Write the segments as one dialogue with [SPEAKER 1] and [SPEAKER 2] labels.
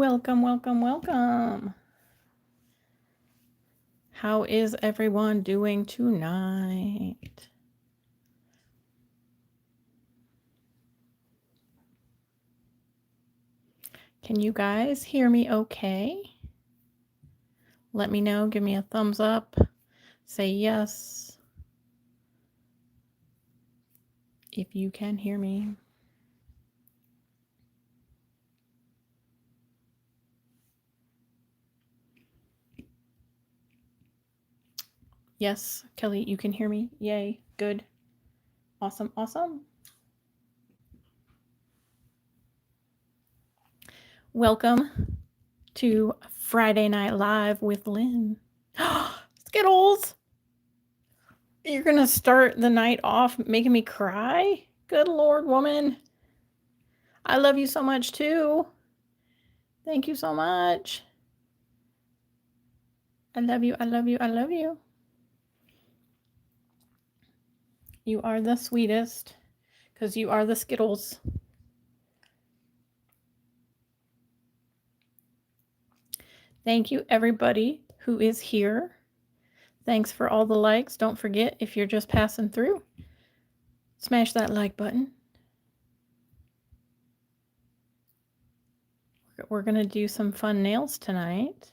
[SPEAKER 1] Welcome, welcome, welcome. How is everyone doing tonight? Can you guys hear me okay? Let me know. Give me a thumbs up. Say yes if you can hear me. Yes, Kelly, you can hear me. Yay. Good. Awesome, awesome. Welcome to Friday Night Live with Lynn. Skittles! You're going to start the night off making me cry? Good Lord, woman. I love you so much, too. Thank you so much. I love you, I love you, I love you. You are the sweetest, because you are the Skittles. Thank you, everybody who is here. Thanks for all the likes. Don't forget, if you're just passing through, smash that like button. We're going to do some fun nails tonight.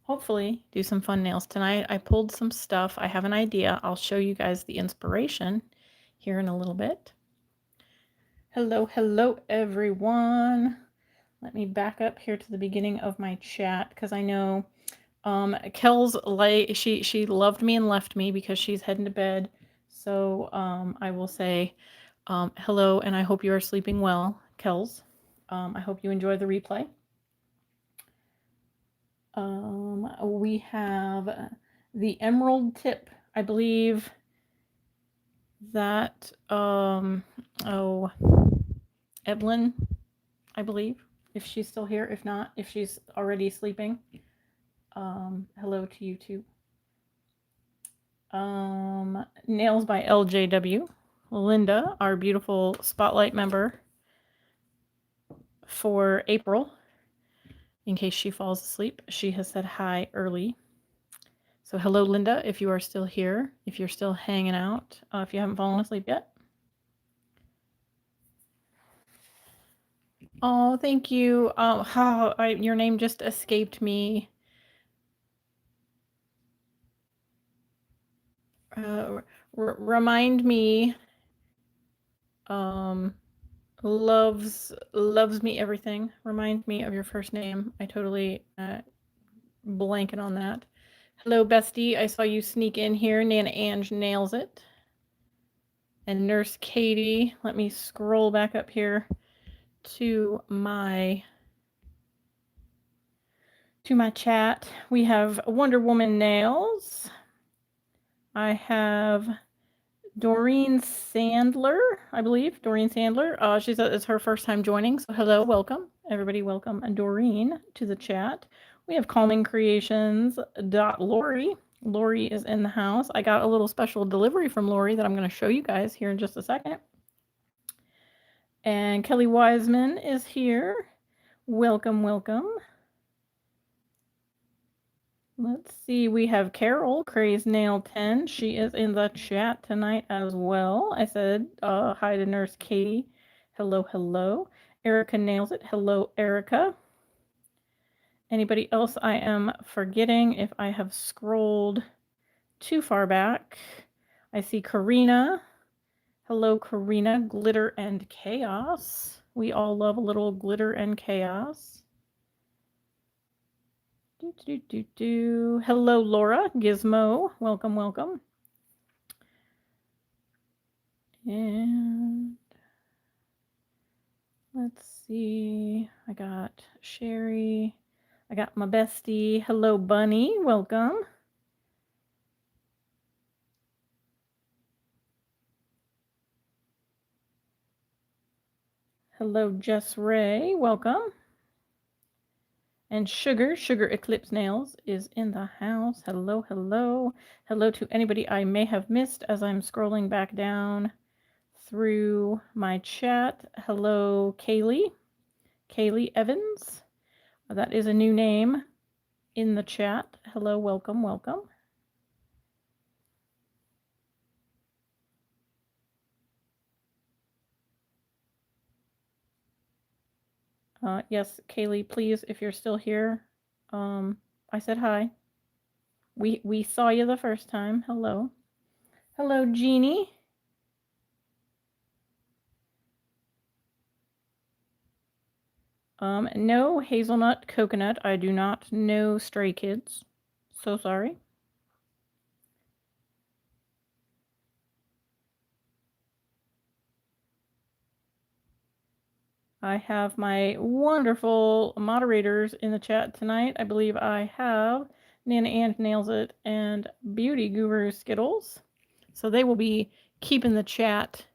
[SPEAKER 1] Hopefully, do some fun nails tonight. I pulled some stuff. I have an idea. I'll show you guys the inspiration here in a little bit. Hello, hello, everyone. Let me back up here to the beginning of my chat because I know Kel's like she loved me and left me because she's heading to bed. So I will say hello and I hope you are sleeping well, Kels. I hope you enjoy the replay. We have the emerald tip, I believe that Evelyn, I believe, if she's still here. If not, if she's already sleeping, hello to you too. Nails by LJW. Linda, our beautiful spotlight member for April. In case she falls asleep, she has said hi early. So hello, Linda, if you are still here, if you're still hanging out, if you haven't fallen asleep yet. Oh, thank you. Your name just escaped me. Remind me. Loves me everything. Remind me of your first name. I totally blanking on that. Hello, bestie. I saw you sneak in here. Nana Ange nails it. And Nurse Katie. Let me scroll back up here to my chat. We have Wonder Woman nails. I have Doreen Sandler, I believe. Doreen Sandler. It's her first time joining. So hello, welcome. Everybody welcome Doreen to the chat. We have Calming Creations. Lori. Lori is in the house. I got a little special delivery from Lori that I'm going to show you guys here in just a second. And Kelly Wiseman is here. Welcome, welcome. Let's see, we have Carol, Craze Nail 10. She is in the chat tonight as well. I said hi to Nurse Katie. Hello, hello. Erica nails it. Hello, Erica. Anybody else I am forgetting if I have scrolled too far back? I see Karina. Hello, Karina. Glitter and chaos. We all love a little glitter and chaos. Hello, Laura. Gizmo. Welcome, welcome. And let's see. I got Sherry. I got my bestie. Hello, Bunny. Welcome. Hello, Jess Ray. Welcome. And Sugar Eclipse Nails is in the house. Hello, hello. Hello to anybody I may have missed as I'm scrolling back down through my chat. Hello, Kaylee. Kaylee Evans. That is a new name in the chat. Hello, welcome, welcome. Yes, Kaylee, please, if you're still here, I said hi. We saw you the first time. Hello. Hello, Jeannie. No hazelnut coconut. I do not know Stray Kids. So sorry. I have my wonderful moderators in the chat tonight. I believe I have Nana and Nails It and Beauty Guru Skittles. So they will be keeping the chat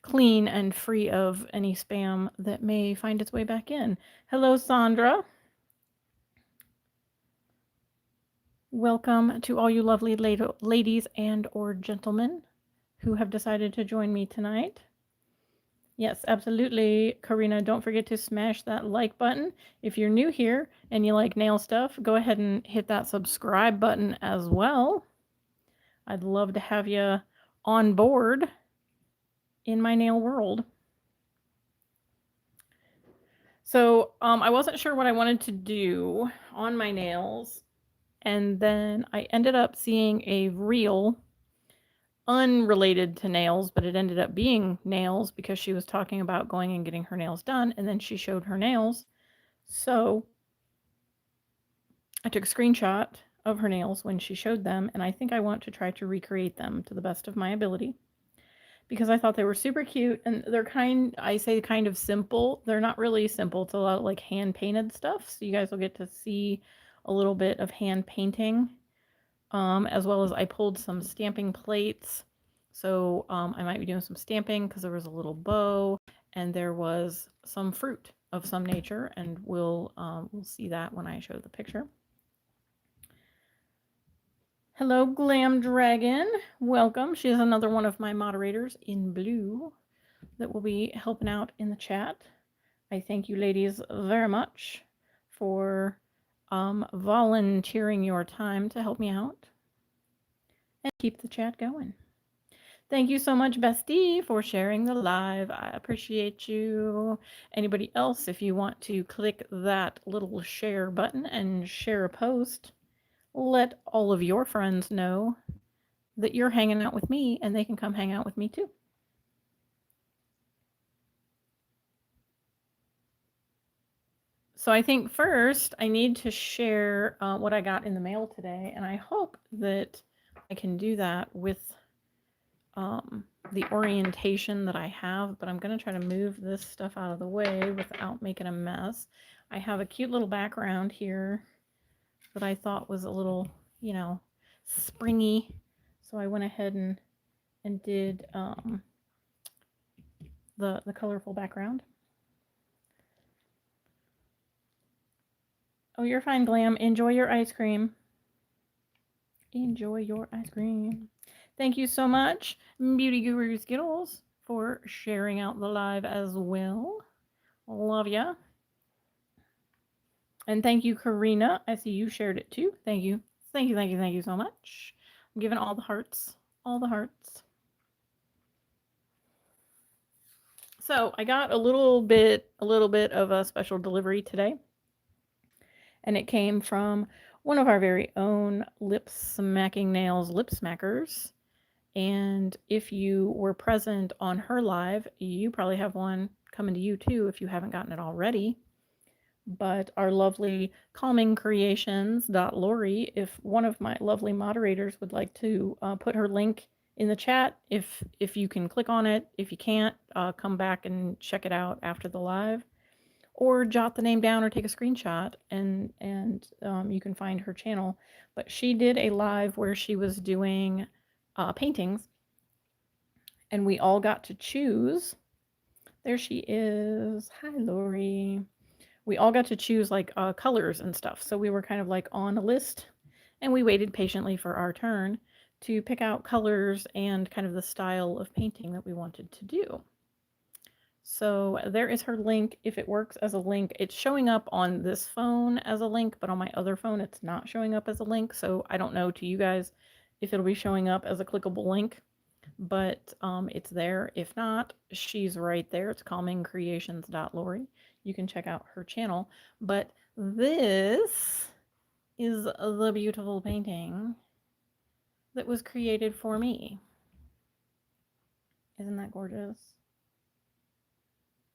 [SPEAKER 1] clean and free of any spam that may find its way back in. Hello, Sandra. Welcome to all you lovely ladies and or gentlemen who have decided to join me tonight. Yes, absolutely, Karina. Don't forget to smash that like button. If you're new here and you like nail stuff, go ahead and hit that subscribe button as well. I'd love to have you on board in my nail world. So I wasn't sure what I wanted to do on my nails, and then I ended up seeing a reel unrelated to nails, but it ended up being nails because she was talking about going and getting her nails done, and then she showed her nails. So I took a screenshot of her nails when she showed them, and I think I want to try to recreate them to the best of my ability because I thought they were super cute, and they're I say kind of simple. They're not really simple. It's a lot of like hand painted stuff, so you guys will get to see a little bit of hand painting, as well as I pulled some stamping plates. So I might be doing some stamping because there was a little bow and there was some fruit of some nature, and we'll see that when I show the picture. Hello, Glam Dragon. Welcome. She is another one of my moderators in blue that will be helping out in the chat. I thank you ladies very much for volunteering your time to help me out and keep the chat going. Thank you so much, Bestie, for sharing the live. I appreciate you. Anybody else, if you want to click that little share button and share a post, let all of your friends know that you're hanging out with me and they can come hang out with me too. So I think first I need to share what I got in the mail today, and I hope that I can do that with the orientation that I have, but I'm going to try to move this stuff out of the way without making a mess. I have a cute little background here that I thought was a little, you know, springy. So I went ahead and did the colorful background. Oh, you're fine, Glam. Enjoy your ice cream. Enjoy your ice cream. Thank you so much, Beauty Guru Skittles, for sharing out the live as well. Love ya. And thank you, Karina. I see you shared it too. Thank you. Thank you, thank you, thank you so much. I'm giving all the hearts. All the hearts. So I got a little bit of a special delivery today. And it came from one of our very own lip smacking nails lip smackers. And if you were present on her live, you probably have one coming to you too if you haven't gotten it already. But our lovely Calming Creations Lori, if one of my lovely moderators would like to put her link in the chat, if you can click on it. If you can't, come back and check it out after the live, or jot the name down or take a screenshot, and you can find her channel. But she did a live where she was doing paintings, and we all got to choose. There she is. Hi, Lori. We all got to choose like colors and stuff. So we were kind of like on a list, and we waited patiently for our turn to pick out colors and kind of the style of painting that we wanted to do. So there is her link. If it works as a link, it's showing up on this phone as a link, but on my other phone, it's not showing up as a link. So I don't know to you guys if it'll be showing up as a clickable link, but it's there. If not, she's right there. It's calmingcreations.lori. You can check out her channel. But this is the beautiful painting that was created for me. Isn't that gorgeous?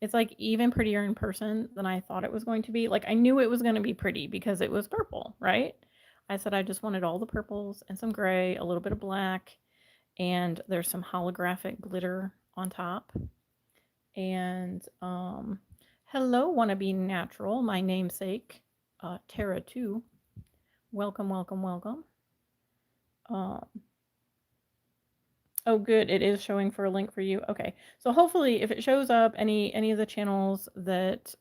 [SPEAKER 1] It's like even prettier in person than I thought it was going to be. Like I knew it was going to be pretty because it was purple, right? I said I just wanted all the purples and some gray, a little bit of black, and there's some holographic glitter on top. And hello, wannabe natural, my namesake, Tara too. Welcome, welcome, welcome. Oh, good. It is showing for a link for you. Okay. So hopefully if it shows up any of the channels that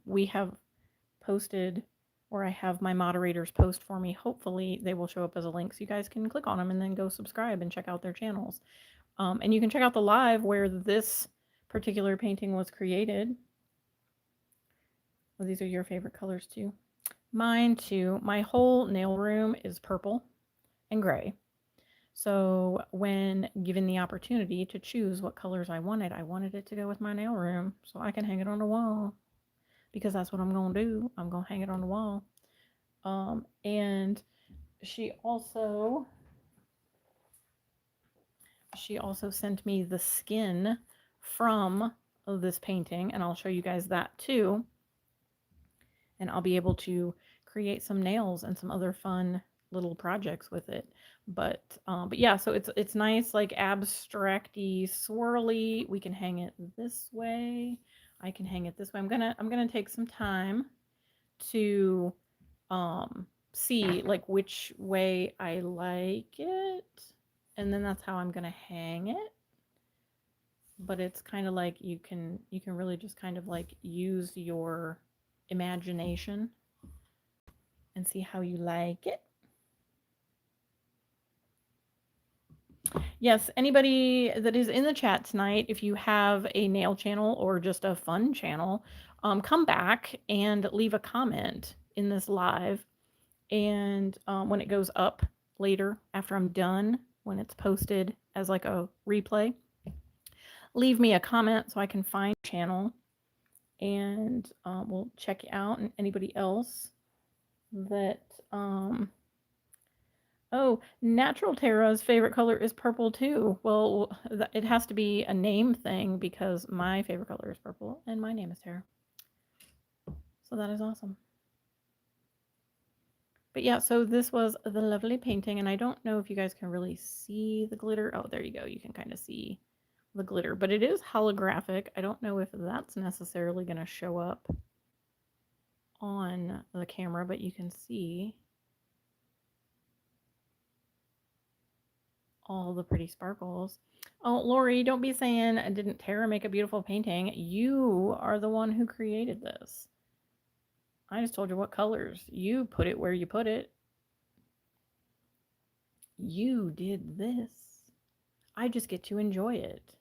[SPEAKER 1] we have posted or I have my moderators post for me, hopefully they will show up as a link so you guys can click on them and then go subscribe and check out their channels. And you can check out the live where this particular painting was created. Well, these are your favorite colors too. Mine too. My whole nail room is purple and gray. So when given the opportunity to choose what colors I wanted it to go with my nail room so I can hang it on the wall because that's what I'm going to do. I'm going to hang it on the wall. And she also sent me the skin from this painting, and I'll show you guys that too. And I'll be able to create some nails and some other fun little projects with it. But yeah, so it's nice, like abstracty, swirly. We can hang it this way. I can hang it this way. I'm gonna take some time to see like which way I like it, and then that's how I'm gonna hang it. But it's kind of like you can really just kind of like use your imagination and see how you like it. Yes, anybody that is in the chat tonight, if you have a nail channel or just a fun channel, come back and leave a comment in this live. And when it goes up later, after I'm done, when it's posted as like a replay, leave me a comment so I can find the channel and we'll check it out. And anybody else that oh, Natural Tara's favorite color is purple too. Well, it has to be a name thing because my favorite color is purple and my name is Tara. So that is awesome. But yeah, so this was the lovely painting, and I don't know if you guys can really see the glitter. Oh, there you go. You can kind of see the glitter, but it is holographic. I don't know if that's necessarily going to show up on the camera, but you can see all the pretty sparkles. Oh, Lori, don't be saying, didn't Tara make a beautiful painting? You are the one who created this. I just told you what colors. You put it where you put it. You did this. I just get to enjoy it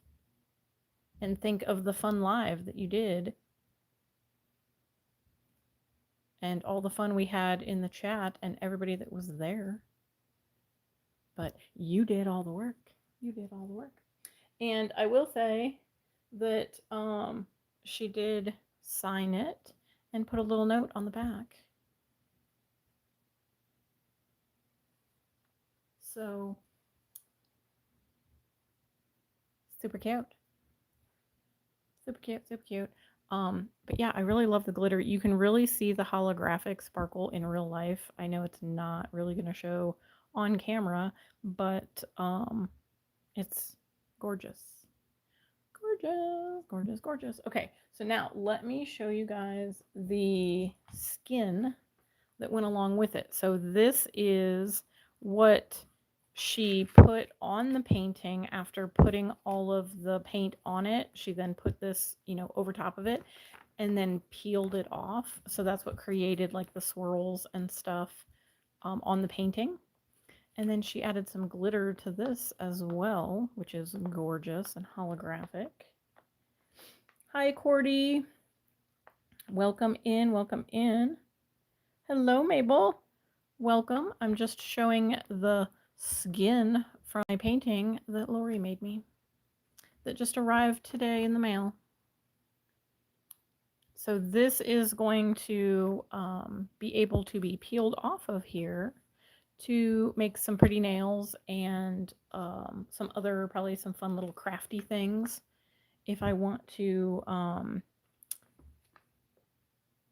[SPEAKER 1] and think of the fun live that you did and all the fun we had in the chat and everybody that was there. But you did all the work. You did all the work. And I will say that she did sign it and put a little note on the back. So super cute. Super cute, super cute. But yeah, I really love the glitter. You can really see the holographic sparkle in real life. I know it's not really going to show on camera, but it's gorgeous. Gorgeous, gorgeous, gorgeous. Okay, so now let me show you guys the skin that went along with it. So this is what she put on the painting after putting all of the paint on it. She then put this, you know, over top of it and then peeled it off. So that's what created like the swirls and stuff on the painting. And then she added some glitter to this as well, which is gorgeous and holographic. Hi, Cordy. Welcome in, welcome in. Hello, Mabel. Welcome. I'm just showing the skin from my painting that Lori made me that just arrived today in the mail. So this is going to be able to be peeled off of here to make some pretty nails and some other, probably some fun little crafty things if I want to,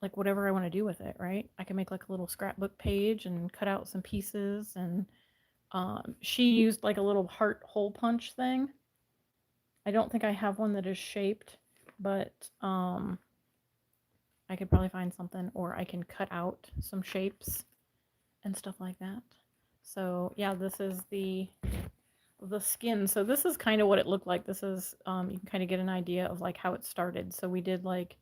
[SPEAKER 1] like whatever I want to do with it, right? I can make like a little scrapbook page and cut out some pieces. And she used like a little heart hole punch thing. I don't think I have one that is shaped, but I could probably find something, or I can cut out some shapes and stuff like that. So yeah, this is the skin. So this is kind of what it looked like. This is you can kind of get an idea of like how it started. So we did like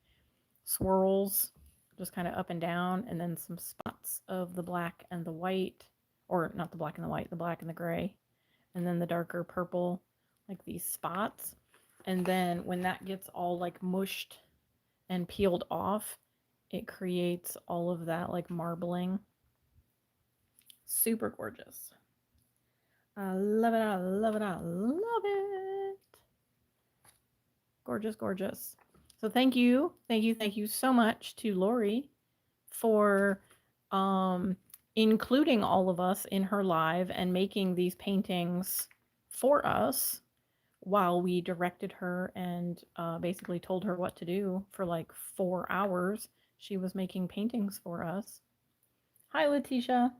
[SPEAKER 1] swirls just kind of up and down, and then some spots of the black and the white, or not the black and the white, the black and the gray, and then the darker purple, like these spots. And then when that gets all like mushed and peeled off, it creates all of that like marbling. Super gorgeous. I love it, I love it, I love it. Gorgeous, gorgeous. So thank you so much to Lori for including all of us in her live and making these paintings for us while we directed her and basically told her what to do for like 4 hours. She was making paintings for us. Hi, Letitia.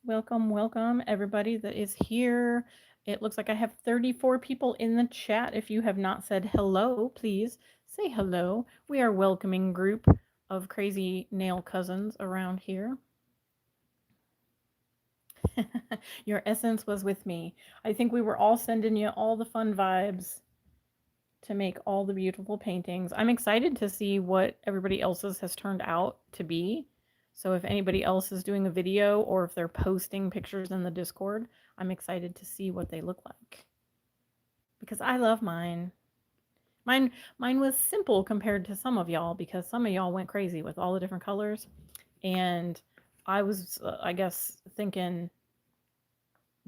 [SPEAKER 1] Welcome, welcome, everybody that is here. It looks like I have 34 people in the chat. If you have not said hello, please say hello. We are a welcoming group of crazy nail cousins around here. Your essence was with me. I think we were all sending you all the fun vibes to make all the beautiful paintings. I'm excited to see what everybody else's has turned out to be. So if anybody else is doing a video or if they're posting pictures in the Discord, I'm excited to see what they look like. Because I love mine. Mine was simple compared to some of y'all, because some of y'all went crazy with all the different colors. And I was, I guess, thinking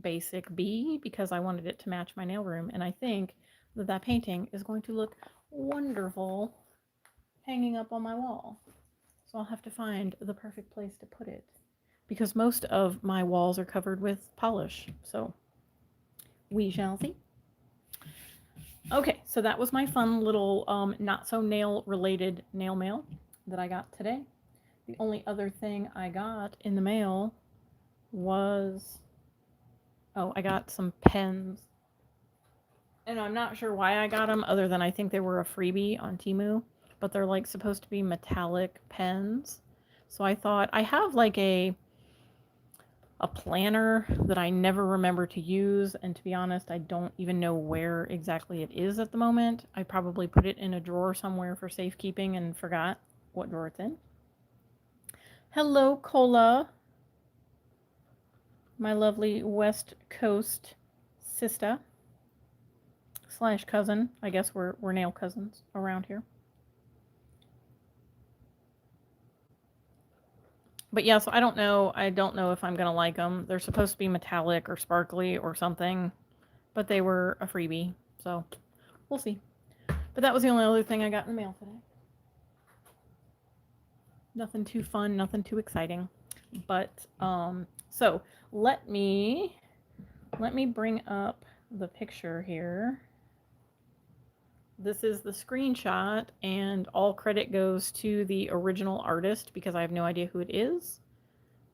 [SPEAKER 1] basic B because I wanted it to match my nail room. And I think that that painting is going to look wonderful hanging up on my wall. So I'll have to find the perfect place to put it, because most of my walls are covered with polish. So we shall see. Okay, so that was my fun little not so nail related nail mail that I got today. The only other thing I got in the mail was, oh, I got some pens. And I'm not sure why I got them, other than I think they were a freebie on Temu, but they're like supposed to be metallic pens. So I thought, I have like a planner that I never remember to use, and to be honest, I don't even know where exactly it is at the moment. I probably put it in a drawer somewhere for safekeeping and forgot what drawer it's in. Hello, Cola, my lovely West Coast sister / cousin. I guess we're nail cousins around here. But yeah, so I don't know if I'm gonna like them. They're supposed to be metallic or sparkly or something, but they were a freebie, so we'll see. But that was the only other thing I got in the mail today. Nothing too fun, nothing too exciting. But so let me bring up the picture here. This is the screenshot, and all credit goes to the original artist because I have no idea who it is.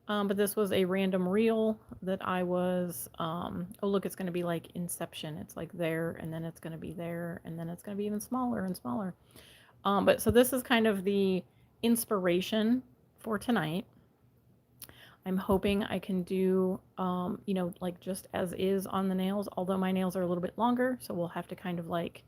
[SPEAKER 1] But this was a random reel that I was, oh look, it's going to be like Inception. It's like there, and then it's going to be there, and then it's going to be even smaller and smaller. But so this is kind of the inspiration for tonight. I'm hoping I can do, you know, like just as is on the nails, although my nails are a little bit longer, so we'll have to kind of like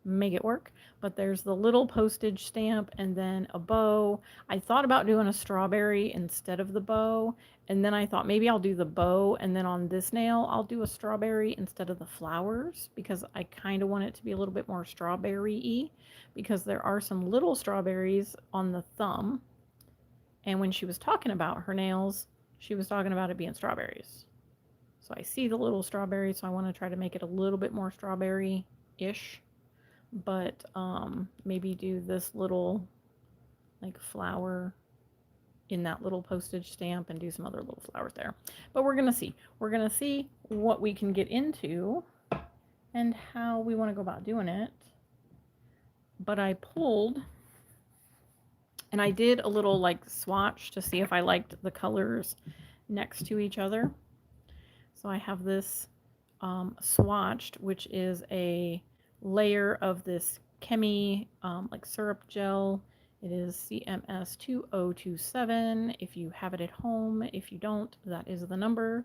[SPEAKER 1] make it work. But there's the little postage stamp and then a bow. I thought about doing a strawberry instead of the bow, And then I thought maybe I'll do the bow, and then on this nail I'll do a strawberry instead of the flowers, because I kind of want it to be a little bit more strawberry-y, because there are some little strawberries on the thumb. And when she was talking about her nails, she was talking about it being strawberries. So I see the little strawberries, so I want to try to make it a little bit more strawberry-ish, but maybe do this little like flower in that little postage stamp and do some other little flowers there. But we're gonna see. We're gonna see what we can get into and how we want to go about doing it. But I pulled, and I did a little like swatch to see if I liked the colors next to each other. So I have this swatched, which is a layer of this Chemi like syrup gel. It is CMS 2027 if you have it at home. If you don't, that is the number.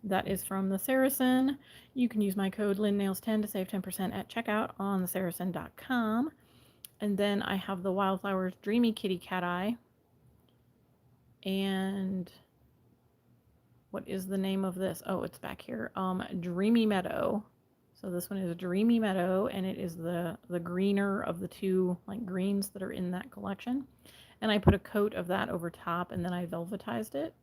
[SPEAKER 1] That is from the Saracen. You can use my code LynnNails10 to save 10% at checkout on thesaracen.com. And then I have the Wildflowers Dreamy Kitty Cateye. And what is the name of this? Oh, it's back here. Dreamy Meadow. So this one is Dreamy Meadow, and it is the greener of the two like greens that are in that collection. And I put a coat of that over top, and then I velvetized it.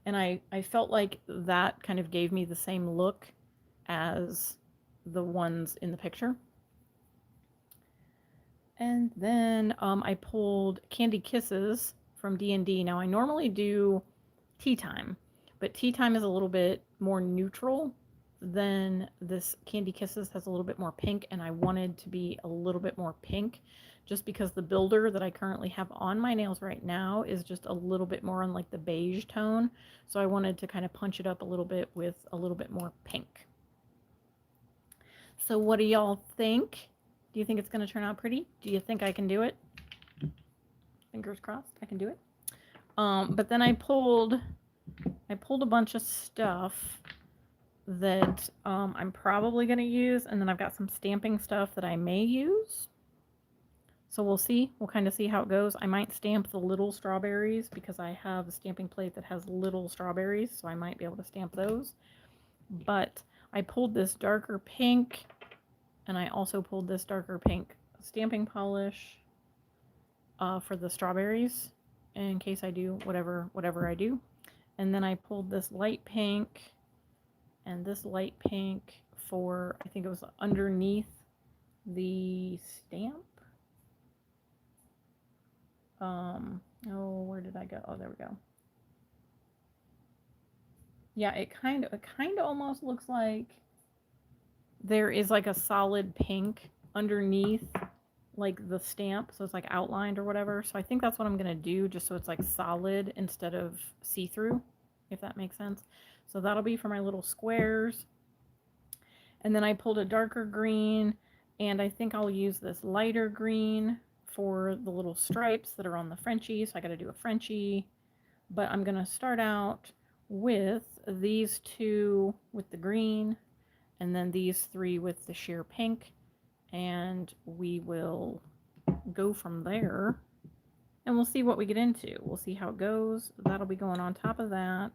[SPEAKER 1] And I felt like that kind of gave me the same look as the ones in the picture. And then I pulled Candy Kisses from D&D. Now I normally do Tea Time, but Tea Time is a little bit more neutral than this. Candy Kisses has a little bit more pink, and I wanted to be a little bit more pink just because the builder that I currently have on my nails right now is just a little bit more on like the beige tone. So I wanted to kind of punch it up a little bit with a little bit more pink. So what do y'all think? Do you think it's going to turn out pretty? Do you think I can do it? Fingers crossed, I can do it. But then I pulled a bunch of stuff that I'm probably going to use, and then I've got some stamping stuff that I may use. So we'll see. We'll kind of see how it goes. I might stamp the little strawberries because I have a stamping plate that has little strawberries, so I might be able to stamp those. But I pulled this darker pink, and I also pulled this darker pink stamping polish for the strawberries in case I do whatever I do. And then I pulled this light pink and this light pink for, I think it was underneath the stamp. Oh, where did I go? Oh, there we go. Yeah, it kind of almost looks like there is like a solid pink underneath like the stamp, so it's like outlined or whatever. So I think that's what I'm gonna do, just so it's like solid instead of see-through, if that makes sense. So that'll be for my little squares. And then I pulled a darker green, and I think I'll use this lighter green for the little stripes that are on the Frenchie. So I got to do a Frenchie, but I'm going to start out with these two with the green, and then these three with the sheer pink, and we will go from there, and we'll see what we get into. We'll see how it goes. That'll be going on top of that.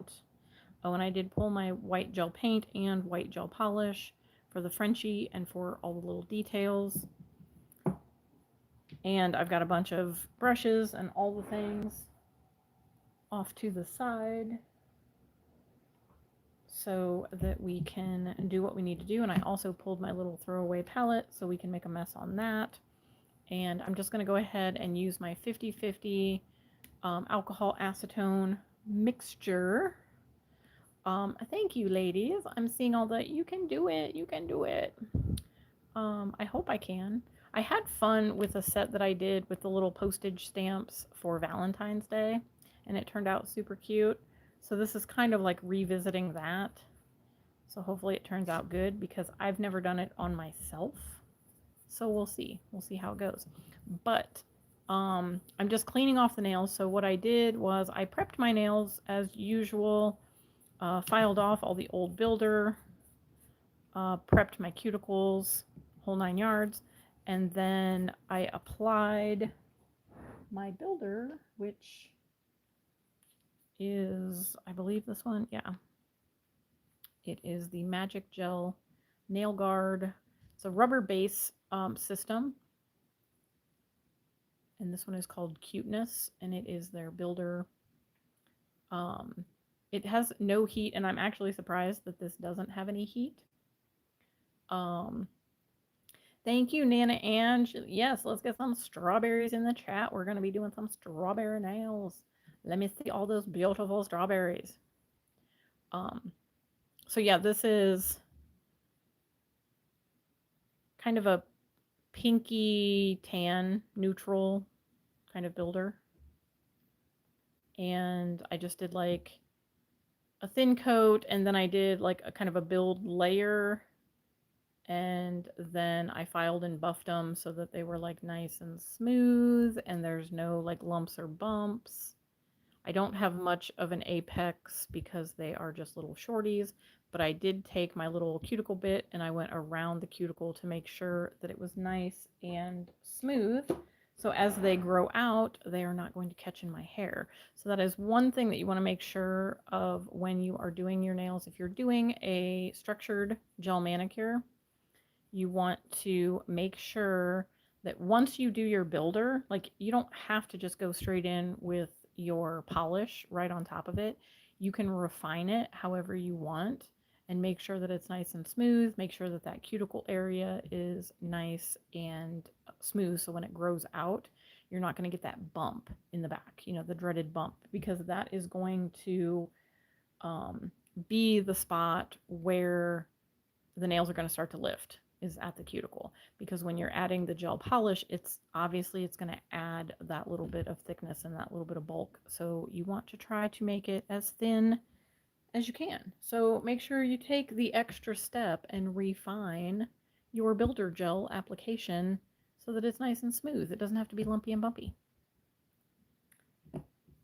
[SPEAKER 1] Oh, and I did pull my white gel paint and white gel polish for the Frenchie and for all the little details. And I've got a bunch of brushes and all the things off to the side so that we can do what we need to do. And I also pulled my little throwaway palette so we can make a mess on that. And I'm just going to go ahead and use my 50/50 alcohol acetone mixture. Thank you, ladies. I'm seeing all the, you can do it, you can do it. I hope I can. I had fun with a set that I did with the little postage stamps for Valentine's Day, and it turned out super cute. So this is kind of like revisiting that. So hopefully it turns out good, because I've never done it on myself. So we'll see. We'll see how it goes. But I'm just cleaning off the nails. So what I did was I prepped my nails as usual, filed off all the old builder, prepped my cuticles, whole 9 yards, and then I applied my builder, which is, I believe this one, yeah. It is the Magic Gel Nail Guard. It's a rubber base system. And this one is called Cuteness, and it is their builder. It has no heat, and I'm actually surprised that this doesn't have any heat. Thank you, Nana Ange. Yes, let's get some strawberries in the chat. We're going to be doing some strawberry nails. Let me see all those beautiful strawberries. So yeah, this is kind of a pinky tan neutral kind of builder. And I just did like a thin coat, and then I did like a kind of a build layer, and then I filed and buffed them so that they were like nice and smooth and there's no like lumps or bumps. I don't have much of an apex because they are just little shorties, but I did take my little cuticle bit and I went around the cuticle to make sure that it was nice and smooth. So as they grow out, they are not going to catch in my hair. So that is one thing that you want to make sure of when you are doing your nails. If you're doing a structured gel manicure, you want to make sure that once you do your builder, like you don't have to just go straight in with your polish right on top of it. You can refine it however you want and make sure that it's nice and smooth. Make sure that that cuticle area is nice and smooth, so when it grows out, you're not going to get that bump in the back, you know, the dreaded bump, because that is going to be the spot where the nails are going to start to lift, is at the cuticle, because when you're adding the gel polish, it's obviously it's going to add that little bit of thickness and that little bit of bulk. So you want to try to make it as thin as you can. So make sure you take the extra step and refine your builder gel application so that it's nice and smooth. It doesn't have to be lumpy and bumpy.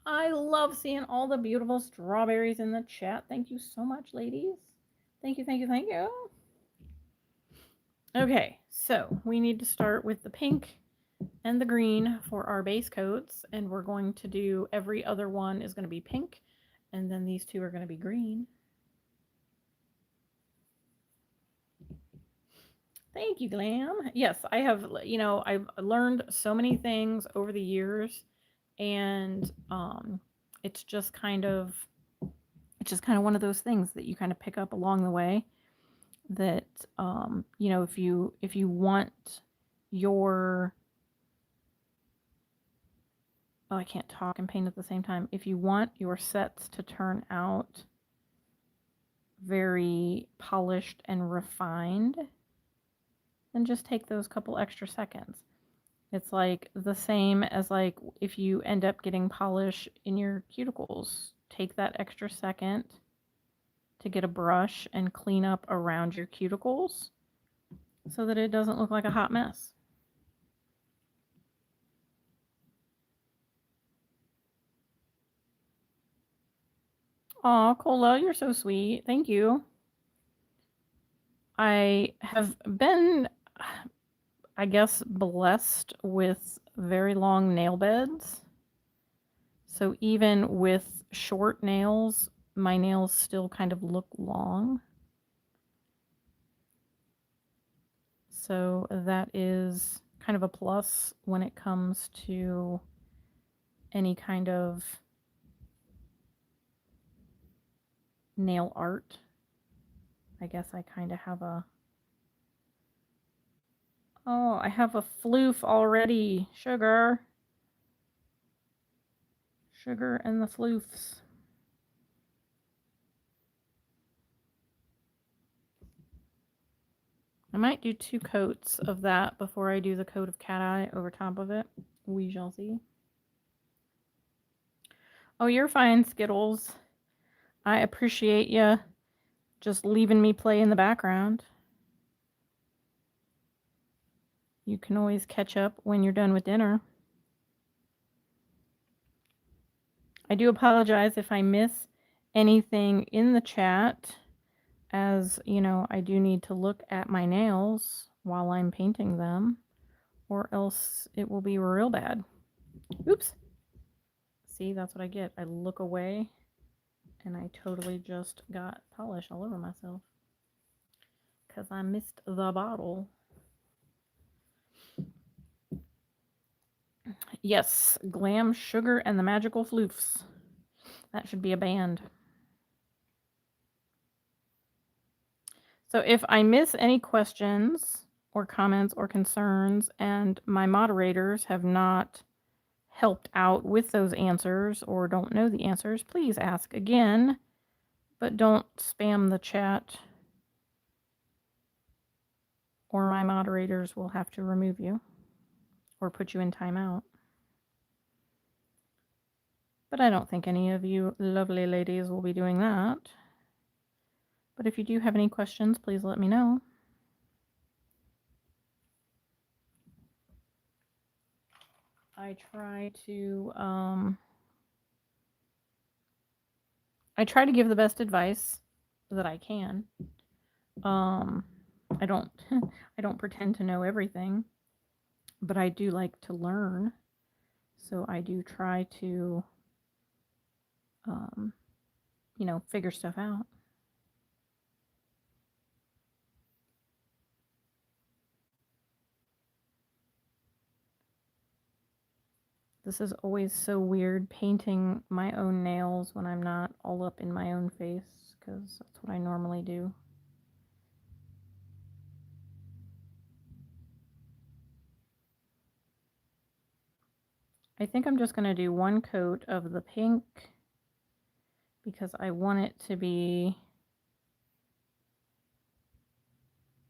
[SPEAKER 1] I love seeing all the beautiful strawberries in the chat. Thank you so much, ladies. Thank you, thank you, thank you. Okay, so we need to start with the pink and the green for our base coats, and we're going to do every other one is going to be pink, and then these two are going to be green. Thank you, Glam. Yes, I have, you know, I've learned so many things over the years, and it's just kind of one of those things that you kind of pick up along the way. That you know, if you want your, oh, I can't talk and paint at the same time. If you want your sets to turn out very polished and refined, then just take those couple extra seconds. It's like the same as like if you end up getting polish in your cuticles, take that extra second to get a brush and clean up around your cuticles so that it doesn't look like a hot mess. Aw, Cola, you're so sweet. Thank you. I have been, I guess, blessed with very long nail beds. So even with short nails, my nails still kind of look long. So that is kind of a plus when it comes to any kind of nail art. I guess I kind of have a, oh, I have a floof already. Sugar. Sugar and the floofs. I might do 2 coats of that before I do the coat of Cateye over top of it. We shall see. Oh, you're fine, Skittles. I appreciate you just leaving me play in the background. You can always catch up when you're done with dinner. I do apologize if I miss anything in the chat, as you know, I do need to look at my nails while I'm painting them, or else it will be real bad. Oops. See, that's what I get. I look away And I totally just got polish all over myself because I missed the bottle. Yes, Glam Sugar and the Magical Floofs. That should be a band. So if I miss any questions or comments or concerns and my moderators have not helped out with those answers or don't know the answers, please ask again, but don't spam the chat or my moderators will have to remove you or put you in timeout. But I don't think any of you lovely ladies will be doing that. But if you do have any questions, please let me know. I try to give the best advice that I can. I don't I don't pretend to know everything, but I do like to learn. So I do try to figure stuff out. This is always so weird painting my own nails when I'm not all up in my own face, because that's what I normally do. I think I'm just going to do one coat of the pink because I want it to be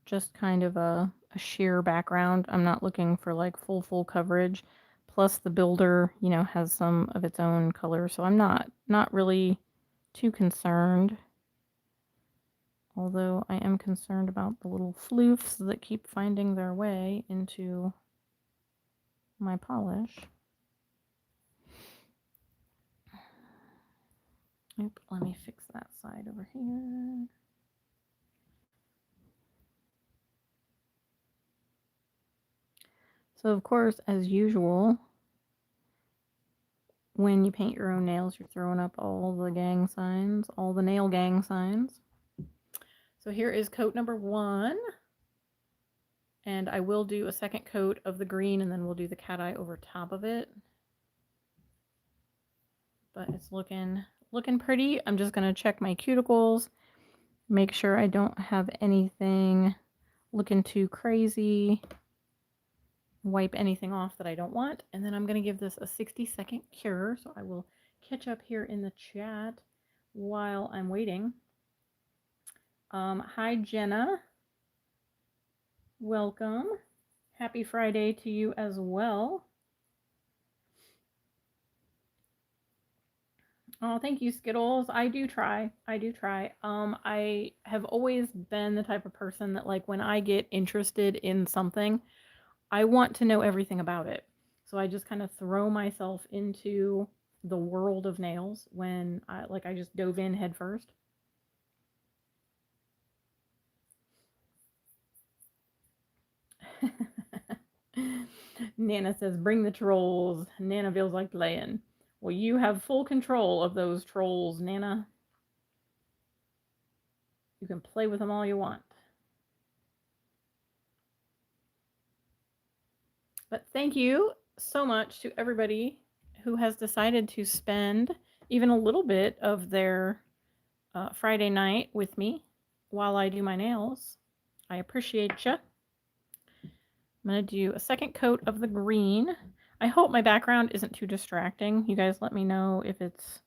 [SPEAKER 1] just kind of a sheer background. I'm not looking for like full coverage. Plus the builder, has some of its own color, so I'm not really too concerned. Although I am concerned about the little floofs that keep finding their way into my polish. Oop, let me fix that side over here. So of course, as usual, when you paint your own nails, you're throwing up all the gang signs, all the nail gang signs. So here is coat number 1. And I will do a second coat of the green, and then we'll do the Cateye over top of it. But it's looking pretty. I'm just going to check my cuticles, make sure I don't have anything looking too crazy, wipe anything off that I don't want, and then I'm going to give this a 60-second cure. So I will catch up here in the chat while I'm waiting. Hi, Jenna. Welcome. Happy Friday to you as well. Oh, thank you, Skittles. I do try. I have always been the type of person that, like, when I get interested in something, I want to know everything about it. So I just kind of throw myself into the world of nails when I just dove in head first. Nana says, bring the trolls. Nana feels like playing. Well, you have full control of those trolls, Nana. You can play with them all you want. But thank you so much to everybody who has decided to spend even a little bit of their Friday night with me while I do my nails. I appreciate you. I'm going to do a second coat of the green. I hope my background isn't too distracting. You guys let me know if it's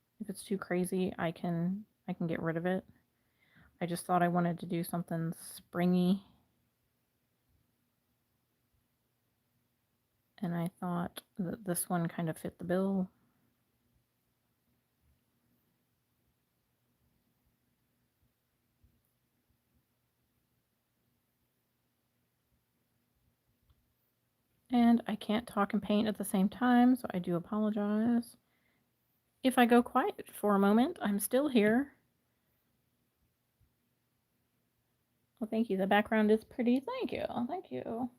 [SPEAKER 1] too crazy. I can get rid of it. I just thought I wanted to do something springy. And I thought that this one kind of fit the bill. And I can't talk and paint at the same time, so I do apologize. If I go quiet for a moment, I'm still here. Well, thank you. The background is pretty. Thank you. Thank you.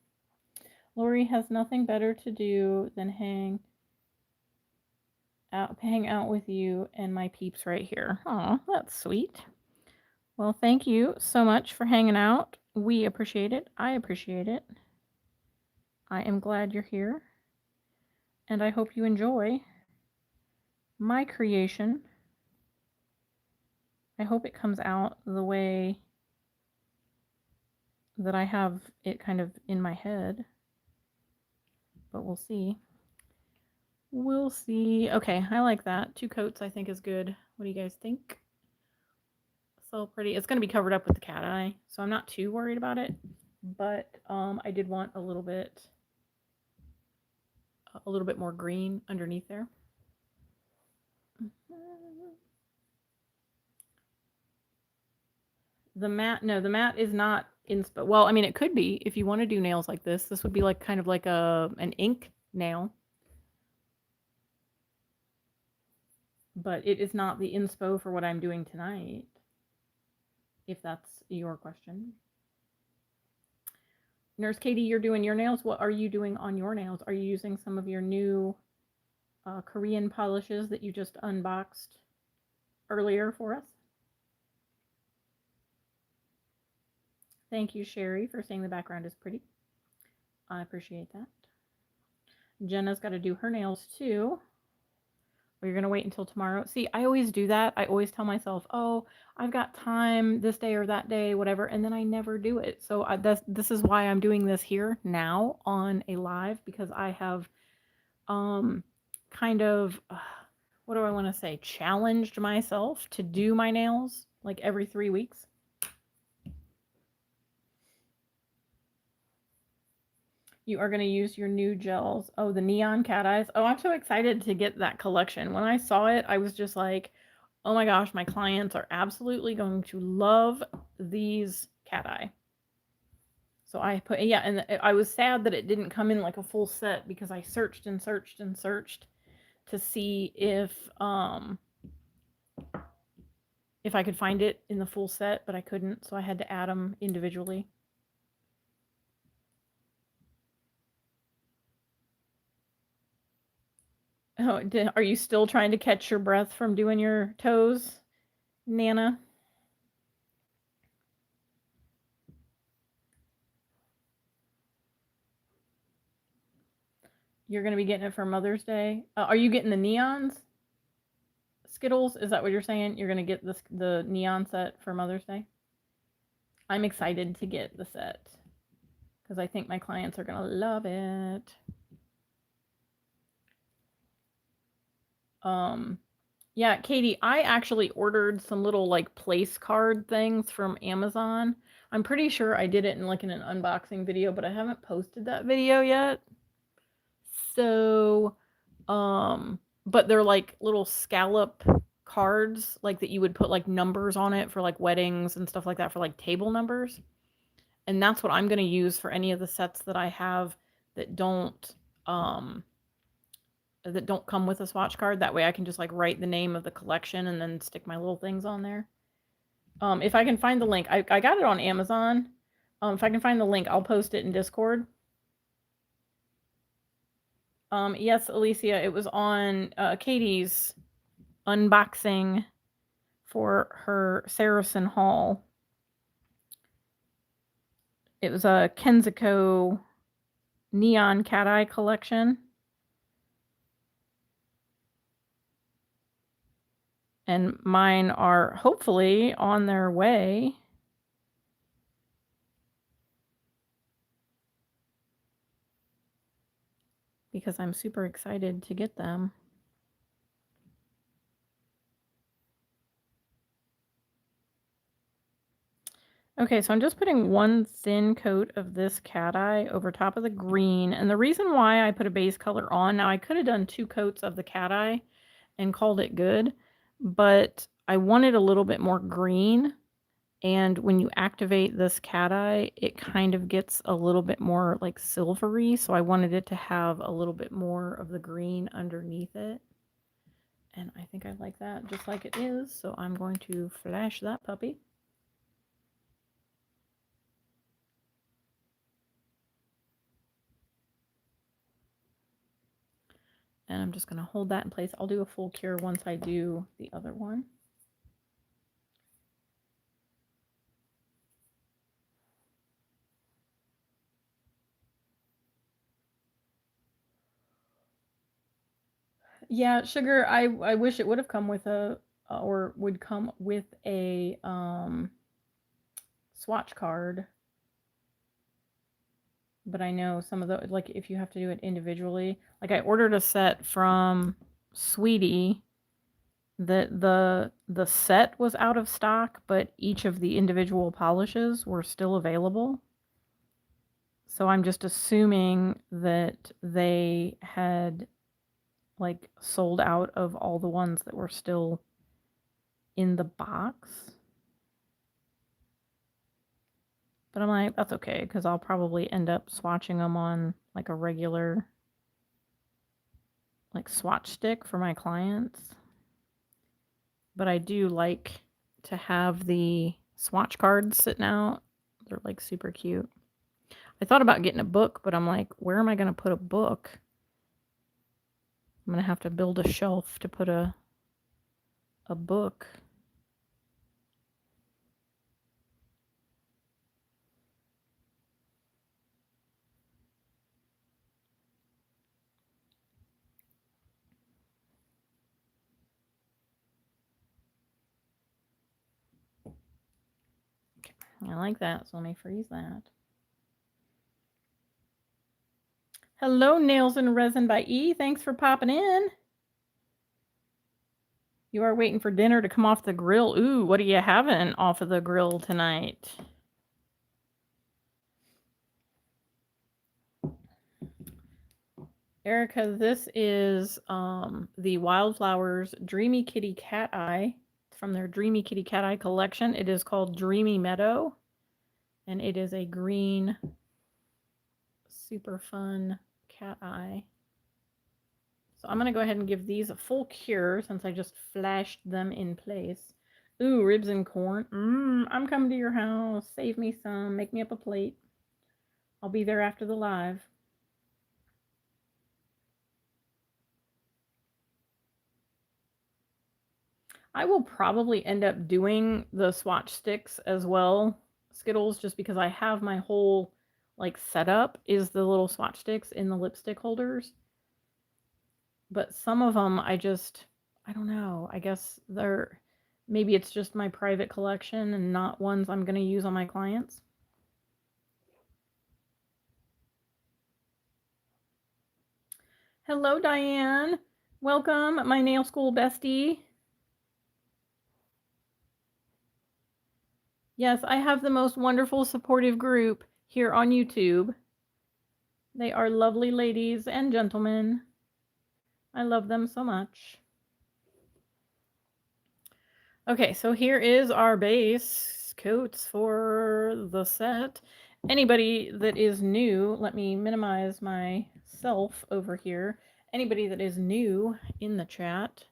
[SPEAKER 1] Lori has nothing better to do than hang hang out with you and my peeps right here. Oh, that's sweet. Well, thank you so much for hanging out. We appreciate it. I appreciate it. I am glad you're here. And I hope you enjoy my creation. I hope it comes out the way that I have it kind of in my head. But we'll see. We'll see. Okay, I like that. 2 coats I think is good. What do you guys think? So pretty. It's going to be covered up with the Cateye, so I'm not too worried about it. But I did want a little bit more green underneath there. The matte is not Inspo. Well, I mean, it could be if you want to do nails like this. This would be like kind of like an ink nail. But it is not the Inspo for what I'm doing tonight, if that's your question. Nurse Katie, you're doing your nails. What are you doing on your nails? Are you using some of your new Korean polishes that you just unboxed earlier for us? Thank you, Sherry, for saying the background is pretty. I appreciate that. Jenna's got to do her nails too. Or you're going to wait until tomorrow. See, I always do that. I always tell myself, oh, I've got time this day or that day, whatever, and then I never do it. So this is why I'm doing this here now on a live, because I have kind of, what do I want to say, challenged myself to do my nails like every 3 weeks. You are going to use your new gels. Oh, the neon cat eyes. Oh, I'm so excited to get that collection. When I saw it, I was just like, oh my gosh, my clients are absolutely going to love these cat eye. So I put, yeah, and I was sad that it didn't come in like a full set, because I searched and searched and searched to see if I could find it in the full set, but I couldn't, so I had to add them individually. Oh, are you still trying to catch your breath from doing your toes, Nana? You're going to be getting it for Mother's Day. Are you getting the neons? Skittles? Is that what you're saying? You're going to get the neon set for Mother's Day? I'm excited to get the set because I think my clients are going to love it. Yeah, Katie, I actually ordered some little like place card things from Amazon. I'm pretty sure I did it in like an unboxing video, but I haven't posted that video yet. So, but they're like little scallop cards, like that you would put like numbers on it for like weddings and stuff like that, for like table numbers. And that's what I'm going to use for any of the sets that I have that don't come with a swatch card. That way I can just like write the name of the collection and then stick my little things on there. If I can find the link, I got it on Amazon. If I can find the link, I'll post it in Discord. Yes, Alicia, it was on Katie's unboxing for her Saracen haul. It was a Kenzico neon cat eye collection. And mine are hopefully on their way. Because I'm super excited to get them. Okay, so I'm just putting one thin coat of this cat eye over top of the green. And the reason why I put a base color on, now I could have done 2 coats of the cat eye and called it good, but I wanted a little bit more green. And when you activate this cat eye, it kind of gets a little bit more like silvery. So I wanted it to have a little bit more of the green underneath it. And I think I like that just like it is. So I'm going to flash that puppy. And I'm just going to hold that in place. I'll do a full cure once I do the other one. Yeah, sugar, I wish it would have come with a, or would come with a swatch card. But I know some of the, like, if you have to do it individually, like I ordered a set from Sweetie that the set was out of stock, but each of the individual polishes were still available. So I'm just assuming that they had like sold out of all the ones that were still in the box. But I'm like, that's okay, because I'll probably end up swatching them on like a regular like swatch stick for my clients. But I do like to have the swatch cards sitting out. They're like super cute. I thought about getting a book, but I'm like, where am I going to put a book? I'm going to have to build a shelf to put a book. Okay, I like that, so let me freeze that. Hello, Nails and Resin by E. Thanks for popping in. You are waiting for dinner to come off the grill. Ooh, what are you having off of the grill tonight? Erica, this is the Wildflowers Dreamy Kitty Cateye from their Dreamy Kitty Cateye collection. It is called Dreamy Meadow, and it is a green, super fun cat eye. So I'm going to go ahead and give these a full cure since I just flashed them in place. Ooh, ribs and corn. I'm coming to your house. Save me some. Make me up a plate. I'll be there after the live. I will probably end up doing the swatch sticks as well, Skittles, just because I have my whole like setup is the little swatch sticks in the lipstick holders. But some of them I don't know. I guess maybe it's just my private collection and not ones I'm going to use on my clients. Hello, Diane. Welcome, my nail school bestie. Yes, I have the most wonderful supportive group here on YouTube. They are lovely ladies and gentlemen. I love them so much. Okay, so here is our base coats for the set. Anybody that is new, let me minimize myself over here. Anybody that is new in the chat,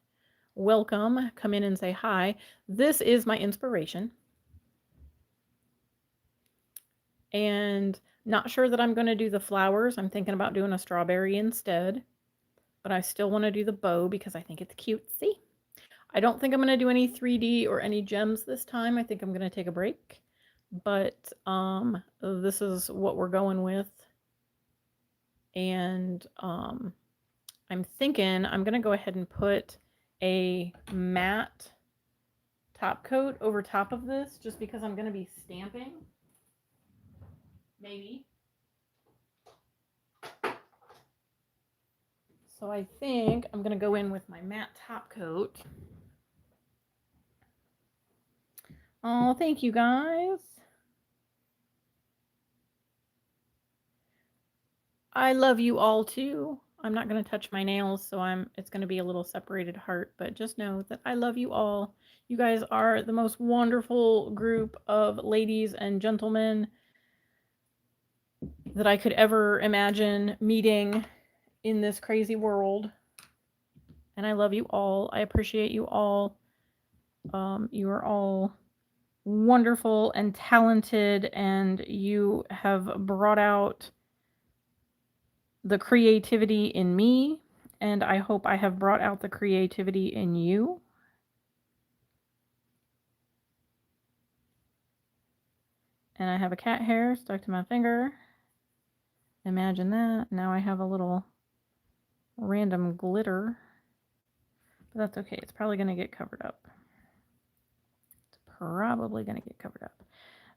[SPEAKER 1] welcome. Come in and say hi. This is my inspiration. And not sure that I'm going to do the flowers. I'm thinking about doing a strawberry instead. But I still want to do the bow because I think it's cutesy. I don't think I'm going to do any 3D or any gems this time. I think I'm going to take a break. But this is what we're going with. And I'm thinking I'm going to go ahead and put a matte top coat over top of this just because I'm going to be stamping. Maybe. So I think I'm going to go in with my matte top coat. Oh, thank you guys. I love you all too. I'm not going to touch my nails, so it's going to be a little separated heart, but just know that I love you all. You guys are the most wonderful group of ladies and gentlemen that I could ever imagine meeting in this crazy world. And I love you all. I appreciate you all. You are all wonderful and talented, and you have brought out the creativity in me, And I hope I have brought out the creativity in you. And I have a cat hair stuck to my finger. Imagine that. Now I have a little random glitter. But that's okay. It's probably going to get covered up.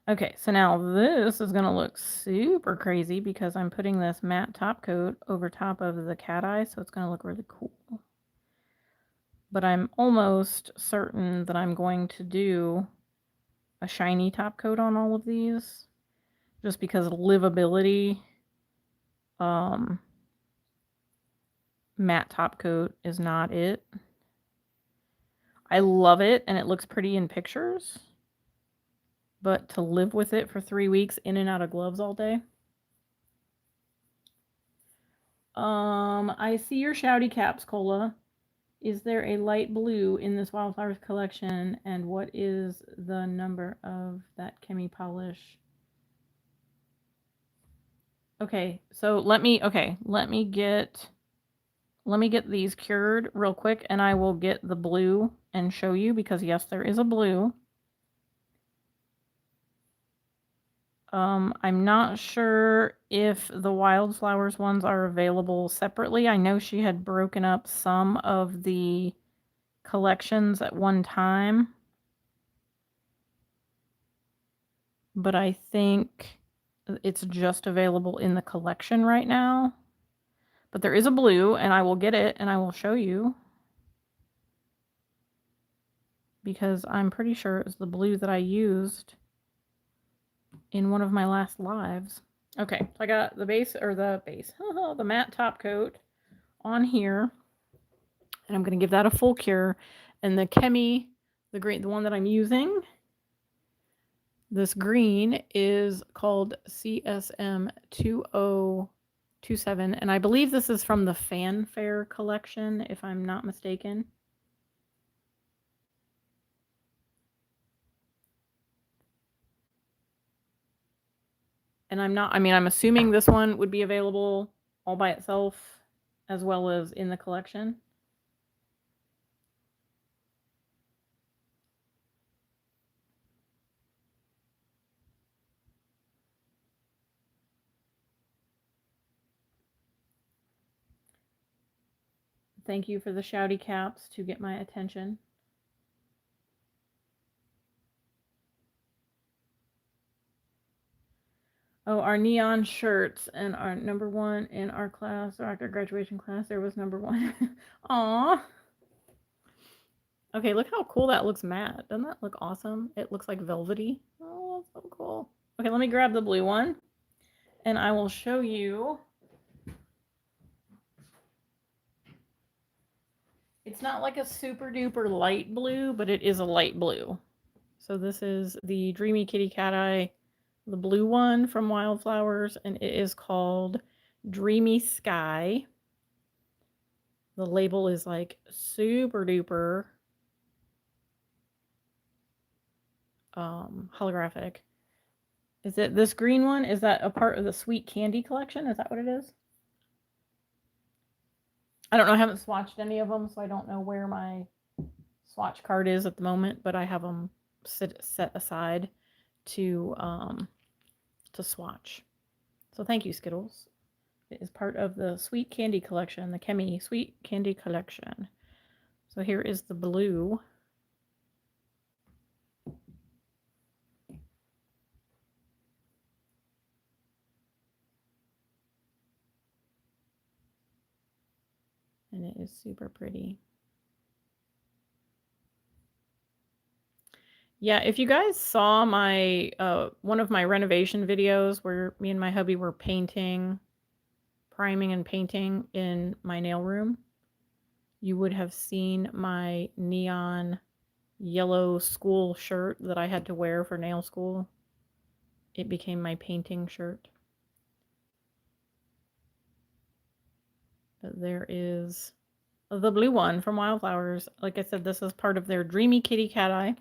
[SPEAKER 1] Okay, so now this is going to look super crazy because I'm putting this matte top coat over top of the Cateye, so it's going to look really cool. But I'm almost certain that I'm going to do a shiny top coat on all of these just because livability matte top coat is not it. I love it and it looks pretty in pictures, but to live with it for 3 weeks in and out of gloves all day. I see your shouty caps, Cola. Is there a light blue in this Wildflowers collection? And what is the number of that Chemi polish? Okay, so let me get these cured real quick and I will get the blue and show you because yes, there is a blue. I'm not sure if the Wildflowers ones are available separately. I know she had broken up some of the collections at one time, but I think it's just available in the collection right now. But there is a blue and I will get it and I will show you because I'm pretty sure it was the blue that I used in one of my last lives. Okay, so I got the the matte top coat on here, and I'm going to give that a full cure. And the Chemi, the one that I'm using, this green is called CSM 2027, and I believe this is from the Fanfare collection, if I'm not mistaken. And I'm assuming this one would be available all by itself as well as in the collection. Thank you for the shouty caps to get my attention. Oh, our neon shirts and our number one in our class, or our graduation class, there was number one. Aw. Okay, look how cool that looks matte. Doesn't that look awesome? It looks like velvety. Oh, so cool. Okay, let me grab the blue one and I will show you. It's not like a super duper light blue, but it is a light blue. So this is the Dreamy Kitty Cateye, the blue one from Wildflowers, and it is called Dreamy Sky. The label is like super duper holographic. Is it this green one? Is that a part of the Sweet Candy collection? Is that what it is? I don't know. I haven't swatched any of them, so I don't know where my swatch card is at the moment, but I have them set aside to swatch. So thank you, Skittles. It is part of the Sweet Candy collection, the Chemi Sweet Candy collection. So here is the blue. And it is super pretty. Yeah, if you guys saw my one of my renovation videos where me and my hubby were painting, priming and painting in my nail room, you would have seen my neon yellow school shirt that I had to wear for nail school. It became my painting shirt. But there is the blue one from Wildflowers. Like I said, this is part of their Dreamy Kitty Cateye.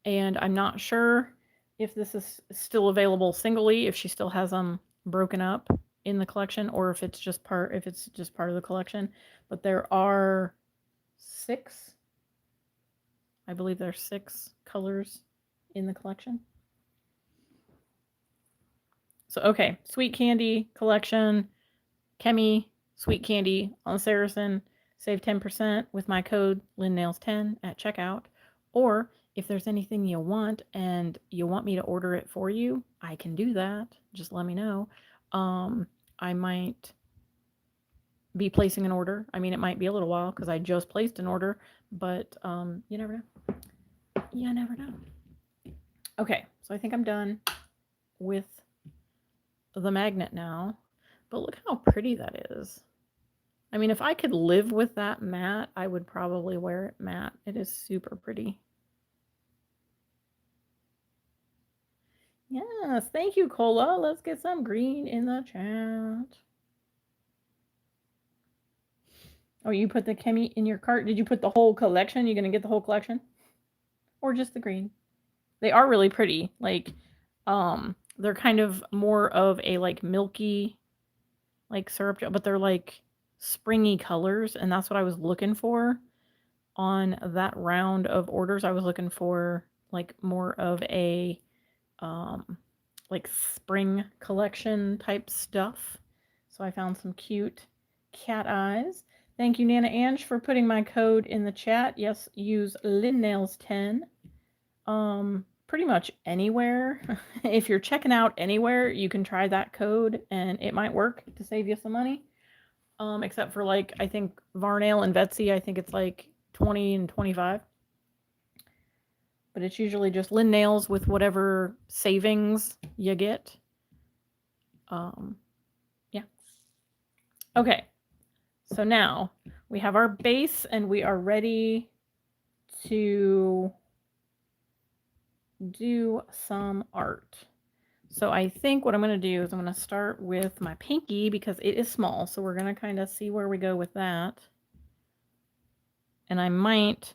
[SPEAKER 1] And I'm not sure if this is still available singly, if she still has them broken up. in the collection, or if it's just part of the collection. But there are 6, I believe there's 6 colors in the collection. So okay, Sweet Candy collection, Chemi Sweet Candy on Saracen. Save 10% with my code LynNails10 at checkout. Or if there's anything you want and you want me to order it for you, I can do that. Just let me know. I might be placing an order. I mean, it might be a little while because I just placed an order, but you never know. You never know. Okay, so I think I'm done with the magnet now. But look how pretty that is. I mean, if I could live with that matte, I would probably wear it matte. It is super pretty. Yes, thank you, Cola. Let's get some green in the chat. Oh, you put the Chemi in your cart? Did you put the whole collection? You gonna get the whole collection? Or just the green? They are really pretty. Like, they're kind of more of a like milky, like syrup, but they're like springy colors, and that's what I was looking for on that round of orders. I was looking for like more of a like spring collection type stuff. So I found some cute cat eyes. Thank you, Nana Ange, for putting my code in the chat. Yes, use LynNails10. Pretty much anywhere. If you're checking out anywhere, you can try that code and it might work to save you some money. Except for like, I think Varnail and Betsy, I think it's like 20 and 25. But it's usually just LynNails with whatever savings you get. Yeah. Okay. So now we have our base and we are ready to do some art. So I think what I'm going to do is I'm going to start with my pinky because it is small. So we're going to kind of see where we go with that. And I might,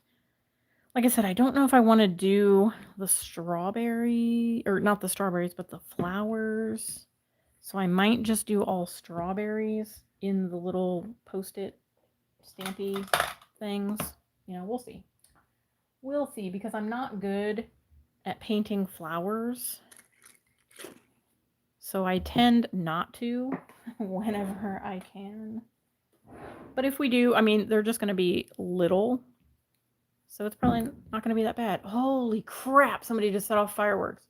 [SPEAKER 1] like I said, I don't know if I want to do the strawberry, or not the strawberries, but the flowers. So I might just do all strawberries in the little Post-it stampy things. You know, we'll see. We'll see, because I'm not good at painting flowers. So I tend not to whenever I can. But if we do, I mean, they're just going to be little. So it's probably not going to be that bad. Holy crap, somebody just set off fireworks.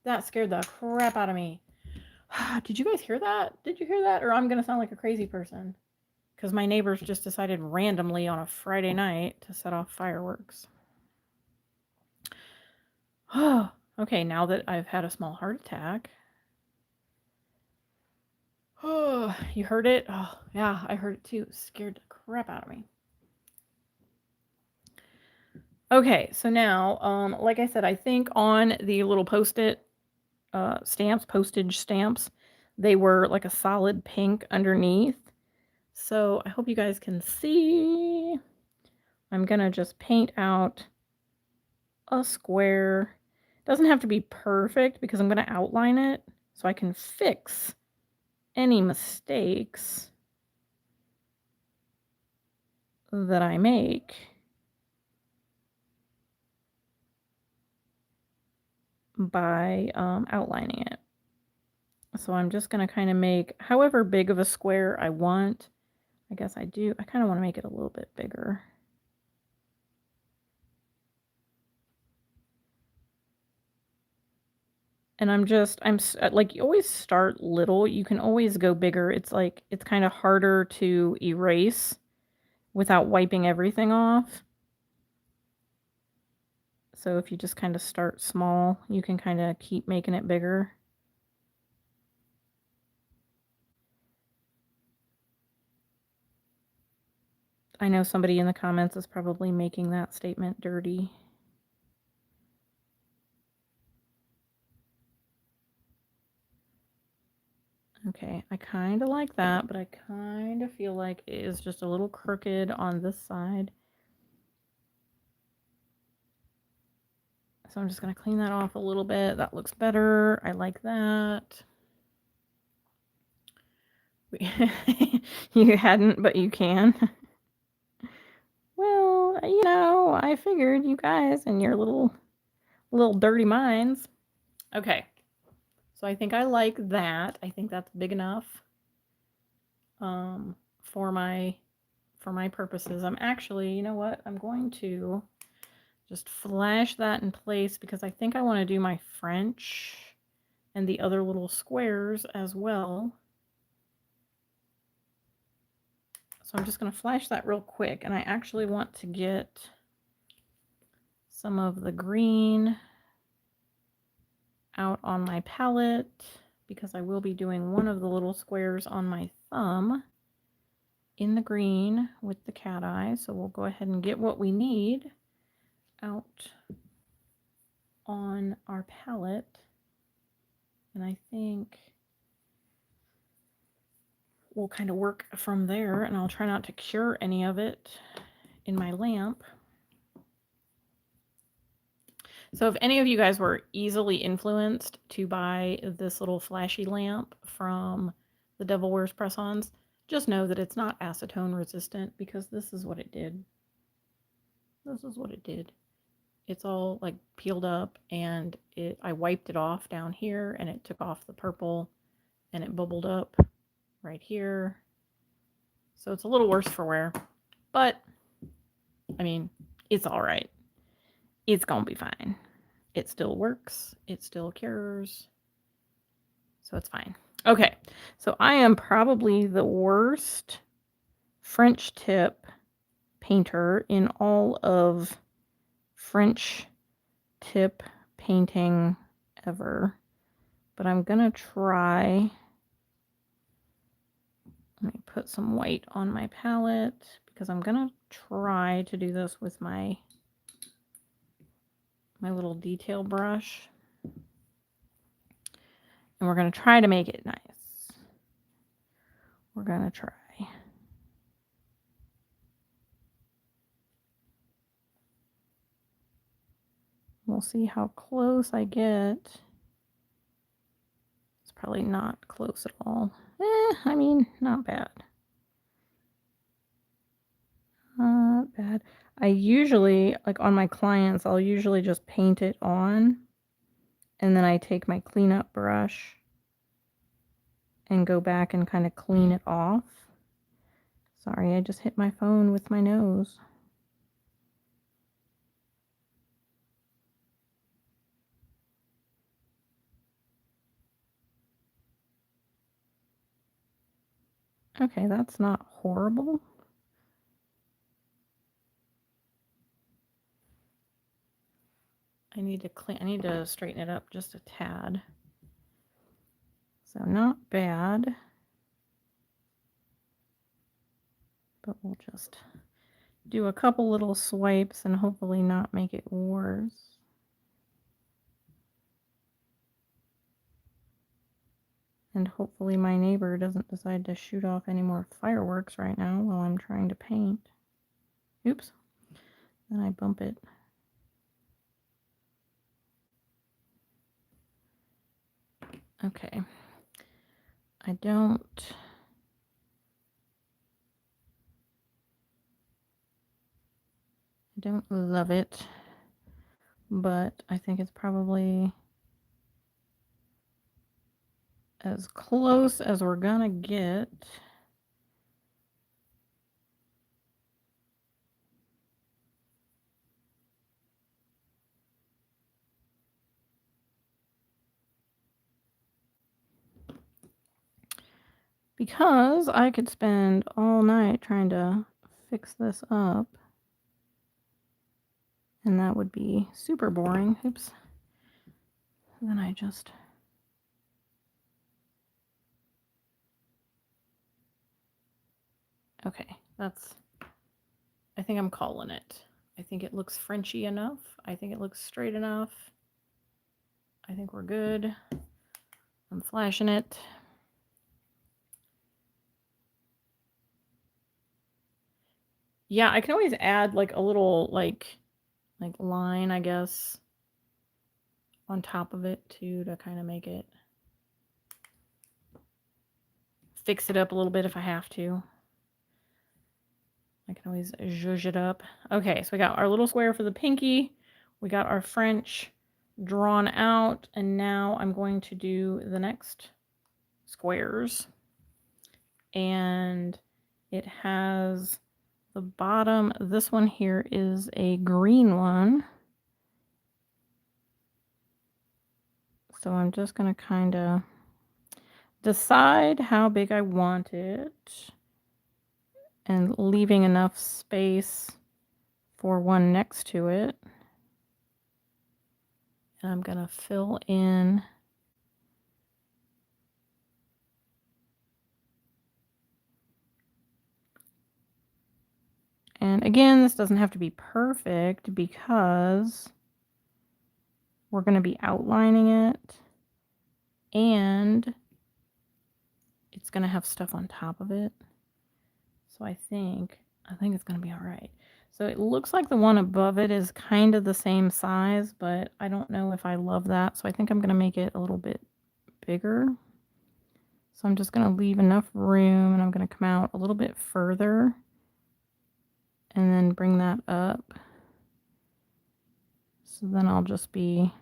[SPEAKER 1] That scared the crap out of me. Did you guys hear that? Did you hear that? Or I'm going to sound like a crazy person. Because my neighbors just decided randomly on a Friday night to set off fireworks. Okay, now that I've had a small heart attack. Oh, you heard it? Oh, yeah, I heard it too. It scared the crap out of me. Okay, so now, like I said, I think on the little Post-it stamps, postage stamps, they were like a solid pink underneath. So I hope you guys can see. I'm going to just paint out a square. It doesn't have to be perfect because I'm going to outline it so I can fix any mistakes that I make. By outlining it. So I'm just going to kind of make however big of a square I want. I guess I kind of want to make it a little bit bigger. And I'm like, you always start little. You can always go bigger. It's like, it's kind of harder to erase without wiping everything off. So if you just kind of start small, you can kind of keep making it bigger. I know somebody in the comments is probably making that statement dirty. Okay, I kind of like that, but I kind of feel like it is just a little crooked on this side. So I'm just going to clean that off a little bit. That looks better. I like that. You hadn't, but you can. Well, you know, I figured you guys and your little dirty minds. Okay. So I think I like that. I think that's big enough for my purposes. I'm actually, you know what? I'm going to just flash that in place because I think I want to do my French and the other little squares as well. So I'm just going to flash that real quick, and I actually want to get some of the green out on my palette because I will be doing one of the little squares on my thumb in the green with the cat eye. So we'll go ahead and get what we need out on our palette. And I think we'll kind of work from there, and I'll try not to cure any of it in my lamp. So if any of you guys were easily influenced to buy this little flashy lamp from the Devil Wears Press-Ons, just know that it's not acetone resistant because this is what it did. This is what it did. It's all like peeled up, and I wiped it off down here, and it took off the purple, and it bubbled up right here. So it's a little worse for wear, but I mean, it's all right. It's gonna be fine. It still works. It still cures. So it's fine. Okay, so I am probably the worst French tip painter in all of French tip painting ever, but I'm gonna try. Let me put some white on my palette because I'm gonna try to do this with my little detail brush, and we're gonna try to make it nice. We're gonna try. We'll see how close I get. It's probably not close at all. I mean, not bad. Not bad. I usually, like on my clients, I'll usually just paint it on, and then I take my cleanup brush and go back and kind of clean it off. Sorry, I just hit my phone with my nose. Okay, that's not horrible. I need to straighten it up just a tad. So not bad. But we'll just do a couple little swipes and hopefully not make it worse. And hopefully my neighbor doesn't decide to shoot off any more fireworks right now while I'm trying to paint. Oops. Then I bump it. Okay. I don't love it, but I think it's probably as close as we're gonna get. Because I could spend all night trying to fix this up, and that would be super boring. Oops. Then I just... Okay, I think I'm calling it. I think it looks Frenchy enough. I think it looks straight enough. I think we're good. I'm flashing it. Yeah, I can always add like a little like line, I guess, on top of it too, to kind of make it fix it up a little bit if I have to. I can always zhuzh it up. Okay, so we got our little square for the pinky. We got our French drawn out, and now I'm going to do the next squares. And it has the bottom. This one here is a green one. So I'm just going to kind of decide how big I want it and leaving enough space for one next to it. And I'm going to fill in and again, this doesn't have to be perfect because we're going to be outlining it and it's going to have stuff on top of it. So I think it's going to be all right. So it looks like the one above it is kind of the same size, but I don't know if I love that. So I think I'm going to make it a little bit bigger. So I'm just going to leave enough room and I'm going to come out a little bit further and then bring that up. So then I'll just be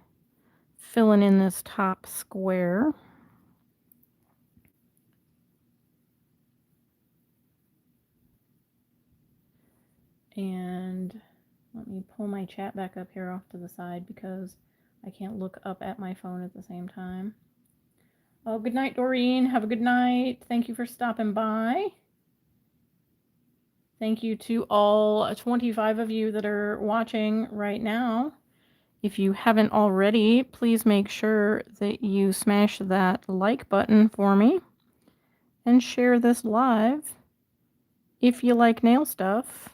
[SPEAKER 1] filling in this top square. And let me pull my chat back up here off to the side because I can't look up at my phone at the same time. Oh, good night, Doreen. Have a good night. Thank you for stopping by. Thank you to all 25 of you that are watching right now. If you haven't already, please make sure that you smash that like button for me and share this live if you like nail stuff.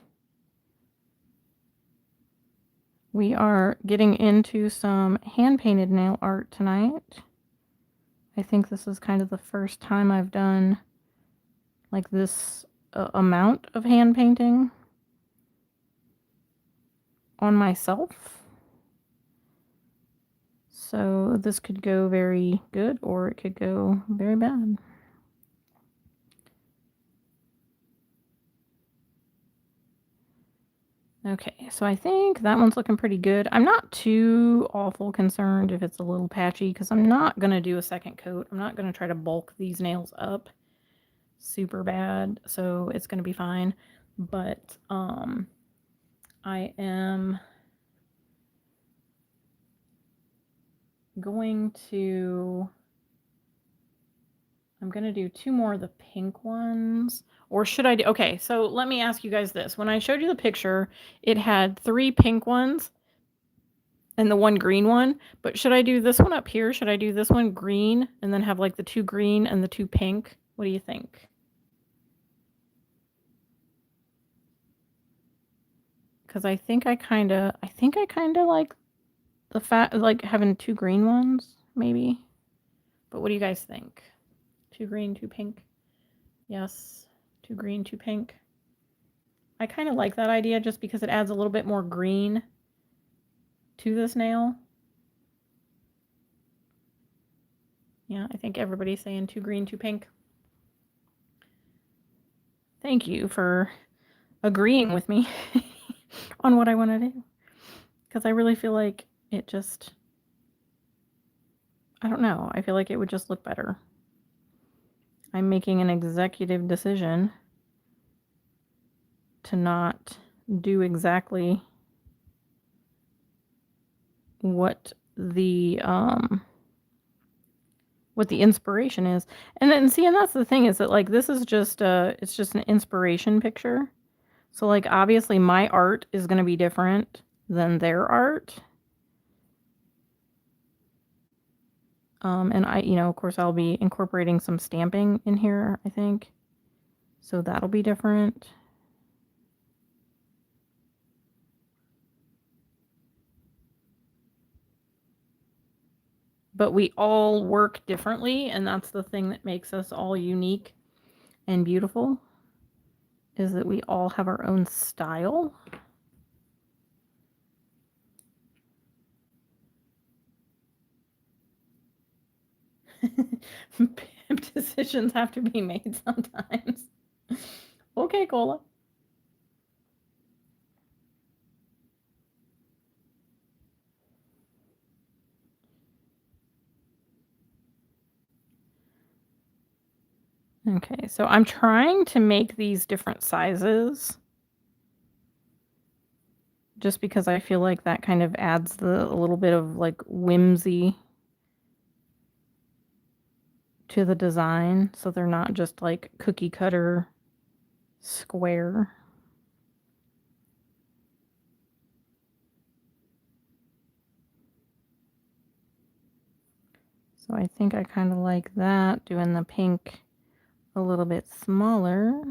[SPEAKER 1] We are getting into some hand-painted nail art tonight. I think this is kind of the first time I've done like this amount of hand painting on myself. So this could go very good or it could go very bad. Okay, so I think that one's looking pretty good. I'm not too awful concerned if it's a little patchy because I'm not going to do a second coat. I'm not going to try to bulk these nails up super bad, so it's going to be fine. But I am going to... I'm going to do 2 more of the pink ones. Or should I do... Okay, so let me ask you guys this. When I showed you the picture, it had 3 pink ones and the 1 green one. But should I do this one up here? Should I do this one green and then have like the 2 green and the 2 pink? What do you think? Because I think I kind of like the like having 2 green ones, maybe. But what do you guys think? 2 green, 2 pink? Yes, 2 green, 2 pink. I kind of like that idea just because it adds a little bit more green to this nail. Yeah, I think everybody's saying 2 green, 2 pink. Thank you for agreeing with me on what I want to do. Because I really feel like it just... I don't know. I feel like it would just look better. I'm making an executive decision to not do exactly what the inspiration is. And then see, and that's the thing, is that like this is just it's just an inspiration picture. So like obviously my art is going to be different than their art. And I, of course I'll be incorporating some stamping in here, I think. So that'll be different. But we all work differently, and that's the thing that makes us all unique and beautiful, is that we all have our own style. Decisions have to be made sometimes. Okay, Cola. Okay, so I'm trying to make these different sizes just because I feel like that kind of adds a little bit of like whimsy to the design, so they're not just like cookie cutter square. So I think I kind of like that, doing the pink a little bit smaller.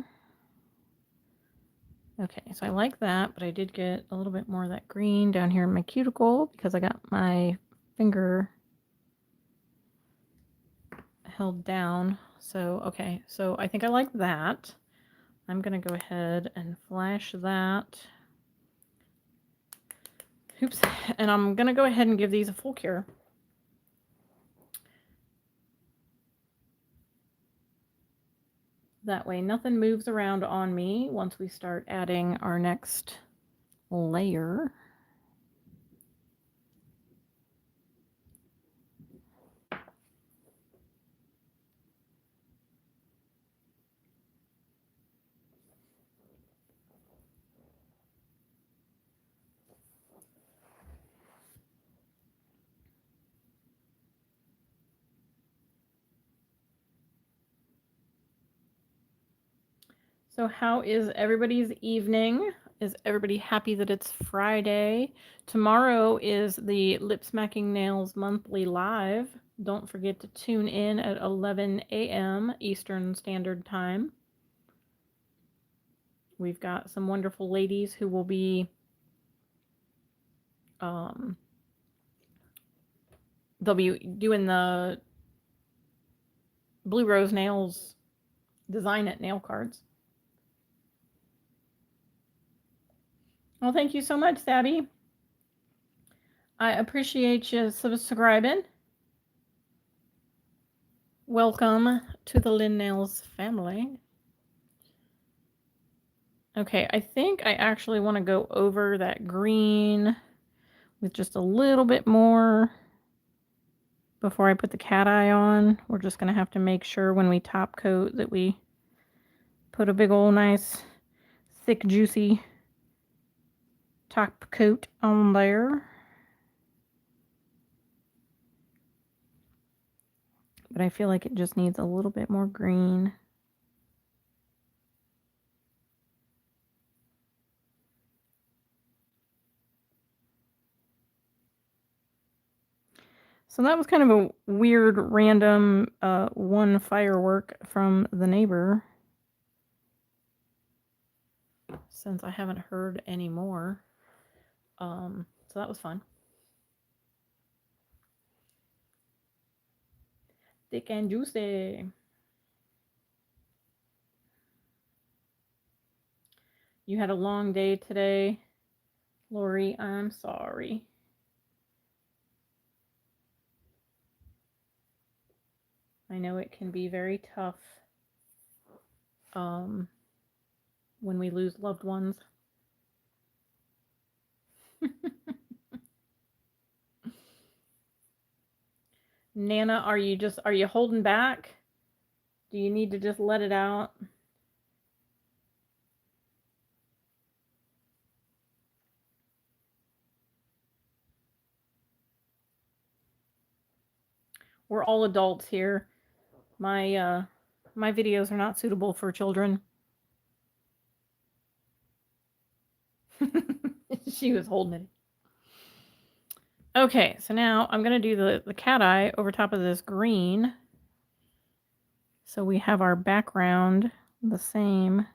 [SPEAKER 1] Okay, so I like that, but I did get a little bit more of that green down here in my cuticle because I got my finger held down. So, okay, so I think I like that. I'm going to go ahead and flash that. Oops. And I'm going to go ahead and give these a full cure. That way nothing moves around on me once we start adding our next layer. So how is everybody's evening? Is everybody happy that it's Friday? Tomorrow is the Lip Smacking Nails monthly live. Don't forget to tune in at 11 a.m. Eastern Standard Time. We've got some wonderful ladies who will be they'll be doing the Blue Rose Nails Design It nail cards. Well, thank you so much, Sabby. I appreciate you subscribing. Welcome to the Lynn Nails family. Okay, I think I actually want to go over that green with just a little bit more before I put the Cateye on. We're just going to have to make sure when we top coat that we put a big old nice thick juicy top coat on there. But I feel like it just needs a little bit more green. So that was kind of a weird random one firework from the neighbor. Since I haven't heard any more. So that was fun. Thick and juicy. You had a long day today, Lori. I'm sorry. I know it can be very tough when we lose loved ones. Nana, are you holding back? Do you need to just let it out? We're all adults here. My videos are not suitable for children. She was holding it. Okay, so now I'm going to do the Cateye over top of this green. So we have our background the same.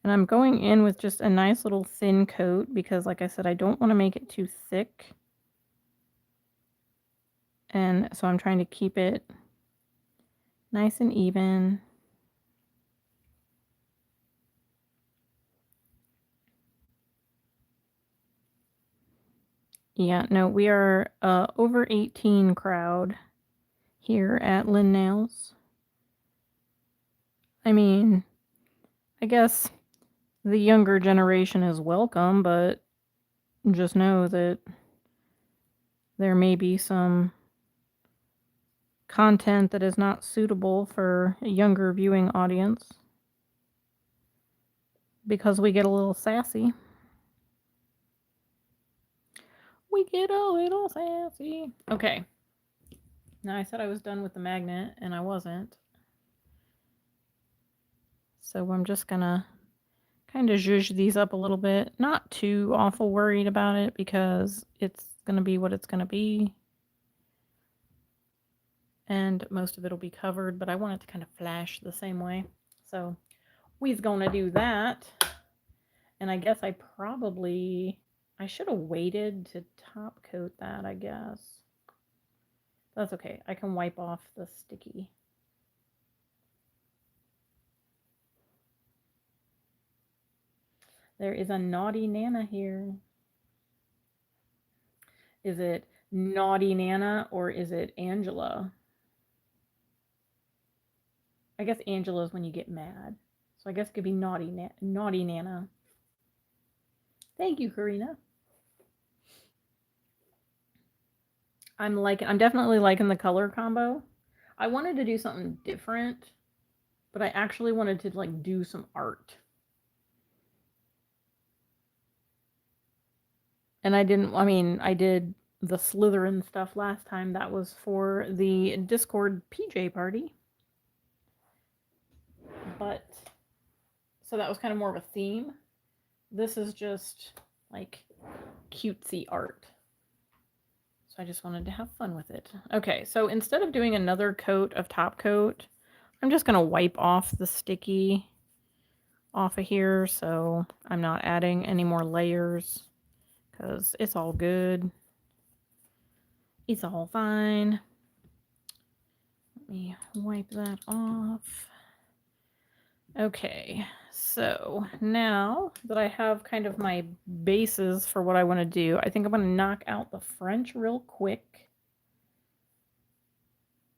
[SPEAKER 1] And I'm going in with just a nice little thin coat because, like I said, I don't want to make it too thick. And so I'm trying to keep it nice and even. Yeah, no, we are over 18 crowd here at Lynn Nails. I mean, I guess the younger generation is welcome, but just know that there may be some content that is not suitable for a younger viewing audience because we get a little sassy. We get a little sassy. Okay. Now I said I was done with the magnet and I wasn't. So I'm just gonna kind of zhuzh these up a little bit. Not too awful worried about it because it's gonna be what it's gonna be. And most of it will be covered, but I want it to kind of flash the same way. So we's gonna do that. And I guess I should have waited to top coat that, I guess. That's okay. I can wipe off the sticky. There is a naughty Nana here. Is it naughty Nana or is it Angela? I guess Angela is when you get mad. So I guess it could be naughty Nana. Thank you, Karina. I'm definitely liking the color combo. I wanted to do something different, but I actually wanted to like do some art. And I did the Slytherin stuff last time. That was for the Discord PJ party. But so that was kind of more of a theme. This is just like cutesy art. So I just wanted to have fun with it. Okay, so instead of doing another coat of top coat, I'm just going to wipe off the sticky off of here so I'm not adding any more layers because it's all good. It's all fine. Let me wipe that off. Okay, so now that I have kind of my bases for what I want to do, I think I'm going to knock out the French real quick.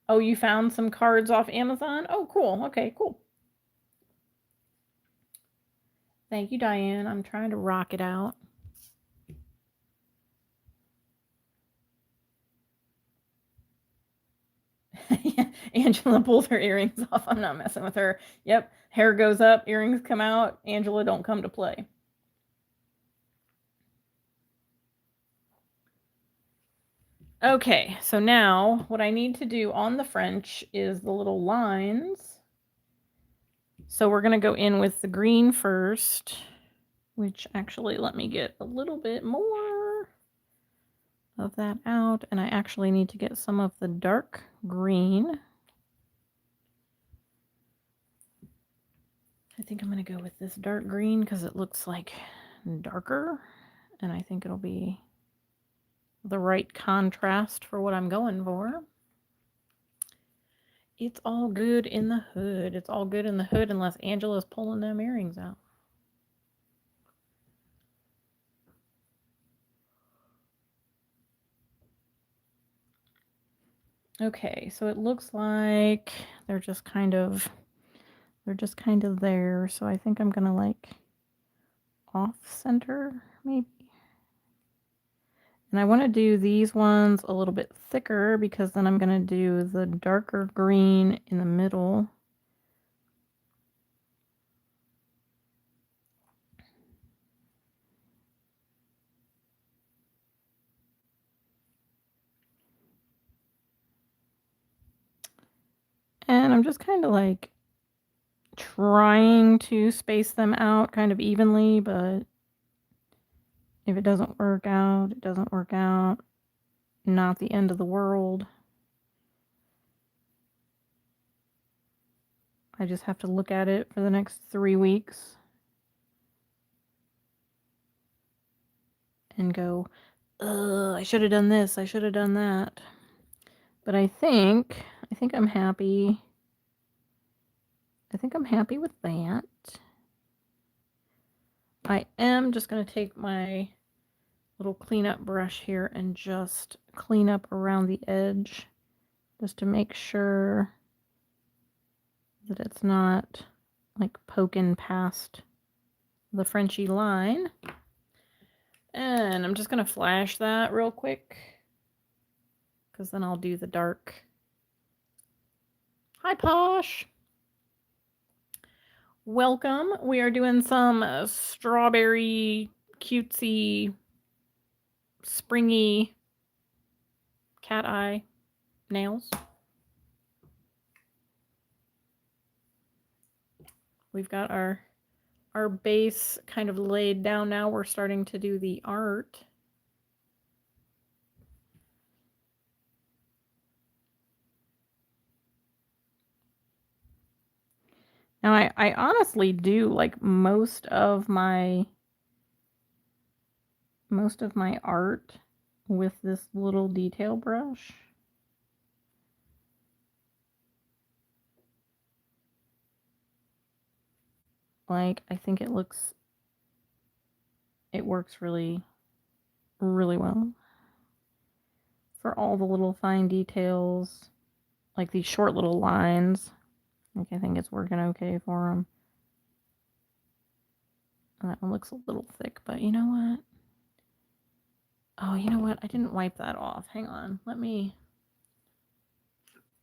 [SPEAKER 1] Oh, you found some cards off Amazon? Oh, cool. Okay, cool. Thank you, Diane. I'm trying to rock it out. Angela pulls her earrings off. I'm not messing with her. Yep, hair goes up, earrings come out. Angela, don't come to play. Okay, so now what I need to do on the French is the little lines. So we're going to go in with the green first, which actually let me get a little bit more of that out. And I actually need to get some of the dark green. I think I'm going to go with this dark green because it looks like darker. And I think it'll be the right contrast for what I'm going for. It's all good in the hood. It's all good in the hood unless Angela's pulling them earrings out. Okay, so it looks like they're just kind of there. So I think I'm gonna like off center maybe. And I want to do these ones a little bit thicker because then I'm gonna do the darker green in the middle. And I'm just kind of like trying to space them out kind of evenly, but if it doesn't work out, it doesn't work out. Not the end of the world. I just have to look at it for the next 3 weeks and go, ugh, I should have done this, I should have done that. But I think I'm happy. I think I'm happy with that. I am just going to take my little cleanup brush here and just clean up around the edge just to make sure that it's not like poking past the Frenchy line. And I'm just going to flash that real quick because then I'll do the dark. Hi, Posh. Welcome. We are doing some strawberry, cutesy, springy cat eye nails. We've got our base kind of laid down now. We're starting to do the art. Now I honestly do like most of my art with this little detail brush. Like, I think it works really, really well for all the little fine details, like these short little lines. Like, I think it's working okay for them. That one looks a little thick, but you know what? Oh, you know what? I didn't wipe that off. Hang on. Let me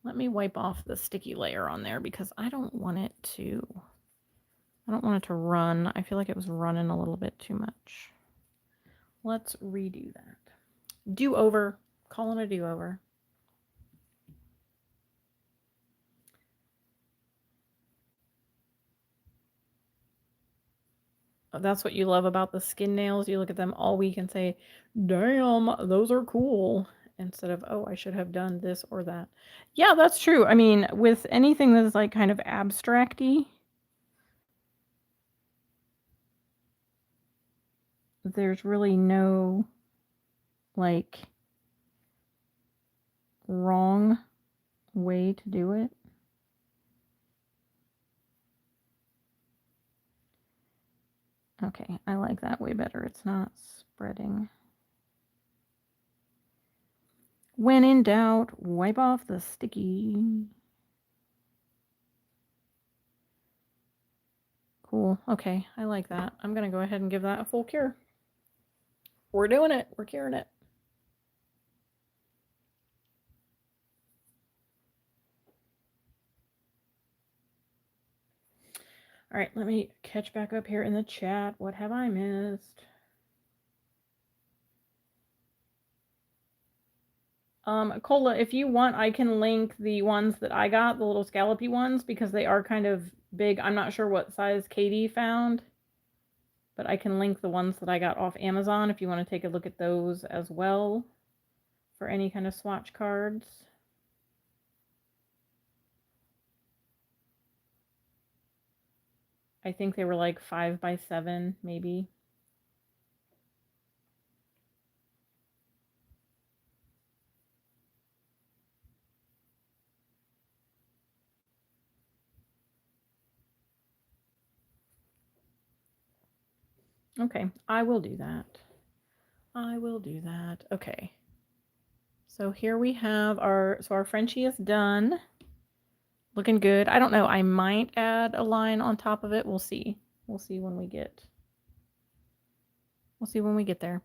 [SPEAKER 1] wipe off the sticky layer on there because I don't want it to run. I feel like it was running a little bit too much. Let's redo that. Do-over. Calling a do-over. That's what you love about the skin nails. You look at them all week and say, damn, those are cool. Instead of, oh, I should have done this or that. Yeah, that's true. I mean, with anything that is like kind of abstract-y, there's really no like wrong way to do it. Okay, I like that way better. It's not spreading. When in doubt, wipe off the sticky. Cool. Okay, I like that. I'm going to go ahead and give that a full cure. We're doing it. We're curing it. All right, let me catch back up here in the chat. What have I missed? Cola, if you want, I can link the ones that I got, the little scallopy ones, because they are kind of big. I'm not sure what size Katie found, but I can link the ones that I got off Amazon if you want to take a look at those as well for any kind of swatch cards. I think they were like 5 by 7, maybe. Okay, I will do that. I will do that. Okay. So here we have our Frenchie is done. Looking good. I don't know. I might add a line on top of it. We'll see. We'll see when we get there.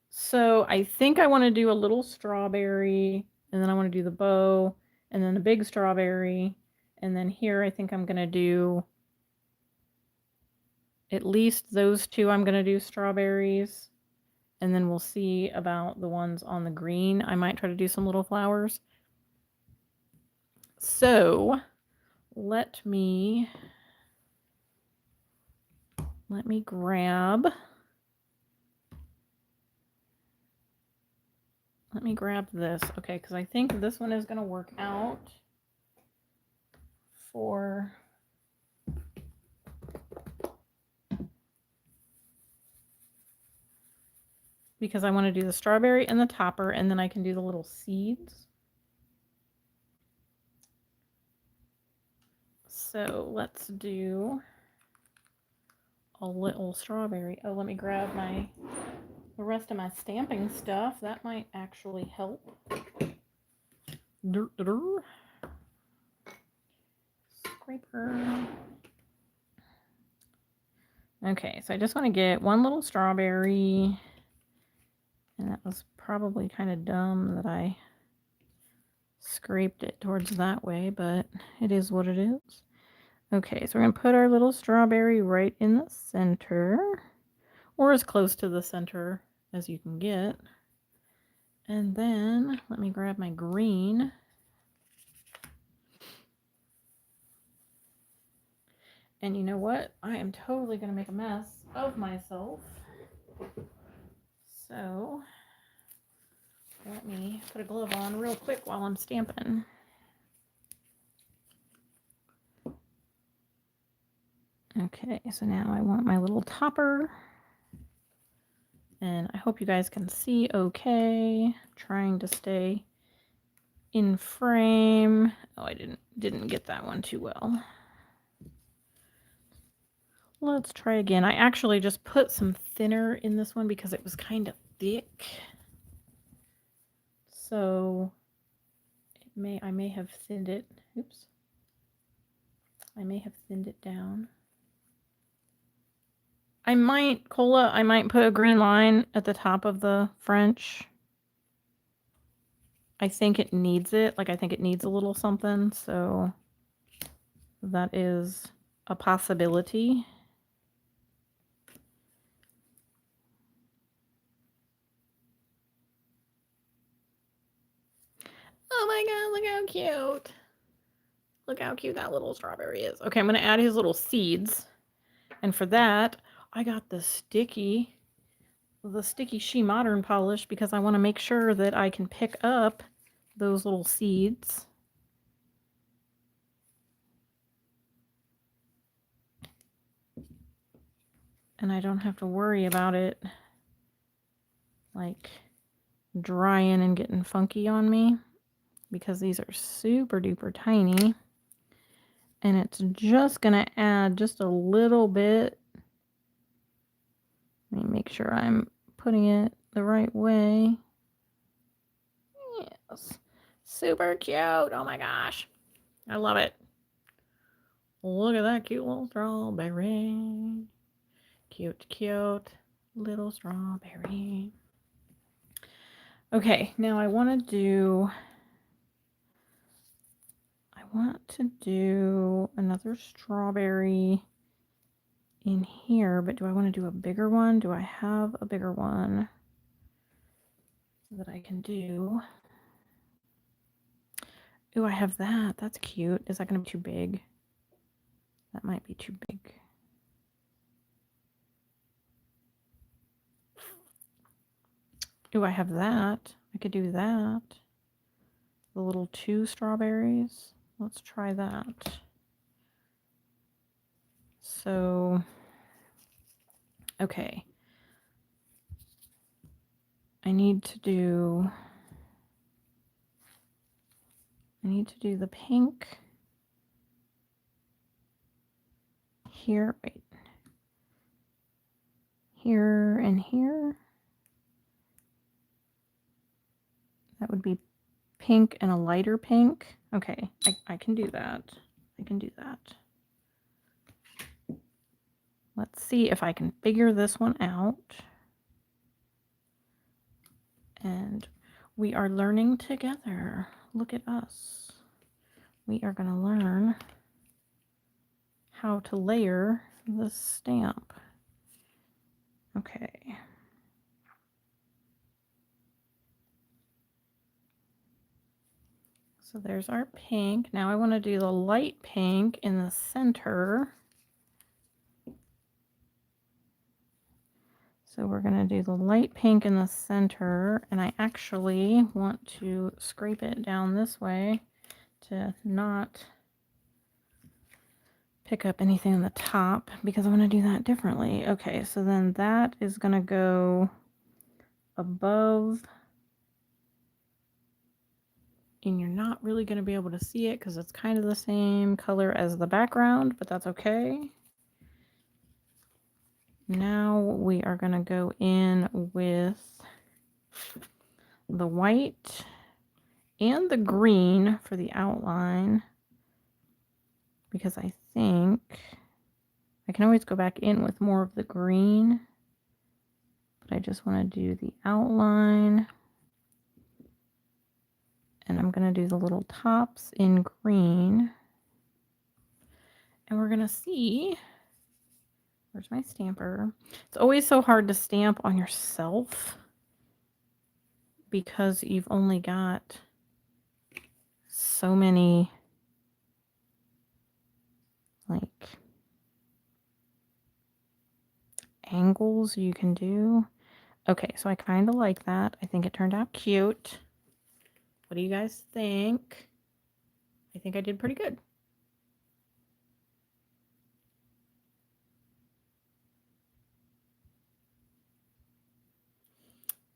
[SPEAKER 1] So I think I want to do a little strawberry, and then I want to do the bow, and then the big strawberry, and then here I think I'm going to do at least those two. I'm going to do strawberries, and then we'll see about the ones on the green. I might try to do some little flowers. So let me grab this. Okay, because I think this one is going to work out for because I want to do the strawberry and the topper, and then I can do the little seeds. So let's do a little strawberry. Oh, let me grab the rest of my stamping stuff. That might actually help. Scraper. Okay, so I just want to get one little strawberry. And that was probably kind of dumb that I scraped it towards that way, but it is what it is. Okay, so we're going to put our little strawberry right in the center, or as close to the center as you can get. And then let me grab my green. And you know what? I am totally going to make a mess of myself. So let me put a glove on real quick while I'm stamping. Okay, so now I want my little topper. And I hope you guys can see okay. Trying to stay in frame. Oh, I didn't get that one too well. Let's try again. I actually just put some thinner in this one because it was kind of thick. So I may have thinned it. Oops. I may have thinned it down. I might put a green line at the top of the French. I think it needs it. Like, I think it needs a little something. So that is a possibility. Oh my god, look how cute. Look how cute that little strawberry is. Okay, I'm going to add his little seeds. And for that, I got the sticky She Modern polish because I want to make sure that I can pick up those little seeds. And I don't have to worry about it like drying and getting funky on me because these are super duper tiny. And it's just going to add just a little bit. Let me make sure I'm putting it the right way. Yes. Super cute. Oh my gosh. I love it. Look at that cute little strawberry. Cute, cute little strawberry. Okay, now I want to do another strawberry in here, but do I want to do a bigger one? Do I have a bigger one that I can do? Ooh, I have that. That's cute. Is that going to be too big? That might be too big. Ooh, I have that. I could do that. The little 2 strawberries. Let's try that. So, okay. I need to do the pink here, wait. Here and here. That would be pink and a lighter pink. Okay, I can do that. I can do that. Let's see if I can figure this one out. And we are learning together. Look at us. We are going to learn how to layer the stamp. Okay. So there's our pink. Now I want to do the light pink in the center. So we're going to do the light pink in the center, and I actually want to scrape it down this way to not pick up anything on the top because I want to do that differently. Okay, so then that is going to go above, and you're not really going to be able to see it because it's kind of the same color as the background, but that's okay. Now we are going to go in with the white and the green for the outline, because I think I can always go back in with more of the green, but I just want to do the outline. And I'm going to do the little tops in green. And we're going to see, where's my stamper? It's always so hard to stamp on yourself because you've only got so many, like, angles you can do. Okay, so I kind of like that. I think it turned out cute. What do you guys think? I think I did pretty good.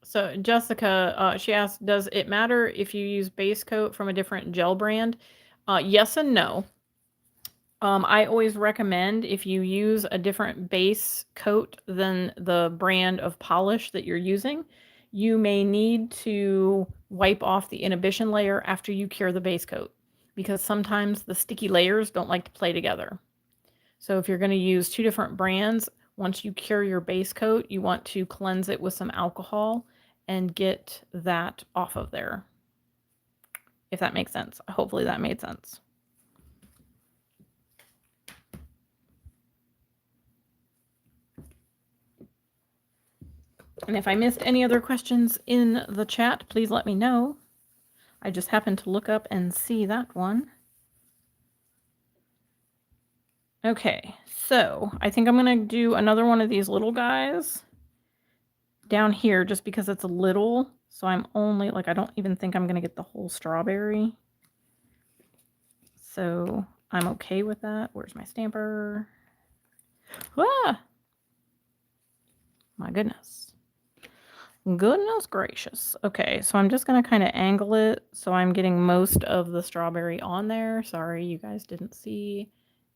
[SPEAKER 1] So Jessica, she asked, does it matter if you use base coat from a different gel brand? Yes and no. I always recommend, if you use a different base coat than the brand of polish that you're using, you may need to wipe off the inhibition layer after you cure the base coat, because sometimes the sticky layers don't like to play together. So if you're going to use two different brands, once you cure your base coat, you want to cleanse it with some alcohol and get that off of there. If that makes sense. Hopefully that made sense. And if I missed any other questions in the chat, please let me know. I just happened to look up and see that one. Okay, so I think I'm going to do another one of these little guys down here just because it's a little. So I'm only, like, I don't even think I'm going to get the whole strawberry. So I'm okay with that. Where's my stamper? Ah! My goodness. Goodness gracious. Okay, so I'm just going to kind of angle it so I'm getting most of the strawberry on there. Sorry, you guys didn't see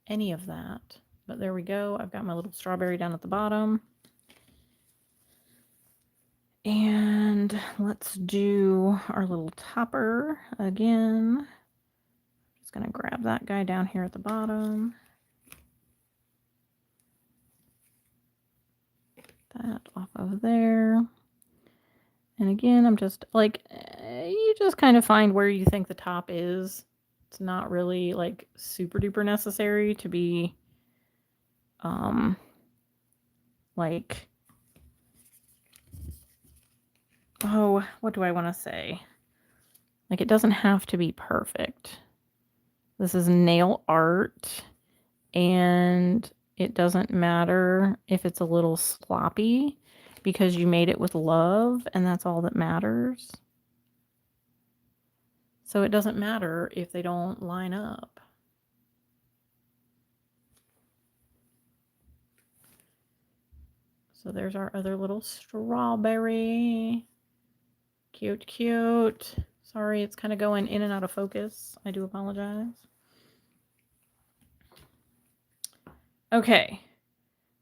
[SPEAKER 1] any of that. But there we go. I've got my little strawberry down at the bottom. And let's do our little topper again. Just going to grab that guy down here at the bottom. That off of there. And again, I'm just like, you just kind of find where you think the top is. It's not really like super duper necessary to be like, oh, what do I want to say? Like, it doesn't have to be perfect. This is nail art, and it doesn't matter if it's a little sloppy because you made it with love, and that's all that matters. So it doesn't matter if they don't line up. So there's our other little strawberry. Cute, cute. Sorry, it's kind of going in and out of focus. I do apologize. Okay,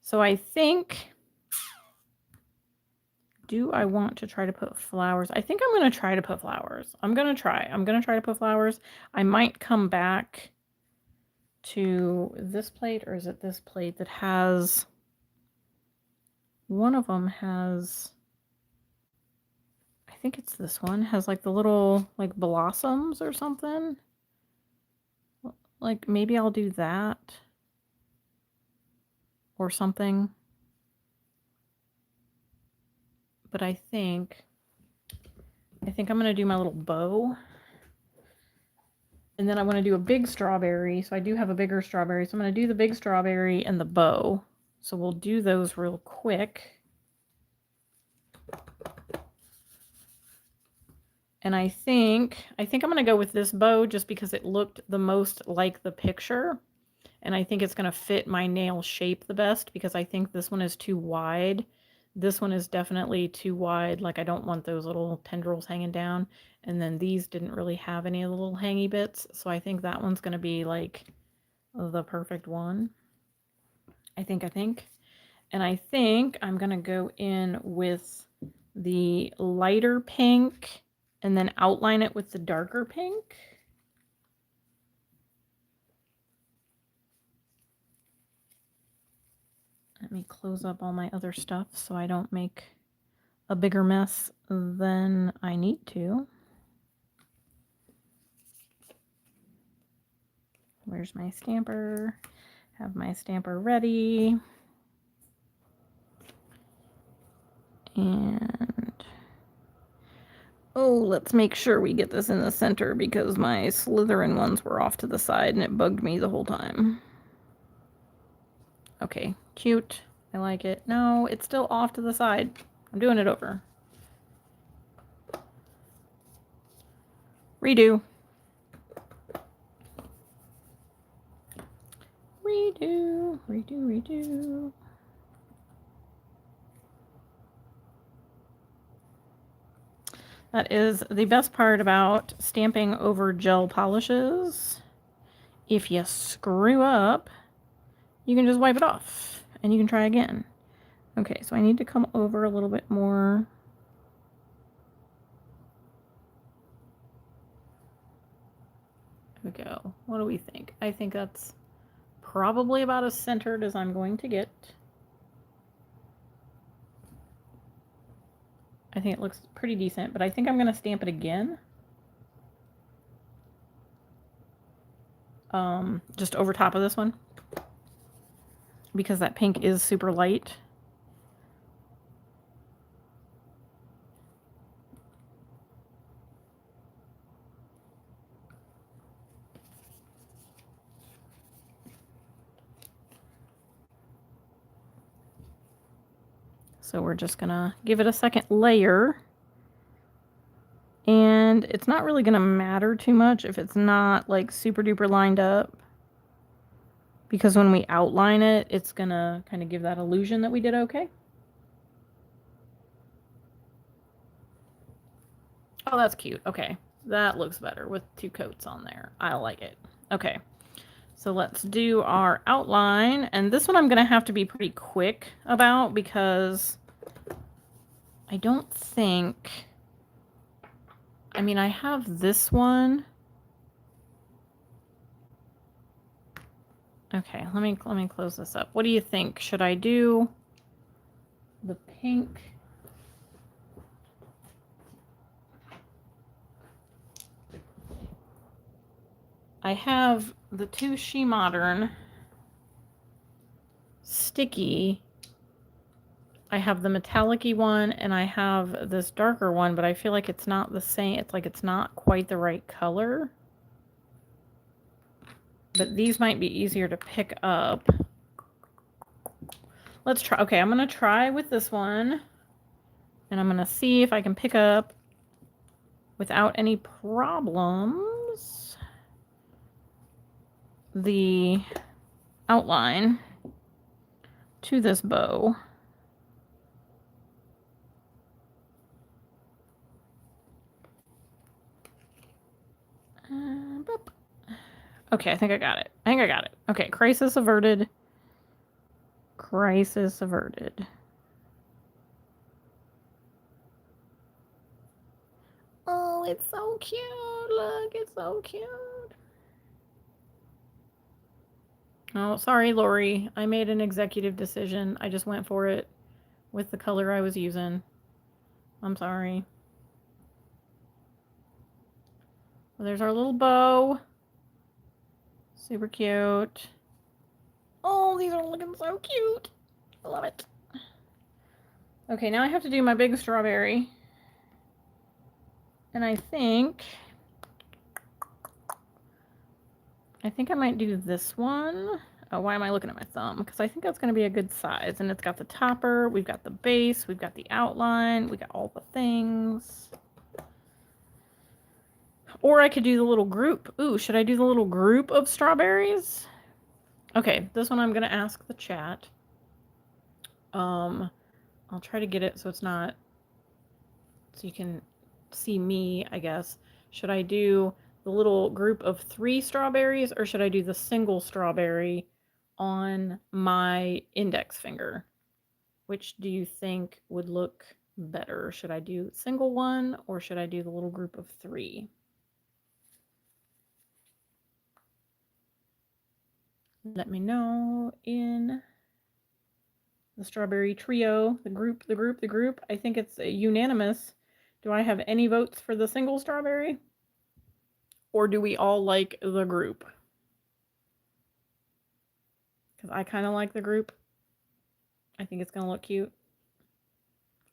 [SPEAKER 1] so I think, do I want to try to put flowers? I think I'm going to try to put flowers. I'm going to try to put flowers. I might come back to this plate, or is it this plate that has, one of them has, I think it's this one, has like the little like blossoms or something. Like, maybe I'll do that or something. But I think I'm going to do my little bow. And then I want to do a big strawberry. So I do have a bigger strawberry. So I'm going to do the big strawberry and the bow. So we'll do those real quick. And I think I'm going to go with this bow just because it looked the most like the picture. And I think it's going to fit my nail shape the best because I think this one is too wide. This one is definitely too wide. Like, I don't want those little tendrils hanging down. And then these didn't really have any of the little hangy bits. So I think that one's going to be like the perfect one. I think. And I think I'm going to go in with the lighter pink and then outline it with the darker pink. Let me close up all my other stuff so I don't make a bigger mess than I need to. Where's my stamper? Have my stamper ready. And oh, let's make sure we get this in the center because my Slytherin ones were off to the side and it bugged me the whole time. Okay, cute. I like it. No, it's still off to the side. I'm doing it over. Redo. Redo, redo, redo. That is the best part about stamping over gel polishes. If you screw up, you can just wipe it off and you can try again. Okay, so I need to come over a little bit more. There we go. What do we think? I think that's probably about as centered as I'm going to get. I think it looks pretty decent, but I think I'm going to stamp it again. Just over top of this one. Because that pink is super light. So we're just gonna give it a second layer. And it's not really gonna matter too much if it's not like super duper lined up. Because when we outline it, it's gonna kind of give that illusion that we did okay. Oh, that's cute. Okay, that looks better with 2 coats on there. I like it. Okay, so let's do our outline. And this one I'm gonna have to be pretty quick about because I don't think... I mean, I have this one. Okay, let me close this up. What do you think? Should I do the pink? I have the 2 She Modern sticky. I have the metallic-y one and I have this darker one, but I feel like it's not the same. It's like it's not quite the right color. But these might be easier to pick up. Let's try. Okay, I'm going to try with this one. And I'm going to see if I can pick up without any problems the outline to this bow. Okay, I think I got it. Okay, crisis averted. Crisis averted. Oh, it's so cute. Look, it's so cute. Oh, sorry, Lori. I made an executive decision. I just went for it with the color I was using. I'm sorry. Well, there's our little bow. Super cute. Oh, these are looking so cute. I love it. Okay, now I have to do my big strawberry. And I think I might do this one. Oh, why am I looking at my thumb? Because I think that's going to be a good size. And it's got the topper, we've got the base, we've got the outline, we got all the things. Or I could do the little group. Ooh, should I do the little group of strawberries? Okay, this one I'm going to ask the chat. I'll try to get it so it's not... So you can see me, I guess. Should I do the little group of 3 strawberries or should I do the single strawberry on my index finger? Which do you think would look better? Should I do single one or should I do the little group of 3? Let me know in the strawberry trio, the group. I think it's unanimous. Do I have any votes for the single strawberry? Or do we all like the group? Because I kind of like the group. I think it's going to look cute.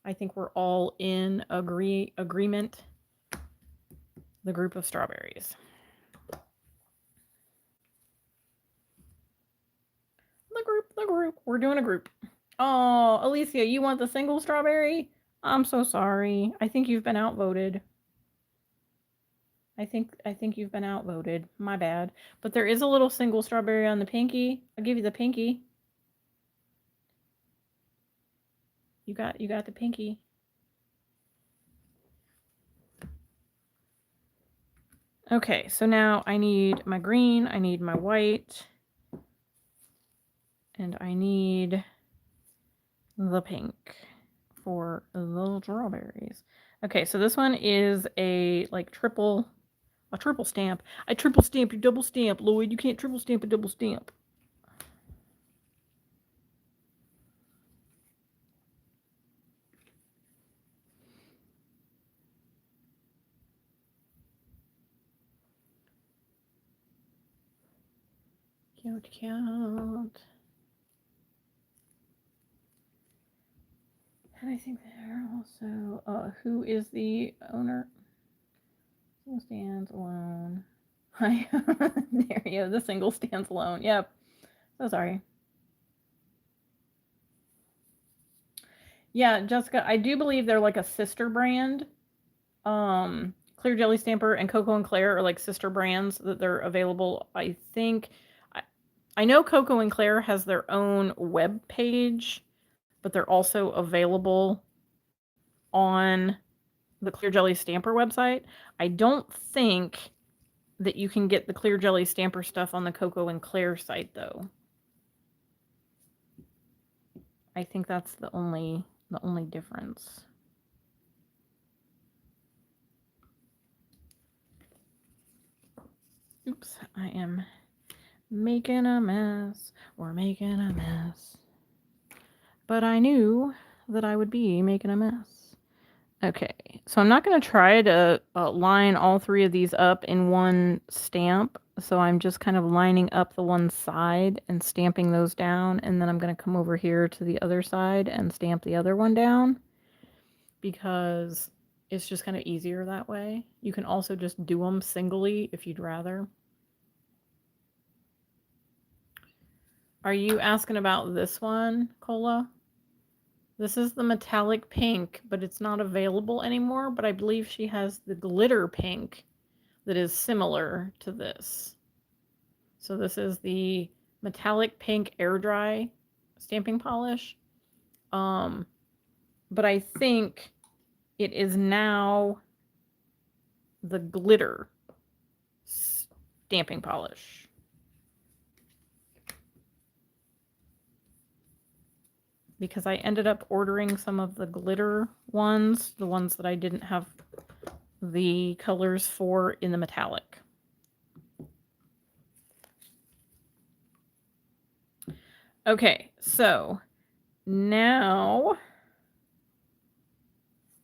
[SPEAKER 1] I think we're all in agreement. The group of strawberries. The group. We're doing a group. Oh, Alicia, you want the single strawberry? I'm so sorry. I think you've been outvoted. I think you've been outvoted. My bad. But there is a little single strawberry on the pinky. I'll give you the pinky. You got the pinky. Okay, so now I need my green, I need my white, and I need the pink for the strawberries. Okay, so this one is a triple stamp. I triple stamp, you double stamp, Lloyd. You can't triple stamp a double stamp. Cute. And I think they're also, who is the owner? Single stands alone. Hi. There you go. The single stands alone. Yep. So sorry. Yeah, Jessica, I do believe they're like a sister brand. Clear Jelly Stamper and Coco and Claire are like sister brands that they're available. I think I know Coco and Claire has their own web page, but they're also available on the Clear Jelly Stamper website. I don't think that you can get the Clear Jelly Stamper stuff on the Coco and Claire site though. I think that's the only difference. Oops, I am making a mess. We're making a mess. But I knew that I would be making a mess. Okay, so I'm not going to try to line all 3 of these up in one stamp. So I'm just kind of lining up the one side and stamping those down. And then I'm going to come over here to the other side and stamp the other one down. Because it's just kind of easier that way. You can also just do them singly if you'd rather. Are you asking about this one, Cola? This is the metallic pink, but it's not available anymore. But I believe she has the glitter pink that is similar to this. So this is the metallic pink air dry stamping polish. But I think it is now the glitter stamping polish. Because I ended up ordering some of the glitter ones, the ones that I didn't have the colors for in the metallic. Okay, so now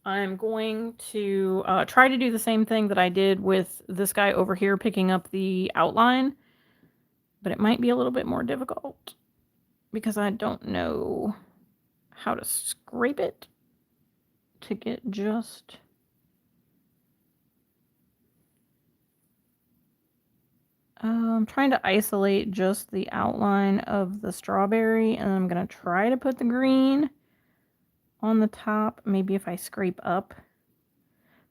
[SPEAKER 1] I'm going to try to do the same thing that I did with this guy over here picking up the outline, but it might be a little bit more difficult because I don't know how to scrape it to get just I'm trying to isolate just the outline of the strawberry, and I'm going to try to put the green on the top, maybe if I scrape up,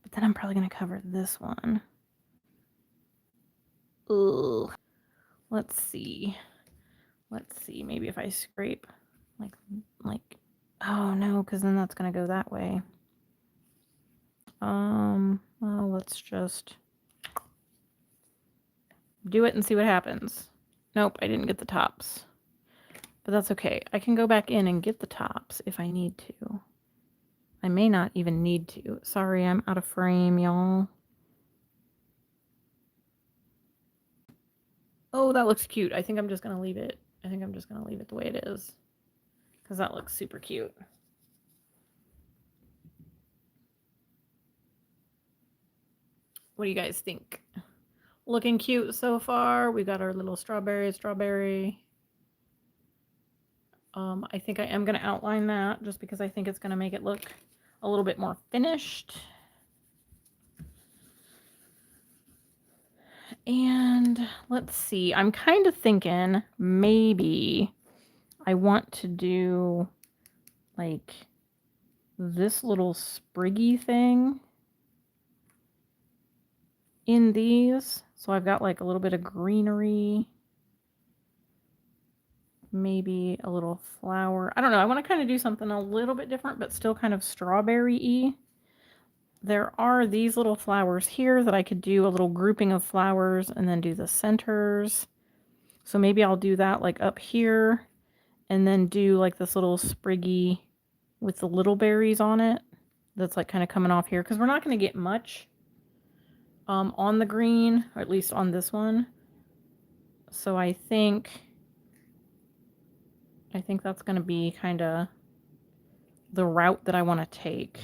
[SPEAKER 1] but then I'm probably going to cover this one. Ugh. Let's see, maybe if I scrape like oh no, because then that's going to go that way. Well, let's just do it and see what happens. Nope, I didn't get the tops. But that's okay. I can go back in and get the tops if I need to. I may not even need to. Sorry, I'm out of frame, y'all. Oh, that looks cute. I think I'm just going to leave it. I think I'm just going to leave it the way it is. Because that looks super cute. What do you guys think? Looking cute so far. We got our little strawberry. I think I am going to outline that just because I think it's going to make it look a little bit more finished. And let's see. I'm kind of thinking maybe I want to do like this little spriggy thing in these. So I've got like a little bit of greenery. Maybe a little flower. I don't know. I want to kind of do something a little bit different, but still kind of strawberry-y. There are these little flowers here that I could do a little grouping of flowers and then do the centers. So maybe I'll do that like up here and then do like this little spriggy with the little berries on it. That's like kind of coming off here because we're not going to get much on the green, or at least on this one. So I think that's going to be kind of the route that I want to take.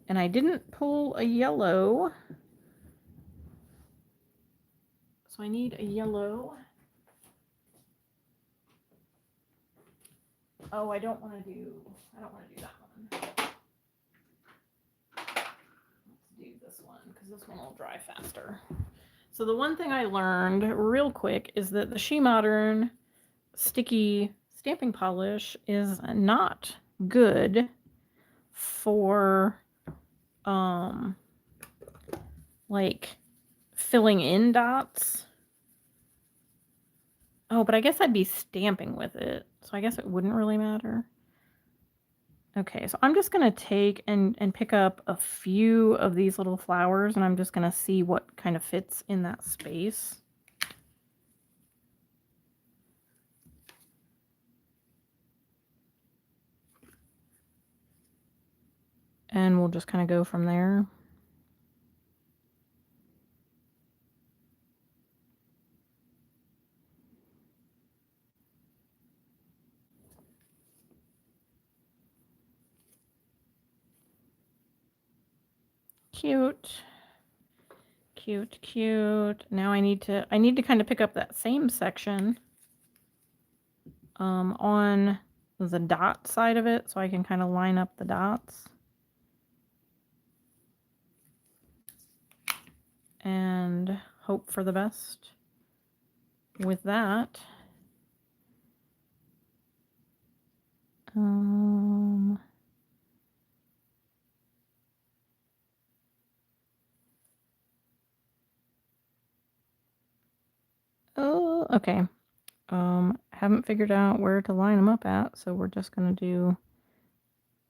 [SPEAKER 1] And I didn't pull a yellow. So I need a yellow. Oh, I don't want to do that one. Let's do this one because this one will dry faster. So the one thing I learned real quick is that the She Modern sticky stamping polish is not good for like filling in dots. Oh, but I guess I'd be stamping with it, so I guess it wouldn't really matter. Okay, so I'm just going to take and pick up a few of these little flowers, and I'm just going to see what kind of fits in that space. And we'll just kind of go from there. Cute. Cute, cute. Now I need to kind of pick up that same section on the dot side of it so I can kind of line up the dots. And hope for the best with that. Oh, okay. Haven't figured out where to line them up at, so we're just going to do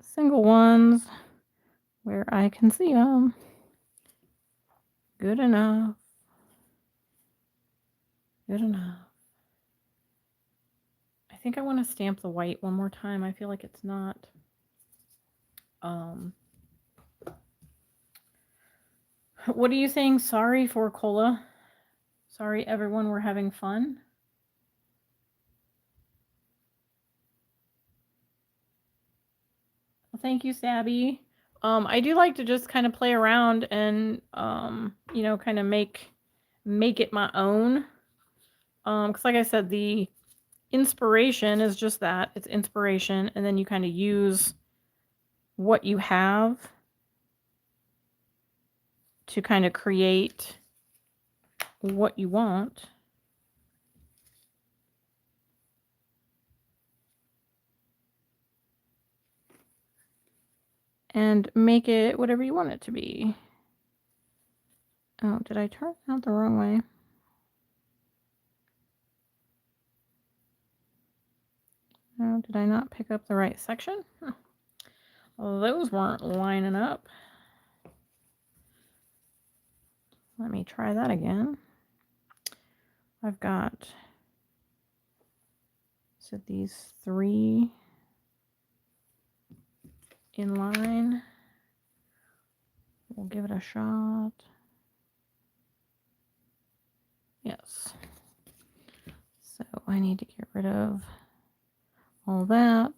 [SPEAKER 1] single ones where I can see them. Good enough. Good enough. I think I want to stamp the white one more time. I feel like it's not what are you saying? Sorry for Cola. Sorry everyone, we're having fun. Well, thank you, Sabby. I do like to just kind of play around and you know, kind of make it my own. Because like I said, the inspiration is just that. It's inspiration, and then you kind of use what you have to kind of create what you want. And make it whatever you want it to be. Oh, did I turn it out the wrong way? Oh, did I not pick up the right section? Huh. Well, those weren't lining up. Let me try that again. I've got pasted these 3 in line. We'll give it a shot. Yes. So I need to get rid of all that.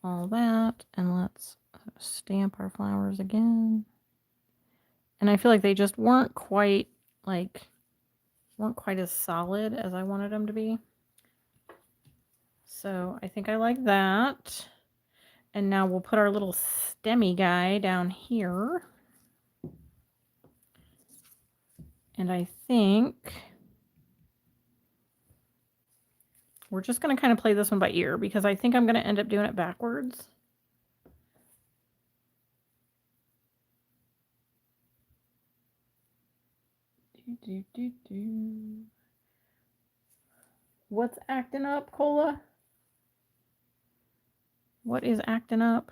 [SPEAKER 1] All that. And let's stamp our flowers again. And I feel like they just weren't quite as solid as I wanted them to be. So I think I like that. And now we'll put our little stemmy guy down here. And I think we're just going to kind of play this one by ear because I think I'm going to end up doing it backwards. What's acting up, Cola? What is acting up?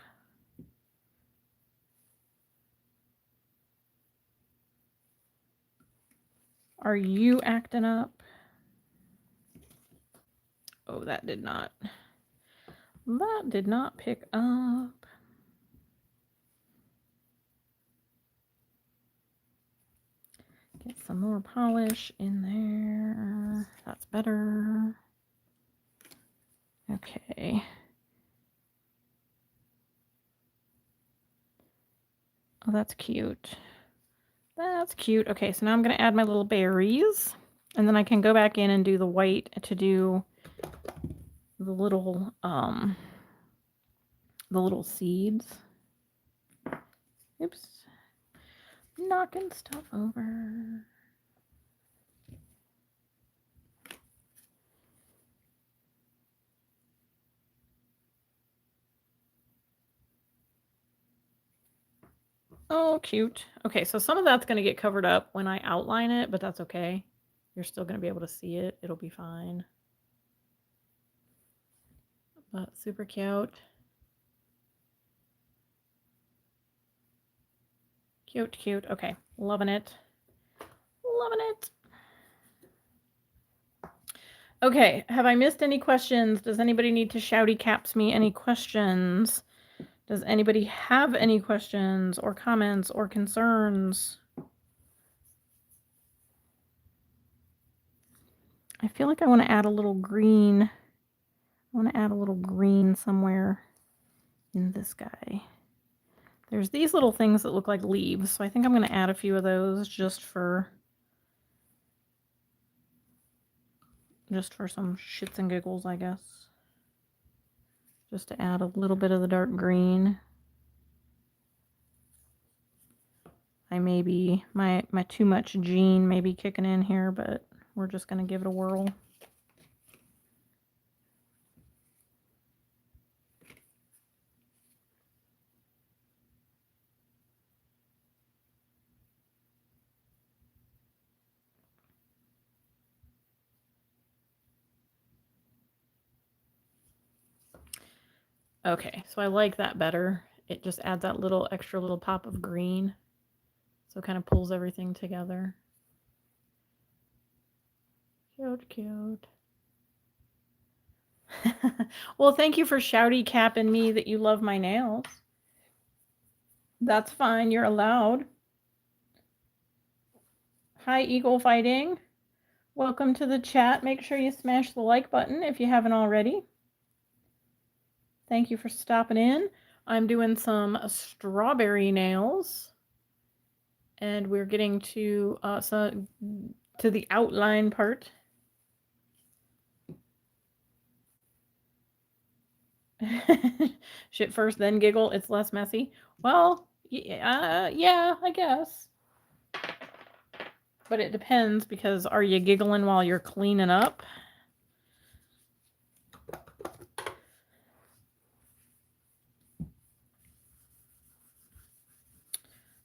[SPEAKER 1] Are you acting up? Oh, that did not pick up. Get some more polish in there. That's better. Okay. Oh, that's cute. That's cute. Okay, so now I'm going to add my little berries. And then I can go back in and do the white to do the little seeds. Oops. Knocking stuff over. Oh, cute. Okay, so some of that's going to get covered up when I outline it, but that's okay. You're still going to be able to see it. It'll be fine. But super cute. Cute, cute. Okay, loving it. Loving it. Okay, have I missed any questions? Does anybody need to shouty caps me any questions? Does anybody have any questions or comments or concerns? I feel like I want to add a little green. I want to add a little green somewhere in this guy. There's these little things that look like leaves, so I think I'm going to add a few of those just for some shits and giggles, I guess. Just to add a little bit of the dark green. I may be, my too much Jean may be kicking in here, but we're just going to give it a whirl. Okay, so I like that better. It just adds that little extra little pop of green. So it kind of pulls everything together. Cute, cute. Well, thank you for shouty capping me that you love my nails. That's fine. You're allowed. Hi, Eagle Fighting. Welcome to the chat. Make sure you smash the like button if you haven't already. Thank you for stopping in. I'm doing some strawberry nails. And we're getting to the outline part. Shit first, then giggle. It's less messy. Well, yeah, I guess. But it depends, because are you giggling while you're cleaning up?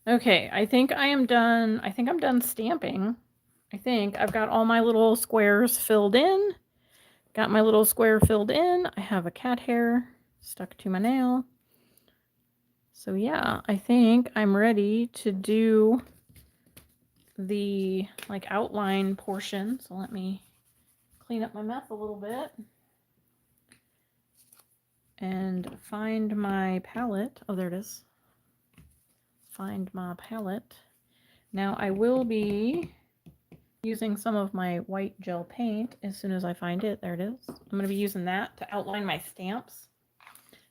[SPEAKER 1] Okay, I think I am done. I think I'm done stamping. I think I've got all my little squares filled in. Got my little square filled in. I have a cat hair stuck to my nail. So yeah, I think I'm ready to do the outline portion. So let me clean up my mess a little bit and find my palette. Oh, there it is. Find my palette. Now I will be using some of my white gel paint as soon as I find it. There it is. I'm going to be using that to outline my stamps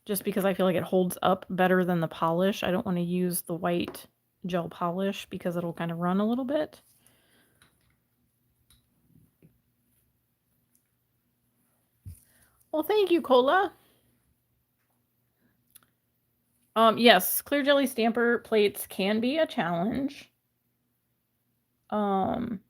[SPEAKER 1] just because I feel like it holds up better than the polish. I don't want to use the white gel polish because it'll kind of run a little bit. Well, thank you, Cola. Yes, clear jelly stamper plates can be a challenge. You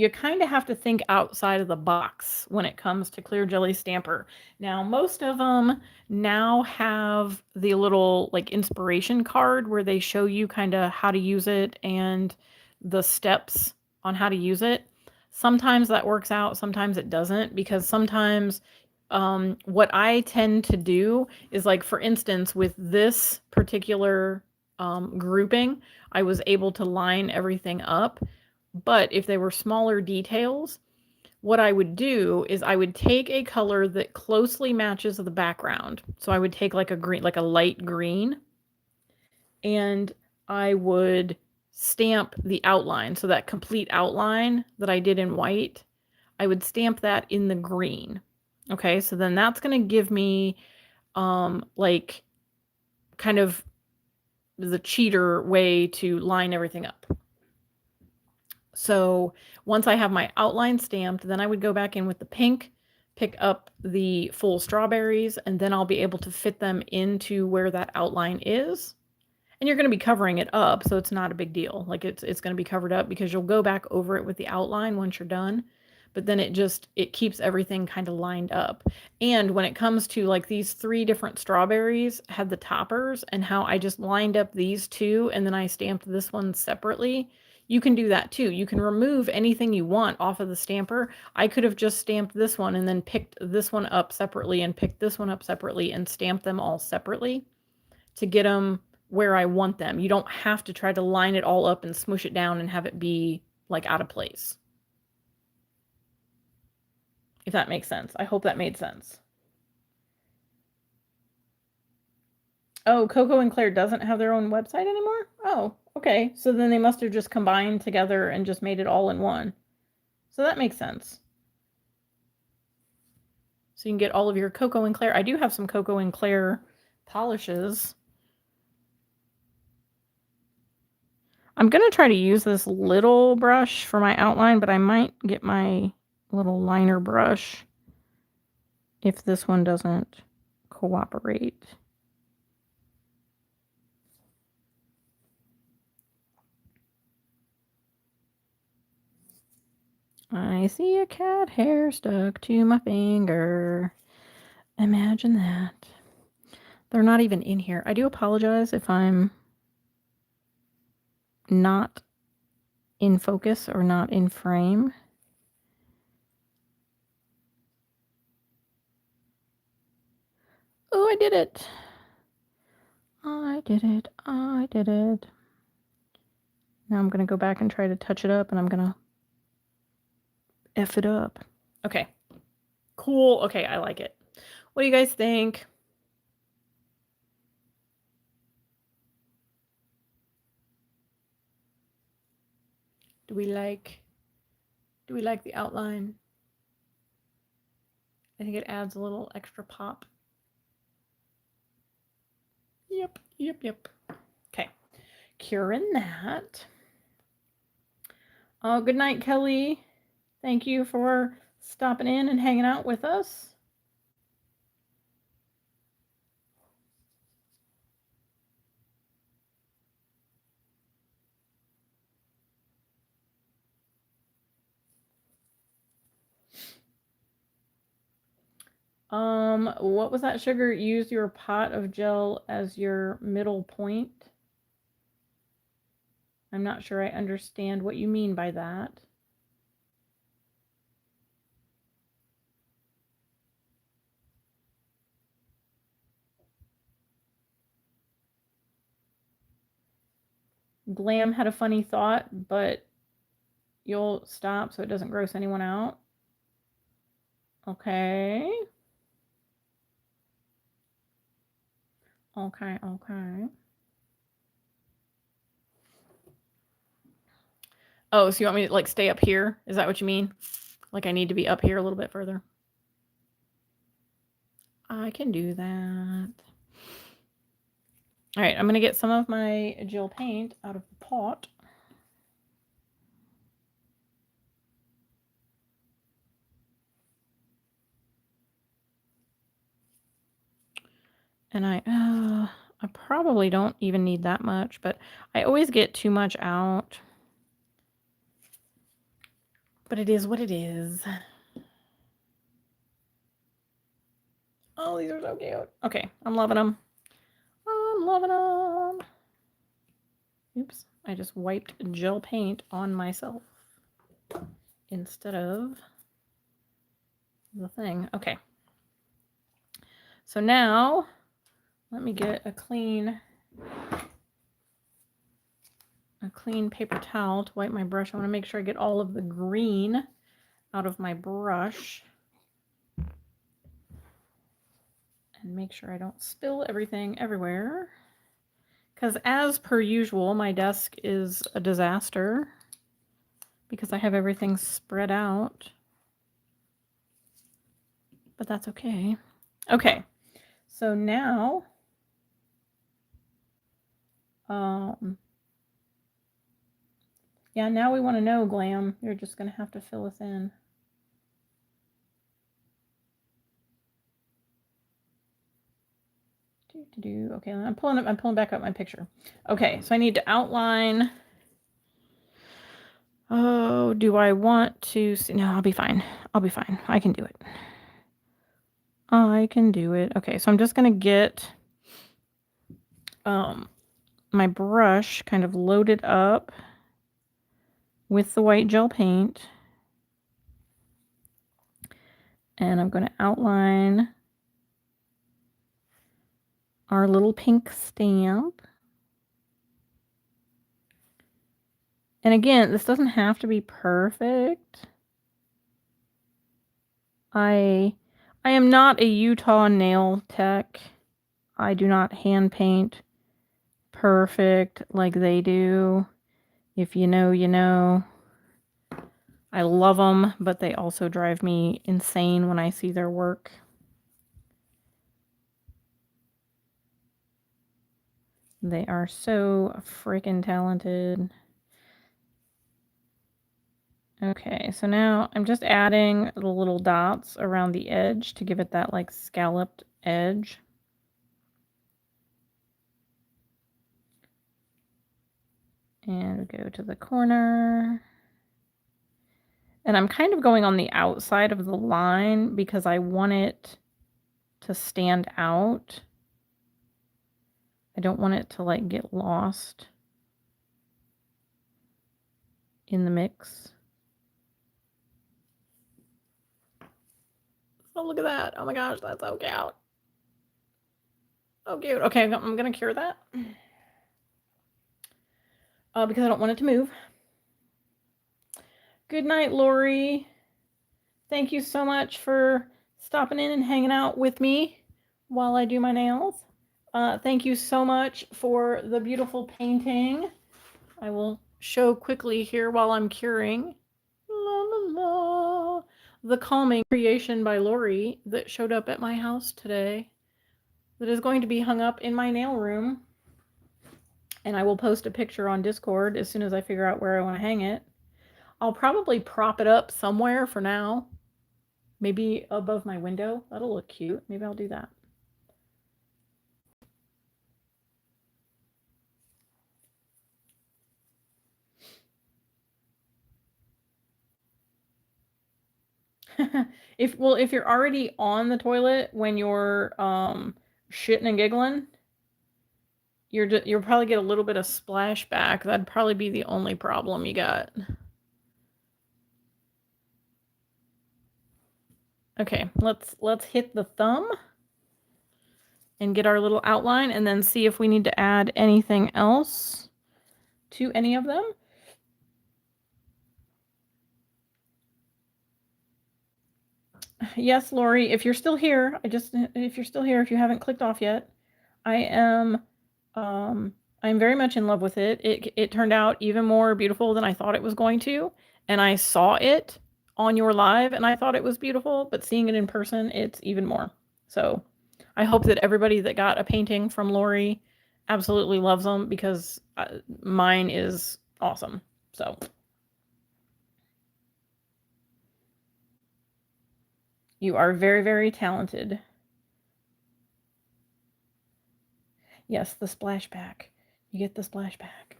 [SPEAKER 1] kind of have to think outside of the box when it comes to clear jelly stamper. Now, most of them now have the little like inspiration card where they show you kind of how to use it and the steps on how to use it. Sometimes that works out, sometimes it doesn't, because sometimes what I tend to do is, like, for instance, with this particular grouping, I was able to line everything up. But if they were smaller details, what I would do is I would take a color that closely matches the background. So I would take like a green, like a light green, and I would stamp the outline. So that complete outline that I did in white, I would stamp that in the green. Okay, so then that's going to give me like kind of the cheater way to line everything up. So once I have my outline stamped, then I would go back in with the pink, pick up the full strawberries, and then I'll be able to fit them into where that outline is. And you're going to be covering it up, so it's not a big deal. Like it's going to be covered up because you'll go back over it with the outline once you're done. But then it keeps everything kind of lined up. And when it comes to like these 3 different strawberries had the toppers, and how I just lined up these 2 and then I stamped this one separately, you can do that too. You can remove anything you want off of the stamper. I could have just stamped this one and then picked this one up separately and picked this one up separately and stamped them all separately to get them where I want them. You don't have to try to line it all up and smush it down and have it be like out of place. If that makes sense. I hope that made sense. Oh, Coco and Claire doesn't have their own website anymore? Oh, okay. So then they must have just combined together and just made it all in one. So that makes sense. So you can get all of your Coco and Claire. I do have some Coco and Claire polishes. I'm going to try to use this little brush for my outline, but I might get my little liner brush if this one doesn't cooperate. I see a cat hair stuck to my finger. Imagine that. They're not even in here. I do apologize if I'm not in focus or not in frame. Oh, I did it. I did it. I did it. Now I'm going to go back and try to touch it up, and I'm going to F it up. Okay. Cool. Okay, I like it. What do you guys think? Do we like the outline? I think it adds a little extra pop. Yep. Okay. Curing that. Oh, good night, Kelly. Thank you for stopping in and hanging out with us. What was that, Sugar? Use your pot of gel as your middle point. I'm not sure I understand what you mean by that. Glam had a funny thought, but you'll stop so it doesn't gross anyone out. Okay. Okay. Oh, so you want me to like stay up here? Is that what you mean? Like I need to be up here a little bit further? I can do that. All right, I'm going to get some of my gel paint out of the pot. And I probably don't even need that much, but I always get too much out. But it is what it is. Oh, these are so cute. Okay, I'm loving them. I'm loving them. Oops, I just wiped gel paint on myself instead of the thing. Okay. So now, let me get a clean paper towel to wipe my brush. I want to make sure I get all of the green out of my brush. And make sure I don't spill everything everywhere. Because as per usual, my desk is a disaster because I have everything spread out. But that's okay. Okay, so now, yeah, now we want to know, Glam. You're just going to have to fill us in. Okay, I'm pulling back up my picture. Okay, so I need to outline. Oh, do I want to see? No, I'll be fine. I'll be fine. I can do it. I can do it. Okay, so I'm just going to get my brush kind of loaded up with the white gel paint. And I'm going to outline our little pink stamp. And again, this doesn't have to be perfect. I am not a Utah nail tech. I do not hand paint perfect like they do. If you know, you know. I love them, but they also drive me insane when I see their work. They are so freaking talented. Okay, so now I'm just adding the little dots around the edge to give it that like scalloped edge. And we go to the corner. And I'm kind of going on the outside of the line because I want it to stand out. I don't want it to like get lost in the mix. Oh, look at that. Oh my gosh, that's so cute. Oh, cute. Okay, I'm going to cure that. Because I don't want it to move. Good night, Lori. Thank you so much for stopping in and hanging out with me while I do my nails. Thank you so much for the beautiful painting. I will show quickly here while I'm curing. La, la, la. The calming creation by Lori that showed up at my house today that is going to be hung up in my nail room. And I will post a picture on Discord as soon as I figure out where I want to hang it. I'll probably prop it up somewhere for now. Maybe above my window. That'll look cute. Maybe I'll do that. If you're already on the toilet when you're shitting and giggling, you'll probably get a little bit of splashback. That'd probably be the only problem you got. Okay, let's hit the thumb and get our little outline and then see if we need to add anything else to any of them. Yes, Lori, if you're still here, if you're still here, if you haven't clicked off yet, I am, I'm very much in love with it. It turned out even more beautiful than I thought it was going to, and I saw it on your live, and I thought it was beautiful, but seeing it in person, it's even more. So I hope that everybody that got a painting from Lori absolutely loves them, because mine is awesome. So you are very, very talented. Yes, the splashback. You get the splashback.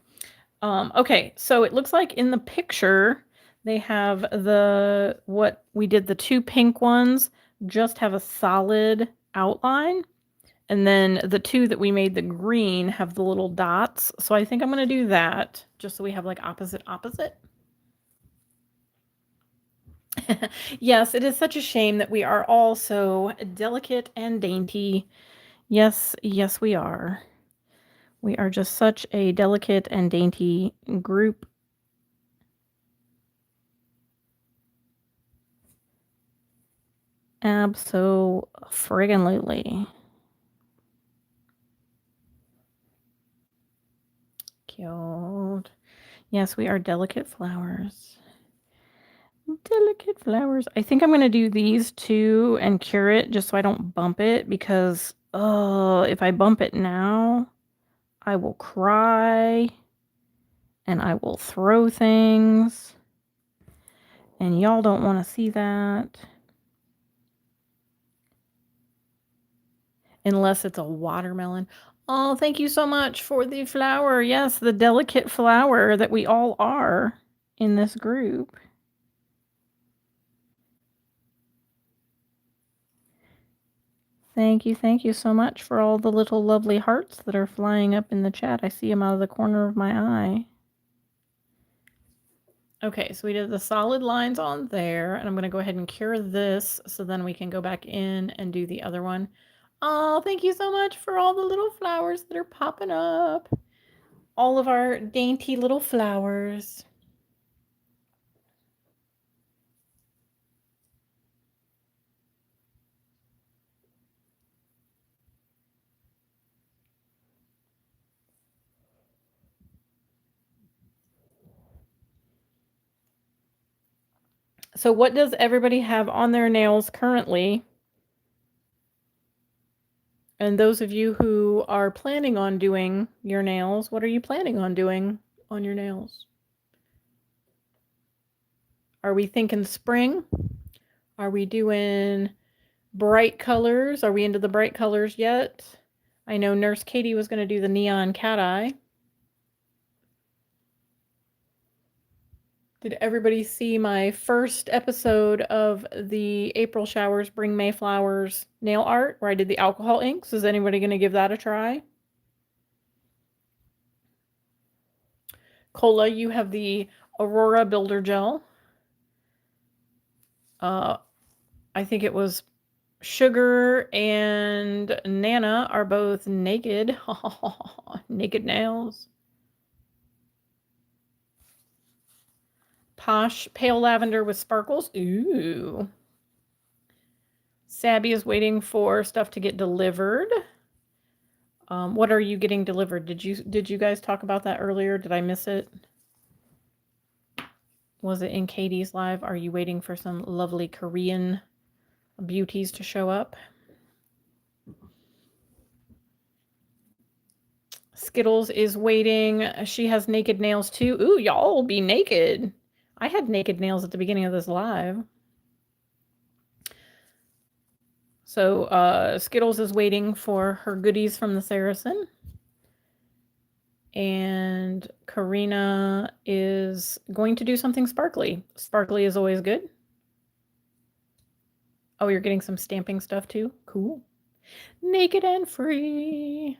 [SPEAKER 1] Okay, so it looks like in the picture they have what we did, the two pink ones just have a solid outline, and then the two that we made the green have the little dots. So I think I'm going to do that just so we have like opposite. Yes, it is such a shame that we are all so delicate and dainty. Yes, yes, we are. We are just such a delicate and dainty group. Abso-friggin-lutely. Cute. Yes, we are delicate flowers. Delicate flowers. I think I'm going to do these two and cure it just so I don't bump it, because if I bump it now, I will cry and I will throw things, and y'all don't want to see that. Unless it's a watermelon. Oh, thank you so much for the flower. Yes, the delicate flower that we all are in this group. Thank you so much for all the little lovely hearts that are flying up in the chat. I see them out of the corner of my eye. Okay, so we did the solid lines on there, and I'm going to go ahead and cure this so then we can go back in and do the other one. Oh, thank you so much for all the little flowers that are popping up. All of our dainty little flowers. So what does everybody have on their nails currently? And those of you who are planning on doing your nails, what are you planning on doing on your nails? Are we thinking spring? Are we doing bright colors? Are we into the bright colors yet? I know Nurse Katie was going to do the neon Cateye. Did everybody see my first episode of the April Showers Bring May Flowers nail art where I did the alcohol inks? Is anybody going to give that a try? Cola, you have the Aurora Builder Gel. I think it was Sugar and Nana are both naked. Naked nails. Posh Pale Lavender with sparkles. Ooh. Sabby is waiting for stuff to get delivered. What are you getting delivered? Did you guys talk about that earlier? Did I miss it? Was it in Katie's live? Are you waiting for some lovely Korean beauties to show up? Skittles is waiting. She has naked nails too. Ooh, y'all will be naked. I had naked nails at the beginning of this live. So Skittles is waiting for her goodies from the Saracen. And Karina is going to do something sparkly. Sparkly is always good. Oh, you're getting some stamping stuff too? Cool. Naked and free.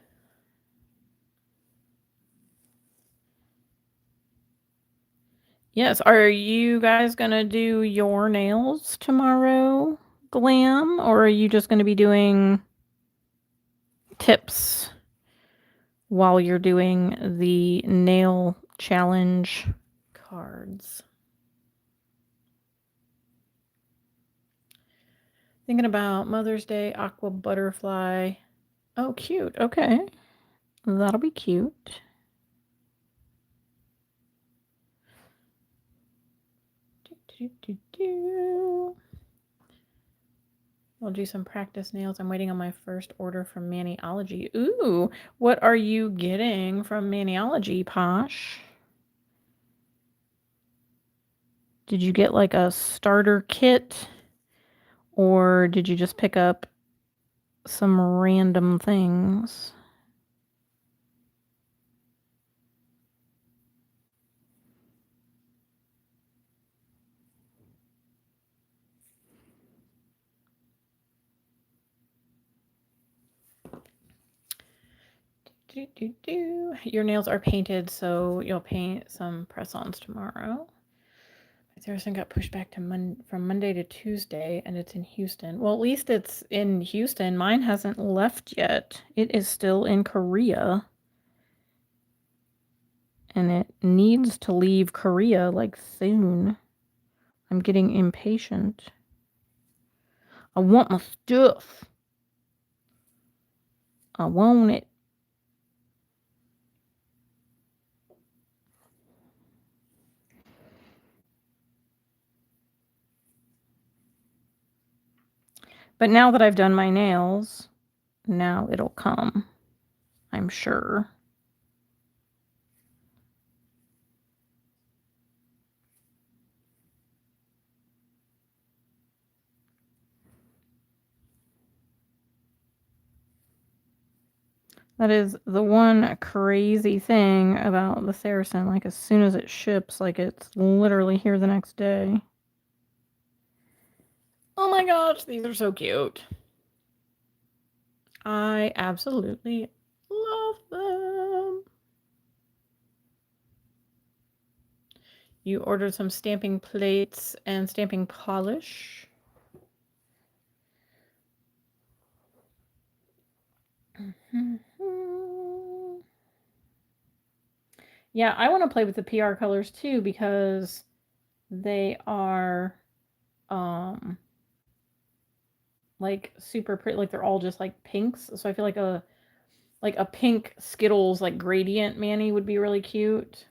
[SPEAKER 1] Yes, are you guys going to do your nails tomorrow, Glam? Or are you just going to be doing tips while you're doing the nail challenge cards? Thinking about Mother's Day, aqua butterfly. Oh, cute. Okay. That'll be cute. We'll do some practice nails. I'm waiting on my first order from Maniology. Ooh, what are you getting from Maniology, Posh? Did you get like a starter kit? Or did you just pick up some random things? Your nails are painted, so you'll paint some press-ons tomorrow. Saracen got pushed back to from Monday to Tuesday, and it's in Houston. Well, at least it's in Houston. Mine hasn't left yet. It is still in Korea. And it needs to leave Korea, like, soon. I'm getting impatient. I want my stuff. I want it. But now that I've done my nails, now it'll come, I'm sure. That is the one crazy thing about the Saracen. Like, as soon as it ships, like, it's literally here the next day. Oh my gosh, these are so cute. I absolutely love them. You ordered some stamping plates and stamping polish. Yeah, I want to play with the PR colors too because they are like super pretty, like they're all just like pinks. So I feel like a pink Skittles like gradient mani would be really cute.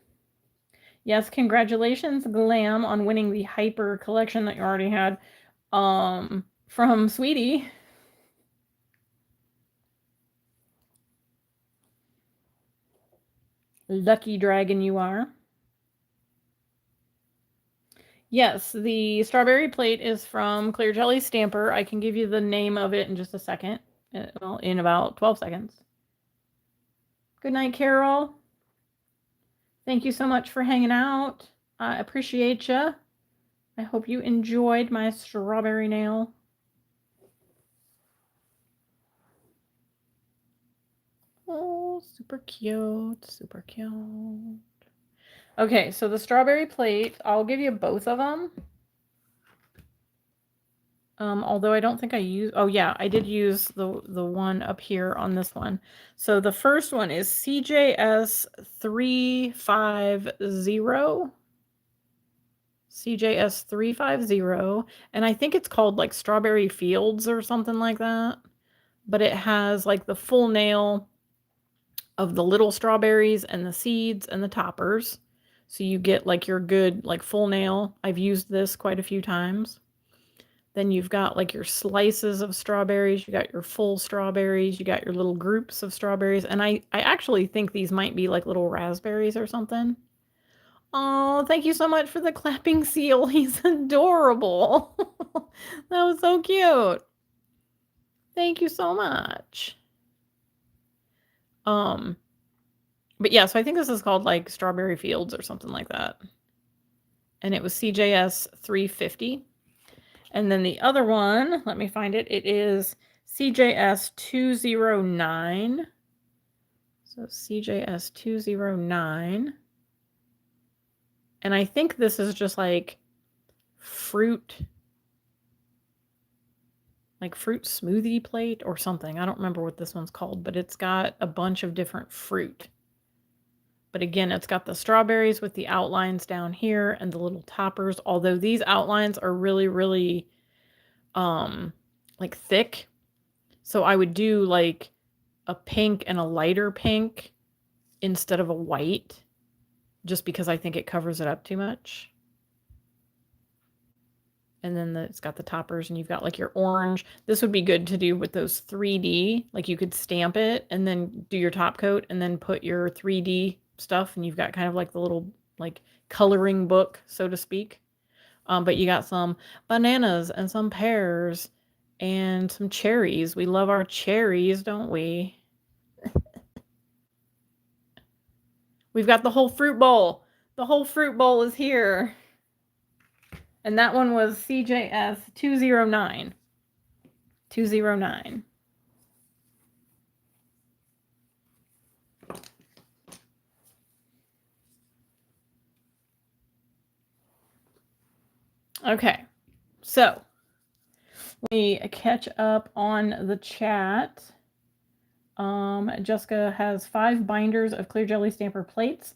[SPEAKER 1] Yes, congratulations, Glam, on winning the Hyper collection that you already had from Sweetie. Lucky dragon you are. Yes, the strawberry plate is from Clear Jelly Stamper. I can give you the name of it in just a second. Well, in about 12 seconds. Good night, Carol. Thank you so much for hanging out. I appreciate you. I hope you enjoyed my strawberry nail. Oh, super cute. Super cute. Okay, so the strawberry plate, I'll give you both of them. Although I don't think I use, oh yeah, I did use the one up here on this one. So the first one is CJS 350. CJS 350, and I think it's called like Strawberry Fields or something like that. But it has like the full nail of the little strawberries and the seeds and the toppers. So you get like your good like full nail. I've used this quite a few times. Then you've got like your slices of strawberries, you got your full strawberries, you got your little groups of strawberries, and I actually think these might be like little raspberries or something. Oh, thank you so much for the clapping seal. He's adorable. That was so cute. Thank you so much. But yeah, so I think this is called like Strawberry Fields or something like that. And it was CJS 350. And then the other one, let me find it. It is CJS 209. So CJS 209. And I think this is just like fruit smoothie plate or something. I don't remember what this one's called, but it's got a bunch of different fruit. But again, it's got the strawberries with the outlines down here and the little toppers, although these outlines are really, really like thick. So I would do like a pink and a lighter pink instead of a white, just because I think it covers it up too much. And then it's got the toppers, and you've got like your orange. This would be good to do with those 3D. Like you could stamp it and then do your top coat and then put your 3D stuff, and you've got kind of like the little like coloring book, so to speak. But you got some bananas and some pears and some cherries. We love our cherries, don't we? We've got the whole fruit bowl. The whole fruit bowl is here. And that one was CJS 209. 209. Okay, so let me catch up on the chat. Jessica has 5 binders of clear jelly stamper plates.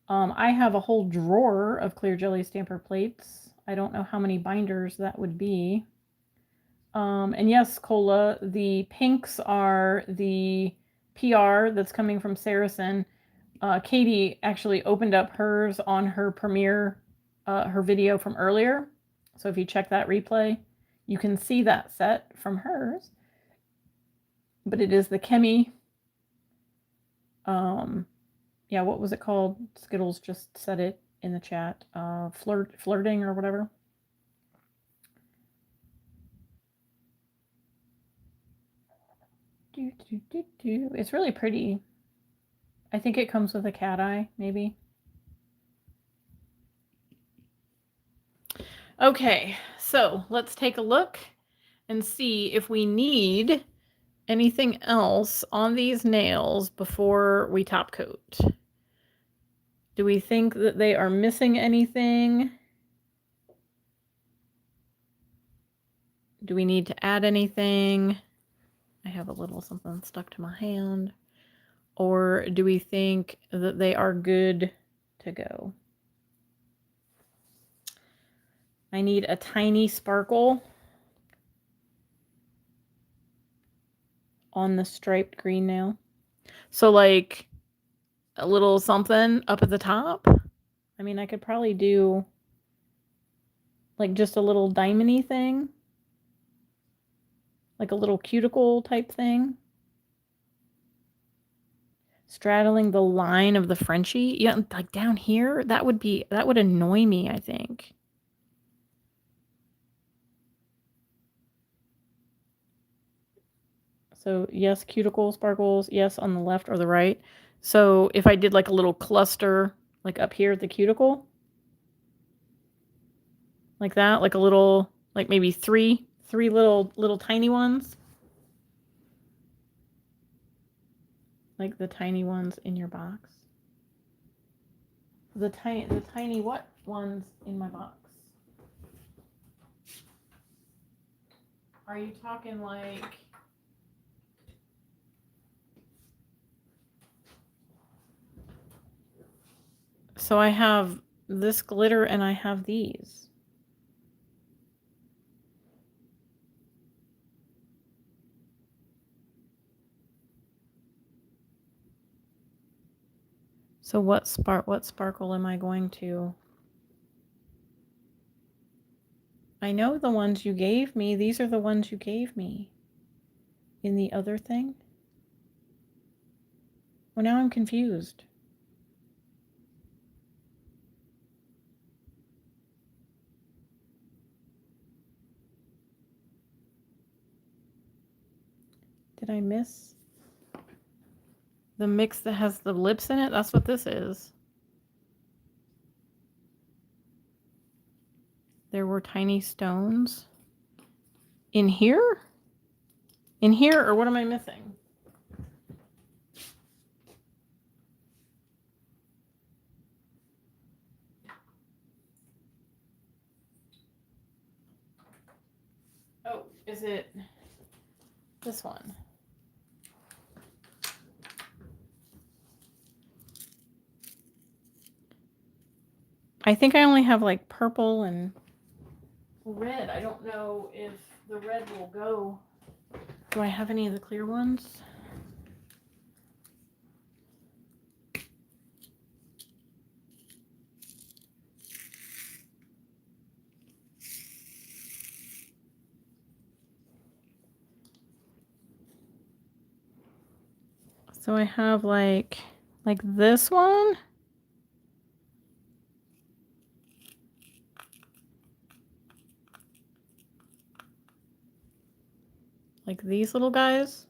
[SPEAKER 1] I have a whole drawer of clear jelly stamper plates. I don't know how many binders that would be. And yes, Cola, the pinks are the PR that's coming from Saracen. Katie actually opened up hers on her premiere, her video from earlier. So if you check that replay, you can see that set from hers. But it is the Chemi. Yeah, what was it called? Skittles just said it in the chat. Flirting or whatever. It's really pretty. I think it comes with a Cateye, maybe. Okay, so let's take a look and see if we need anything else on these nails before we top coat. Do we think that they are missing anything? Do we need to add anything? I have a little something stuck to my hand. Or do we think that they are good to go? I need a tiny sparkle on the striped green nail. So like a little something up at the top. I mean, I could probably do like just a little diamond-y thing. Like a little cuticle type thing. Straddling the line of the Frenchie. Yeah, like down here, that would annoy me, I think. So yes, cuticle sparkles, yes, on the left or the right. So if I did like a little cluster, like up here at the cuticle, like that, like a little, like maybe three little tiny ones. Like the tiny ones in your box. The tiny what ones in my box? Are you talking like... So I have this glitter and I have these. So what sparkle am I going to? I know the ones you gave me. These are the ones you gave me. In the other thing? Well, now I'm confused. Did I miss the mix that has the lips in it? That's what this is. There were tiny stones. In here? In here, or what am I missing? Oh, is it this one? I think I only have like purple and red. I don't know if the red will go. Do I have any of the clear ones? So I have like this one. Like these little guys.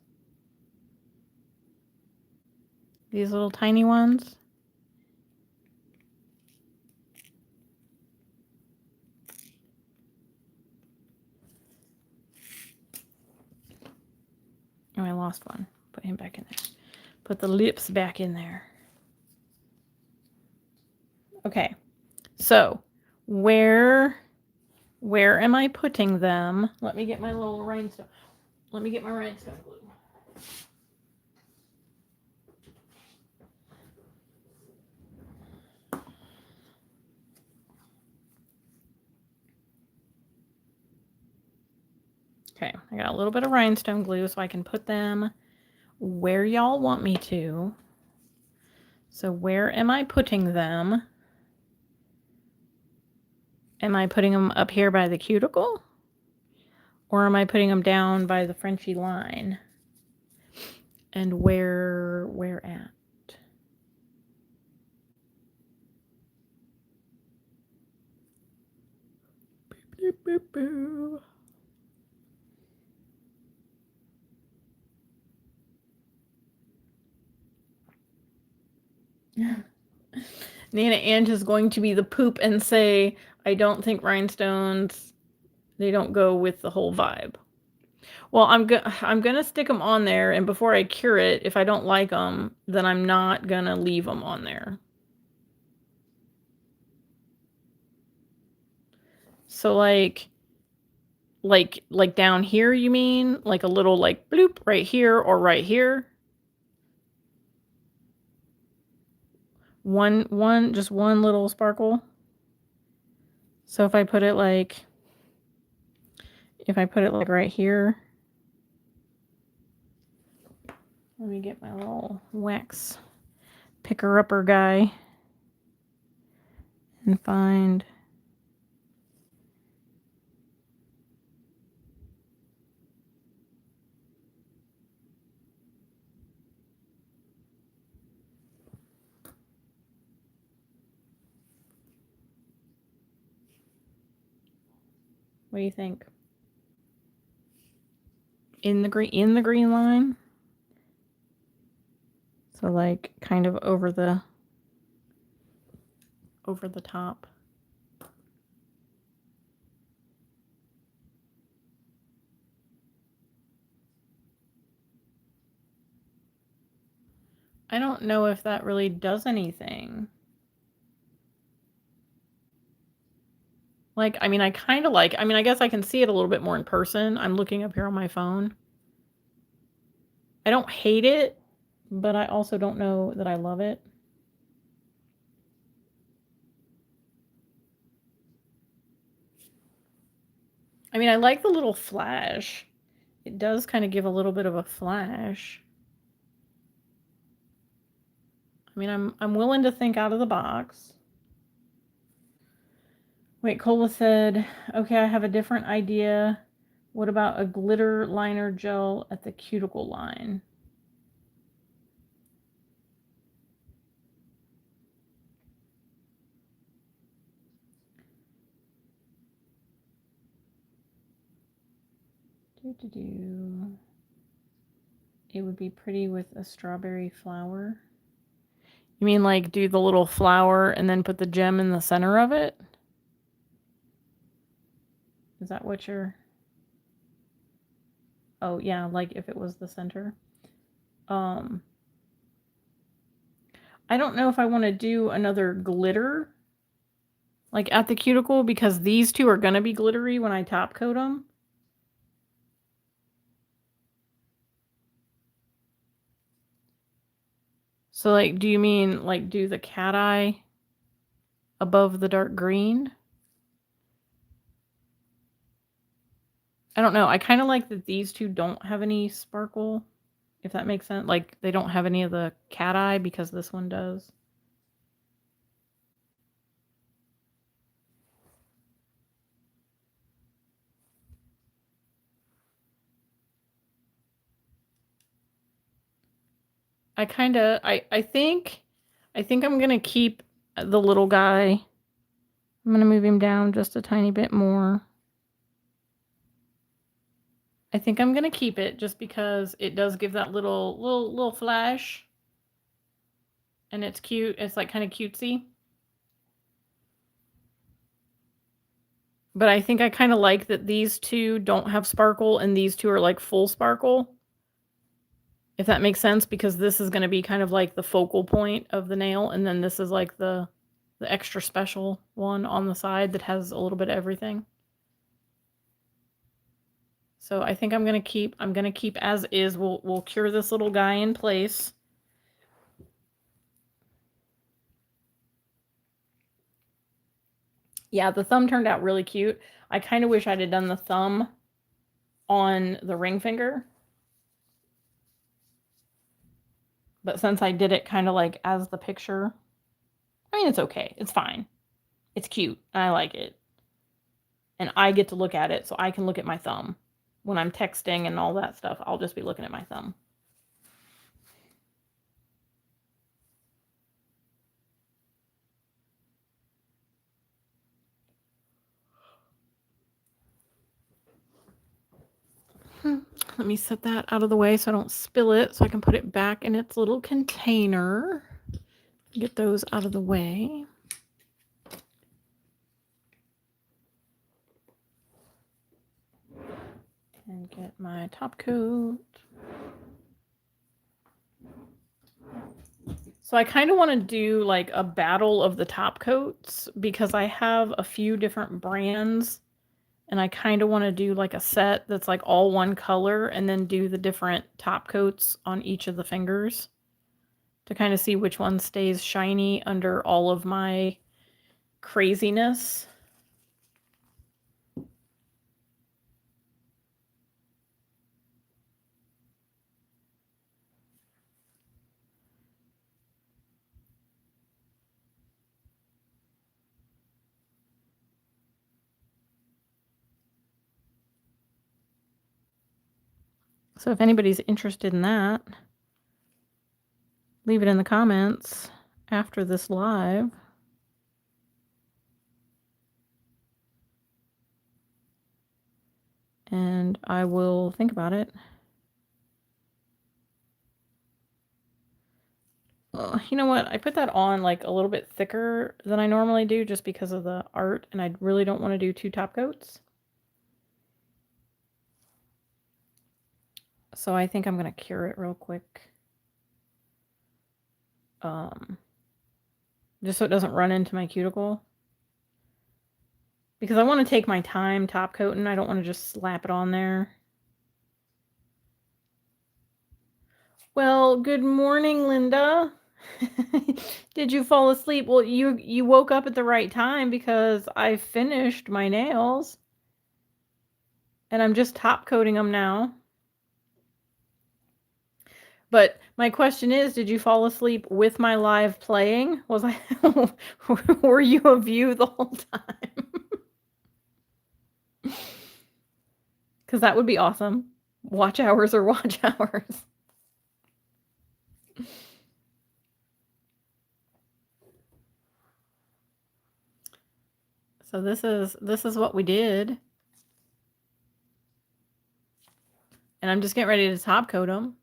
[SPEAKER 1] These little tiny ones. Oh, I lost one. Put him back in there. Put the lips back in there. Okay. So, where am I putting them? Let me get my little rhinestone. Let me get my rhinestone glue. Okay, I got a little bit of rhinestone glue so I can put them where y'all want me to. So where am I putting them? Am I putting them up here by the cuticle? Or am I putting them down by the Frenchy line? And where at? Boop, boop, boop. Nana Ange is going to be the poop and say, I don't think rhinestones, they don't go with the whole vibe. Well, I'm gonna stick them on there, and before I cure it, if I don't like them, then I'm not gonna leave them on there. So like down here, you mean? Like a little like bloop right here or right here? Just one little sparkle. So if I put it like right here. Let me get my little wax picker-upper guy and find. What do you think? In the green line? So like kind of over the top. I don't know if that really does anything. Like, I mean, I guess I can see it a little bit more in person. I'm looking up here on my phone. I don't hate it, but I also don't know that I love it. I mean, I like the little flash. It does kind of give a little bit of a flash. I mean, I'm willing to think out of the box. Wait, Cola said, okay, I have a different idea. What about a glitter liner gel at the cuticle line? It would be pretty with a strawberry flower. You mean like do the little flower and then put the gem in the center of it? Is that what you're... Oh, yeah, like if it was the center. I don't know if I want to do another glitter like at the cuticle because these two are going to be glittery when I top coat them. So like, do you mean like do the cat eye above the dark green? I don't know. I kind of like that these two don't have any sparkle, if that makes sense. Like they don't have any of the cat eye because this one does. I think I'm going to keep the little guy. I'm going to move him down just a tiny bit more. I think I'm going to keep it just because it does give that little flash. And it's cute. It's like kind of cutesy. But I think I kind of like that these two don't have sparkle and these two are like full sparkle. If that makes sense, because this is going to be kind of like the focal point of the nail, and then this is like the extra special one on the side that has a little bit of everything. So I think I'm going to keep as is. We'll cure this little guy in place. Yeah, the thumb turned out really cute. I kind of wish I'd have done the thumb on the ring finger. But since I did it kind of like as the picture, I mean, it's okay. It's fine. It's cute. I like it. And I get to look at it, so I can look at my thumb. When I'm texting and all that stuff, I'll just be looking at my thumb. Let me set that out of the way so I don't spill it, so I can put it back in its little container. Get those out of the way. And get my top coat. So I kind of want to do like a battle of the top coats because I have a few different brands and I kind of want to do like a set that's like all one color and then do the different top coats on each of the fingers to kind of see which one stays shiny under all of my craziness. So if anybody's interested in that, leave it in the comments after this live. And I will think about it. You know what? I put that on like a little bit thicker than I normally do just because of the art, and I really don't want to do two top coats. So I think I'm going to cure it real quick. Just so it doesn't run into my cuticle. Because I want to take my time top coating. I don't want to just slap it on there. Well, good morning, Linda. Did you fall asleep? Well, you woke up at the right time because I finished my nails. And I'm just top coating them now. But my question is, did you fall asleep with my live playing? Was I were you a view the whole time? Because that would be awesome. Watch hours or watch hours. So this is what we did. And I'm just getting ready to top coat them.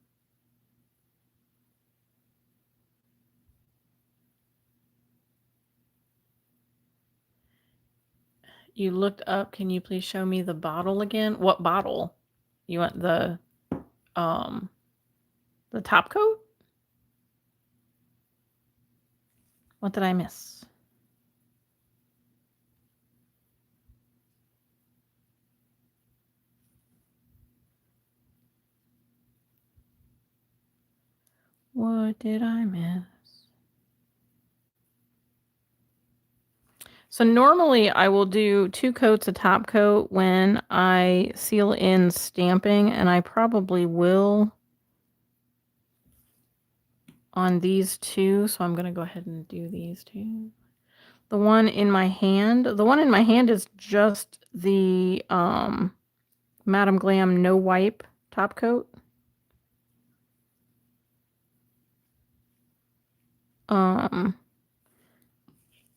[SPEAKER 1] You looked up. Can you please show me the bottle again? What bottle? You want the top coat? What did I miss? What did I miss? So normally I will do 2 coats of top coat when I seal in stamping, and I probably will on these two. So I'm going to go ahead and do these two. The one in my hand is just the Madame Glam No Wipe top coat.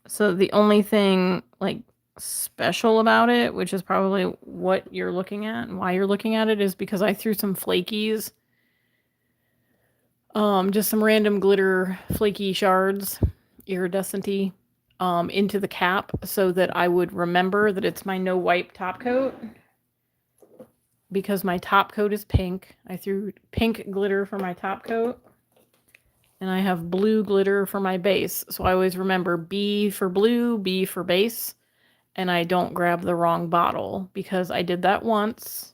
[SPEAKER 1] So the only thing like special about it, which is probably what you're looking at and why you're looking at it, is because I threw some flakies, just some random glitter flaky shards, iridescent-y, into the cap so that I would remember that it's my no wipe top coat. Because my top coat is pink, I threw pink glitter for my top coat. And I have blue glitter for my base. So I always remember B for blue, B for base. And I don't grab the wrong bottle, because I did that once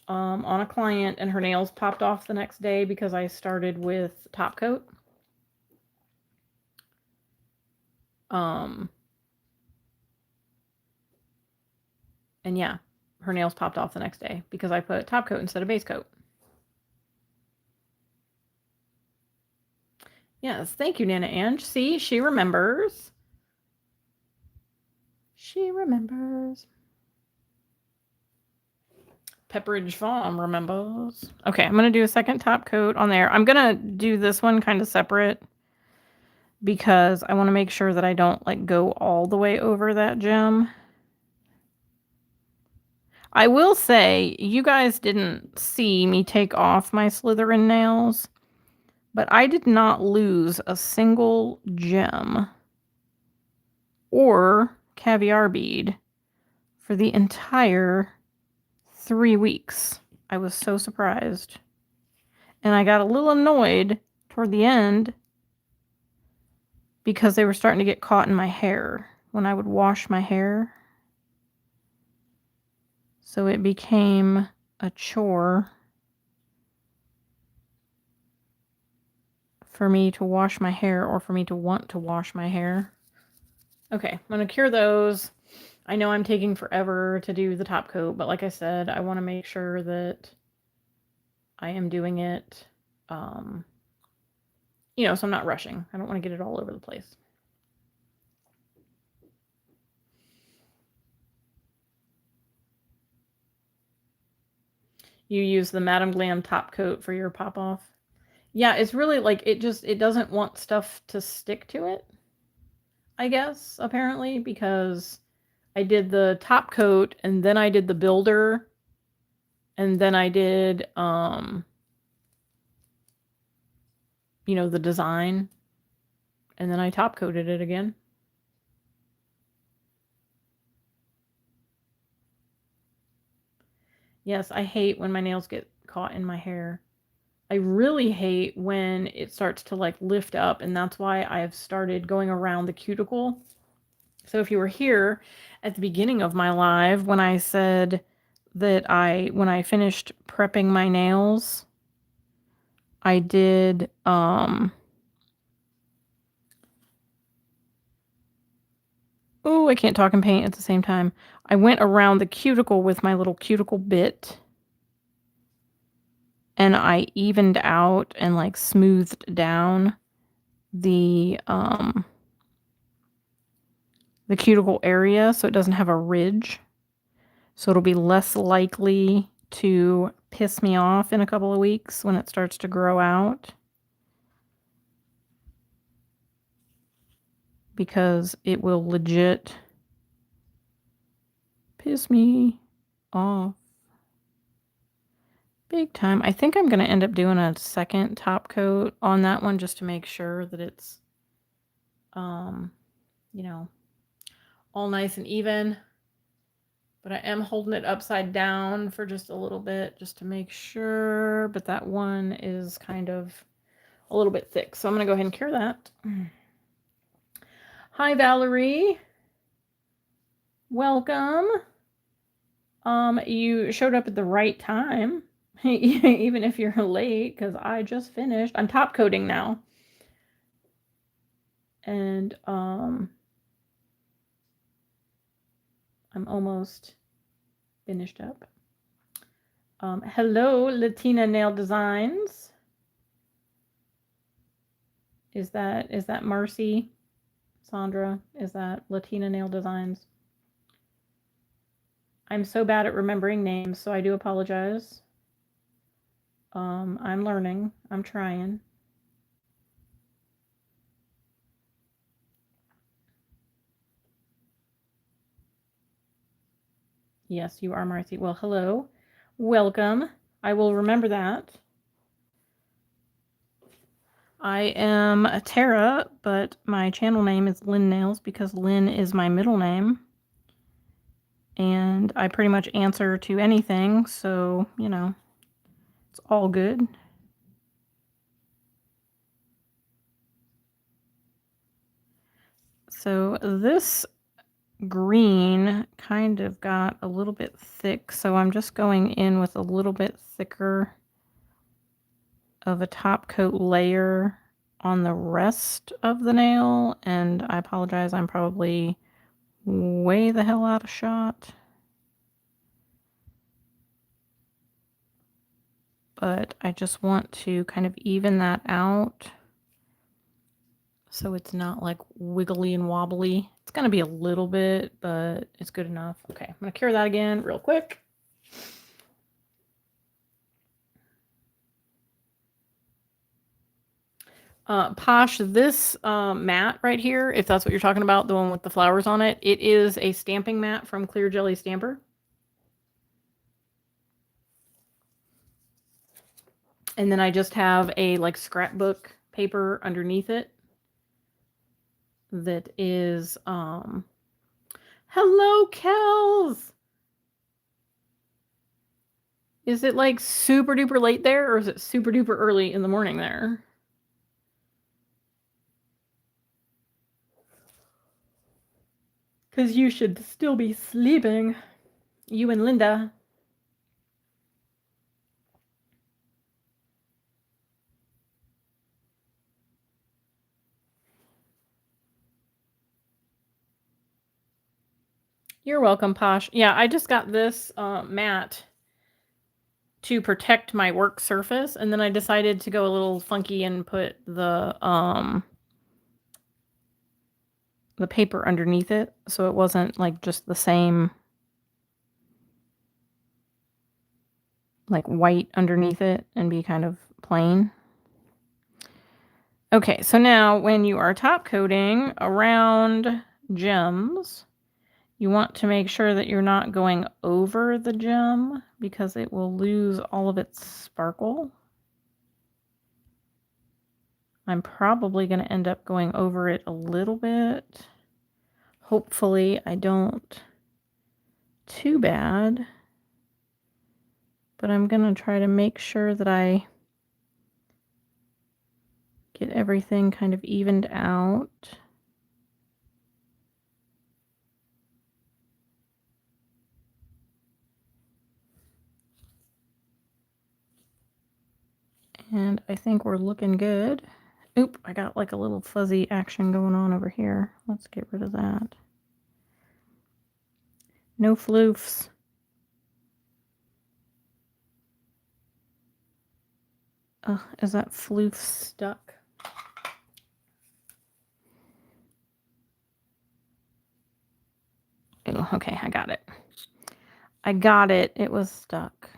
[SPEAKER 1] on a client and her nails popped off the next day because I started with top coat. And yeah, her nails popped off the next day because I put top coat instead of base coat. Yes, thank you, Nana Ange. See, she remembers. She remembers. Pepperidge Farm remembers. Okay, I'm going to do a second top coat on there. I'm going to do this one kind of separate because I want to make sure that I don't like go all the way over that gem. I will say, you guys didn't see me take off my Slytherin nails, but I did not lose a single gem or caviar bead for the entire 3 weeks. I was so surprised. And I got a little annoyed toward the end because they were starting to get caught in my hair when I would wash my hair. So it became a chore for me to wash my hair, or for me to want to wash my hair. Okay, I'm going to cure those. I know I'm taking forever to do the top coat, but like I said, I want to make sure that I am doing it, you know, so I'm not rushing. I don't want to get it all over the place. You use the Madame Glam top coat for your pop-off. Yeah, it's really like it doesn't want stuff to stick to it, I guess, apparently, because I did the top coat and then I did the builder and then I did you know, the design, and then I top coated it again. Yes, I hate when my nails get caught in my hair. I really hate when it starts to like lift up, and that's why I've started going around the cuticle. So if you were here at the beginning of my live when I said that when I finished prepping my nails, I did oh, I can't talk and paint at the same time. I went around the cuticle with my little cuticle bit, and I evened out and like smoothed down the cuticle area so it doesn't have a ridge. So it'll be less likely to piss me off in a couple of weeks when it starts to grow out, because it will legit piss me off big time. I think I'm going to end up doing a second top coat on that one just to make sure that it's, you know, all nice and even. But I am holding it upside down for just a little bit just to make sure. But that one is kind of a little bit thick. So I'm going to go ahead and cure that. Hi, Valerie. Welcome. You showed up at the right time, even if you're late, because I just finished. I'm top coating now. And I'm almost finished up. Hello, Latina Nail Designs. Is that Marcy? Sandra? Is that Latina Nail Designs? I'm so bad at remembering names, so I do apologize. I'm learning. I'm trying. Yes, you are Marcy. Well, hello. Welcome. I will remember that. I am Tara, but my channel name is Lynn Nails because Lynn is my middle name. And I pretty much answer to anything, so, you know, it's all good. So this green kind of got a little bit thick, so I'm just going in with a little bit thicker of a top coat layer on the rest of the nail, and I apologize, I'm probably way the hell out of shot. But I just want to kind of even that out so it's not like wiggly and wobbly. It's going to be a little bit, but it's good enough. Okay, I'm going to cure that again real quick. Posh, this mat right here, if that's what you're talking about, the one with the flowers on it, it is a stamping mat from Clear Jelly Stamper. And then I just have a like scrapbook paper underneath it that is hello Kels. Is it like super duper late there, or is it super duper early in the morning there? Because you should still be sleeping. You and Linda. You're welcome, Posh. Yeah, I just got this mat to protect my work surface, and then I decided to go a little funky and put the paper underneath it, so it wasn't like just the same like white underneath it and be kind of plain. Okay, so now when you are top coating around gems, you want to make sure that you're not going over the gem because it will lose all of its sparkle. I'm probably going to end up going over it a little bit. Hopefully I don't too bad. But I'm going to try to make sure that I get everything kind of evened out. And I think we're looking good. Oop, I got like a little fuzzy action going on over here. Let's get rid of that. No floofs. Is that floof stuck? Oh, okay, I got it. I got it. It was stuck.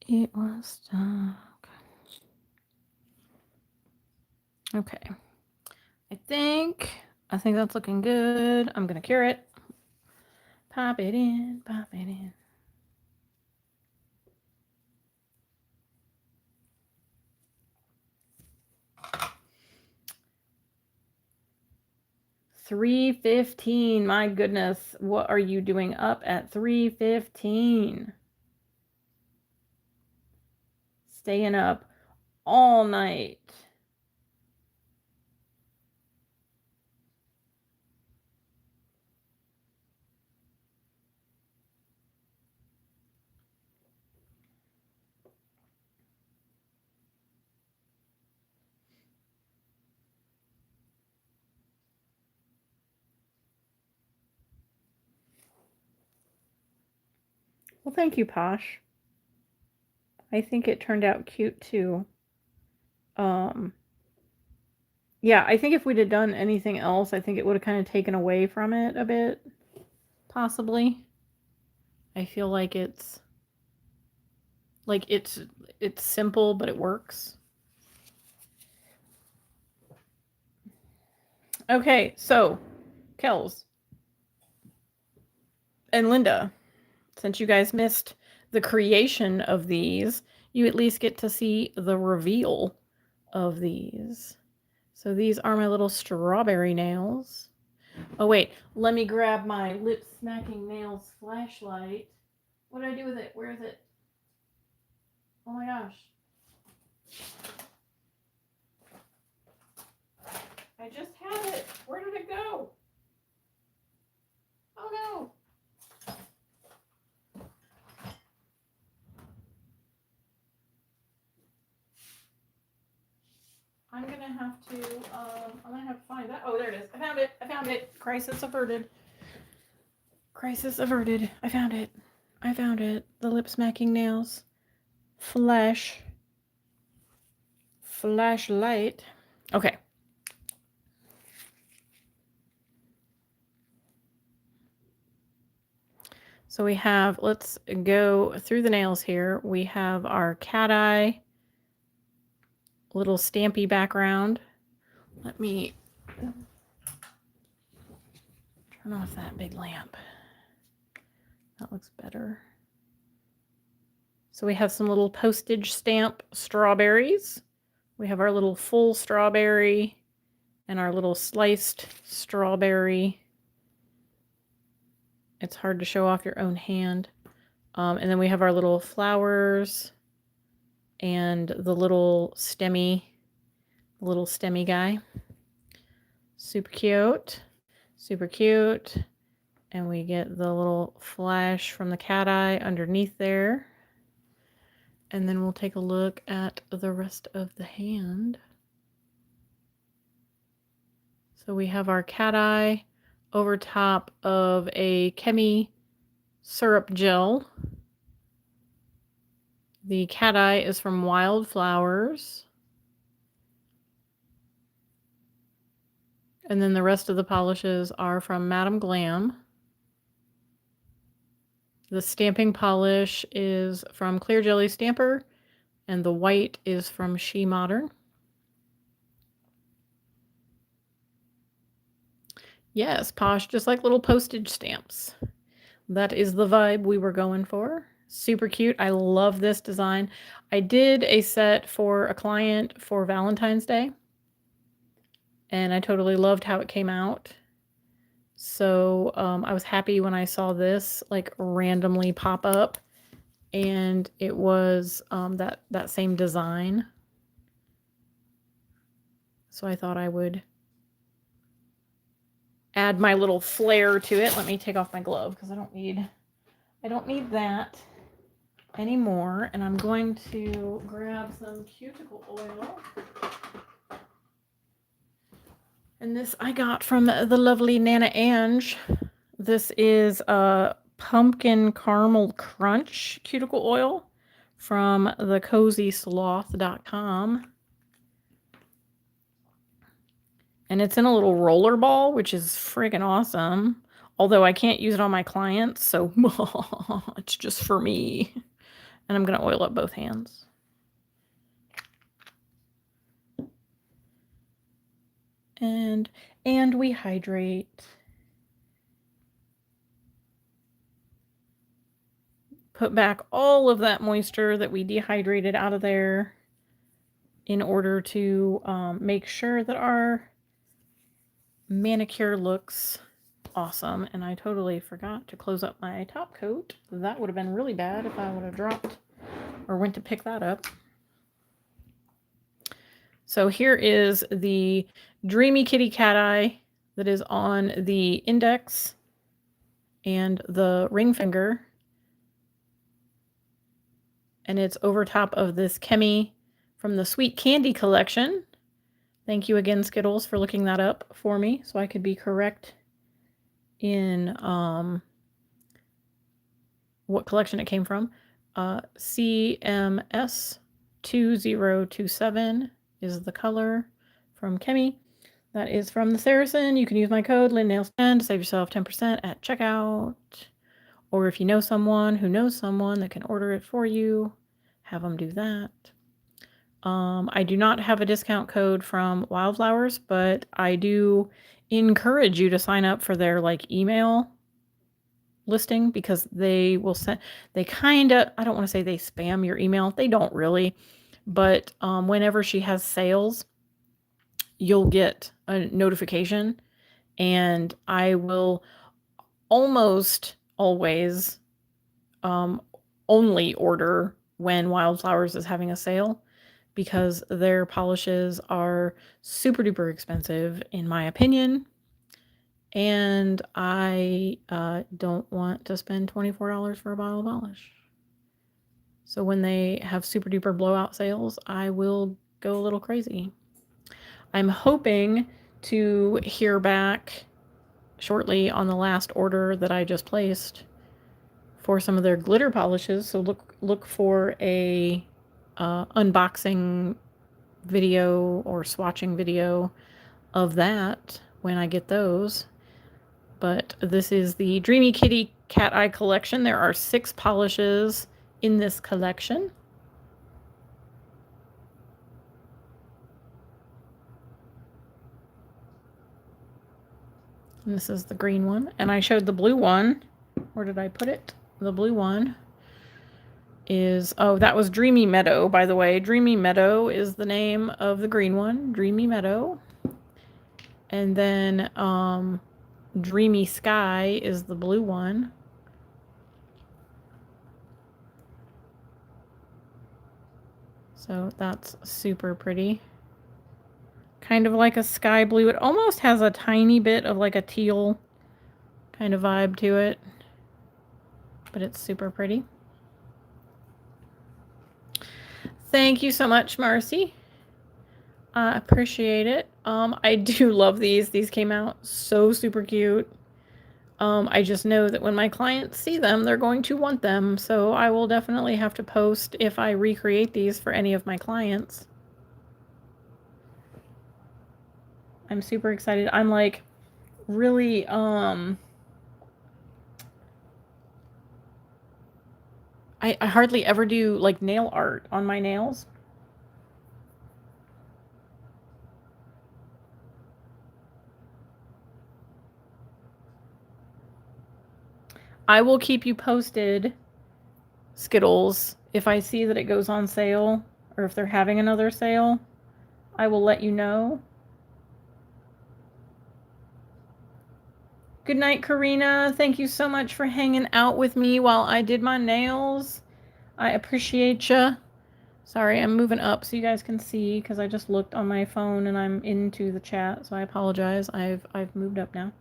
[SPEAKER 1] It was stuck. Okay. I think that's looking good. I'm going to cure it. Pop it in, pop it in. $3:15. My goodness, what are you doing up at 3:15? Staying up all night. Well, thank you, Posh. I think it turned out cute too. Yeah, I think if we'd have done anything else, I think it would have kind of taken away from it a bit, possibly. I feel like it's simple, but it works. Okay, so Kels and Linda, since you guys missed the creation of these, you at least get to see the reveal of these. So these are my little strawberry nails. Oh wait, let me grab my lip smacking nails flashlight. What did I do with it? Where is it? Oh my gosh. I just had it. Where did it go? Oh no. I'm gonna have to find that. Oh, there it is. I found it. I found it. Crisis averted. Crisis averted. I found it. I found it. The lip smacking nails. Flashlight. Okay. So we have, let's go through the nails here. We have our Cateye little stampy background. Let me turn off that big lamp. That looks better. So we have some little postage stamp strawberries. We have our little full strawberry and our little sliced strawberry. It's hard to show off your own hand. And then we have our little flowers and the little stemmy guy. Super cute. Super cute. And we get the little flash from the Cateye underneath there. And then we'll take a look at the rest of the hand. So we have our Cateye over top of a Chemi syrup gel. The Cateye is from Wildflowers. And then the rest of the polishes are from Madame Glam. The stamping polish is from Clear Jelly Stamper, and the white is from She Modern. Yes, Posh, just like little postage stamps. That is the vibe we were going for. Super cute. I love this design. I did a set for a client for Valentine's Day, and I totally loved how it came out. So I was happy when I saw this like randomly pop up, and it was that same design. So I thought I would add my little flair to it. Let me take off my glove because I don't need that anymore. And I'm going to grab some cuticle oil. And this I got from the lovely Nana Ange. This is a pumpkin caramel crunch cuticle oil from the cozysloth.com. And it's in a little roller ball, which is friggin' awesome. Although I can't use it on my clients, so it's just for me. And I'm going to oil up both hands. And we hydrate. Put back all of that moisture that we dehydrated out of there in order to make sure that our manicure looks awesome. And I totally forgot to close up my top coat. That would have been really bad if I would have dropped or went to pick that up. So here is the Dreamy Kitty Cateye that is on the index and the ring finger. And it's over top of this Chemi from the Sweet Candy collection. Thank you again, Skittles, for looking that up for me so I could be correct in what collection it came from. CMS 2027 is the color from Kemi. That is from the Saracen. You can use my code LynnNails10 to save yourself 10% at checkout. Or if you know someone who knows someone that can order it for you, have them do that. I do not have a discount code from Wildflowers, but I do encourage you to sign up for their like email listing, because they will send, they kind of, I don't want to say they spam your email. They don't really, but whenever she has sales, you'll get a notification, and I will almost always only order when Wildflowers is having a sale, because their polishes are super duper expensive in my opinion, and I don't want to spend $24 for a bottle of polish. So when they have super duper blowout sales, I will go a little crazy. I'm hoping to hear back shortly on the last order that I just placed for some of their glitter polishes. So look for a unboxing video or swatching video of that when I get those. But this is the Dreamy Kitty Cateye collection. There are 6 polishes in this collection. And this is the green one. And I showed the blue one. Where did I put it? The blue one is, oh, that was Dreamy Meadow, by the way. Dreamy Meadow is the name of the green one. Dreamy Meadow. And then Dreamy Sky is the blue one. So that's super pretty. Kind of like a sky blue. It almost has a tiny bit of like a teal kind of vibe to it, but it's super pretty. Thank you so much, Marcy. I appreciate it. I do love these. These came out so super cute. I just know that when my clients see them, they're going to want them. So I will definitely have to post if I recreate these for any of my clients. I'm super excited. I'm like really, I hardly ever do like nail art on my nails. I will keep you posted, Skittles, if I see that it goes on sale or if they're having another sale. I will let you know. Good night, Karina. Thank you so much for hanging out with me while I did my nails. I appreciate you. Sorry, I'm moving up so you guys can see, because I just looked on my phone and I'm into the chat, so I apologize. I've moved up now.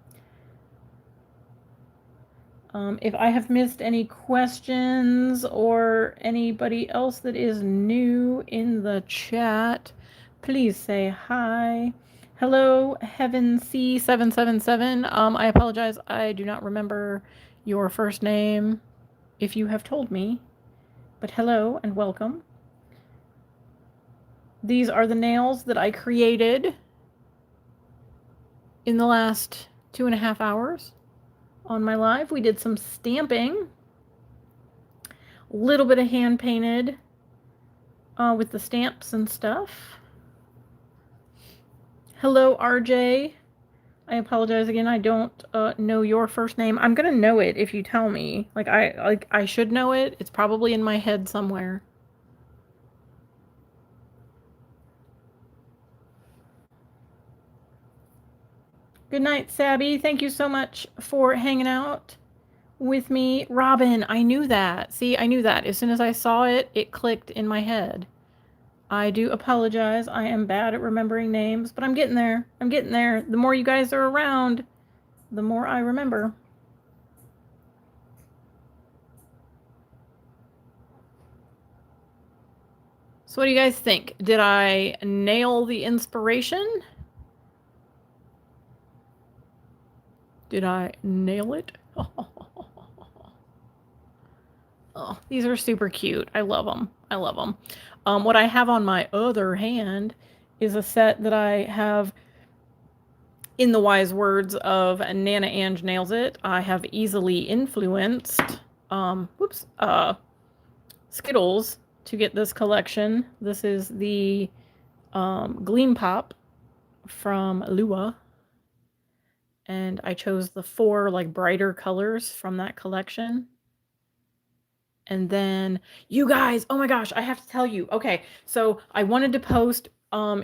[SPEAKER 1] If I have missed any questions or anybody else that is new in the chat, please say hi. Hello, Heaven C777. I apologize. I do not remember your first name if you have told me, but hello and welcome. These are the nails that I created in the last 2.5 hours. On my live, we did some stamping, a little bit of hand painted with the stamps and stuff. Hello, RJ. I apologize again. I don't know your first name. I'm gonna know it if you tell me. I should know it. It's probably in my head somewhere. Good night, Sabby. Thank you so much for hanging out with me. Robin, I knew that. See, I knew that. As soon as I saw it, it clicked in my head. I do apologize. I am bad at remembering names, but I'm getting there. I'm getting there. The more you guys are around, the more I remember. So what do you guys think? Did I nail the inspiration? Did I nail it? Oh, these are super cute. I love them. I love them. What I have on my other hand is a set that I have, in the wise words of Nana Ange Nails It, I have easily influenced, whoops, Skittles to get this collection. This is the Gleam Pop from Lua. And I chose the 4 like brighter colors from that collection. And then you guys, oh my gosh, I have to tell you. Okay, so I wanted to post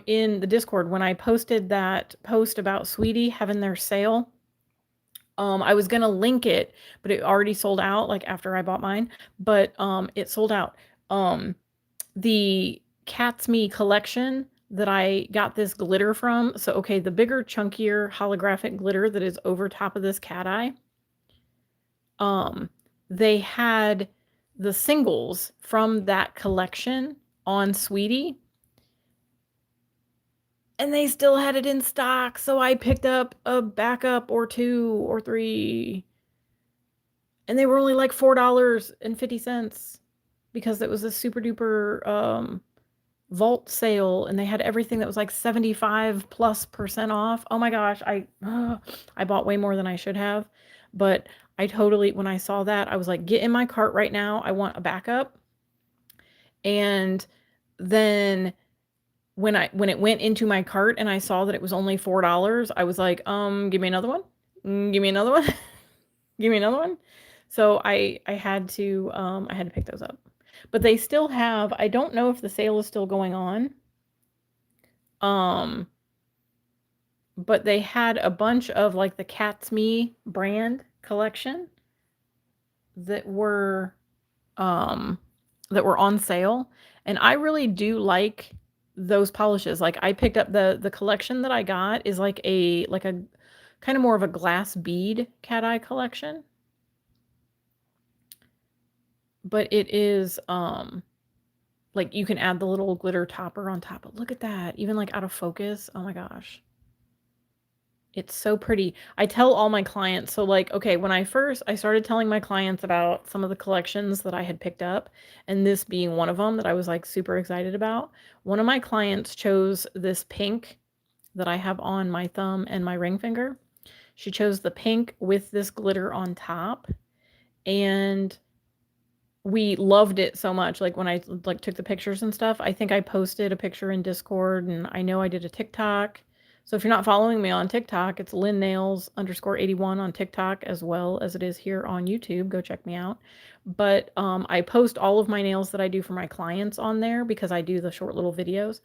[SPEAKER 1] in the Discord when I posted that post about Sweetie having their sale. I was gonna link it, but it already sold out like after I bought mine, but it sold out. The Cat's Me collection that I got this glitter from. So okay, the bigger, chunkier holographic glitter that is over top of this Cateye. They had the singles from that collection on Sweetie, and they still had it in stock, so I picked up a backup or 2 or 3, and they were only like $4.50 because it was a super duper vault sale, and they had everything that was like 75+% off. Oh my gosh, I bought way more than I should have, but I totally, when I saw that, I was like, get in my cart right now. I want a backup. And then when it went into my cart and I saw that it was only $4, I was like, give me another one. Give me another one. Give me another one. So I had to pick those up. But they still have, I don't know if the sale is still going on. But they had a bunch of like the Cat's Me brand collection that were on sale, and I really do like those polishes. Like I picked up the collection that I got is like a kind of more of a glass bead Cateye collection, but it is like you can add the little glitter topper on top. But look at that, even like out of focus. Oh my gosh. It's so pretty. I tell all my clients, so like, okay, when I started telling my clients about some of the collections that I had picked up, and this being one of them that I was like super excited about. One of my clients chose this pink that I have on my thumb and my ring finger. She chose the pink with this glitter on top, and we loved it so much. Like when I like took the pictures and stuff, I think I posted a picture in Discord, and I know I did a TikTok. So if you're not following me on TikTok, it's LynNails_81 on TikTok, as well as it is here on YouTube. Go check me out. But I post all of my nails that I do for my clients on there because I do the short little videos.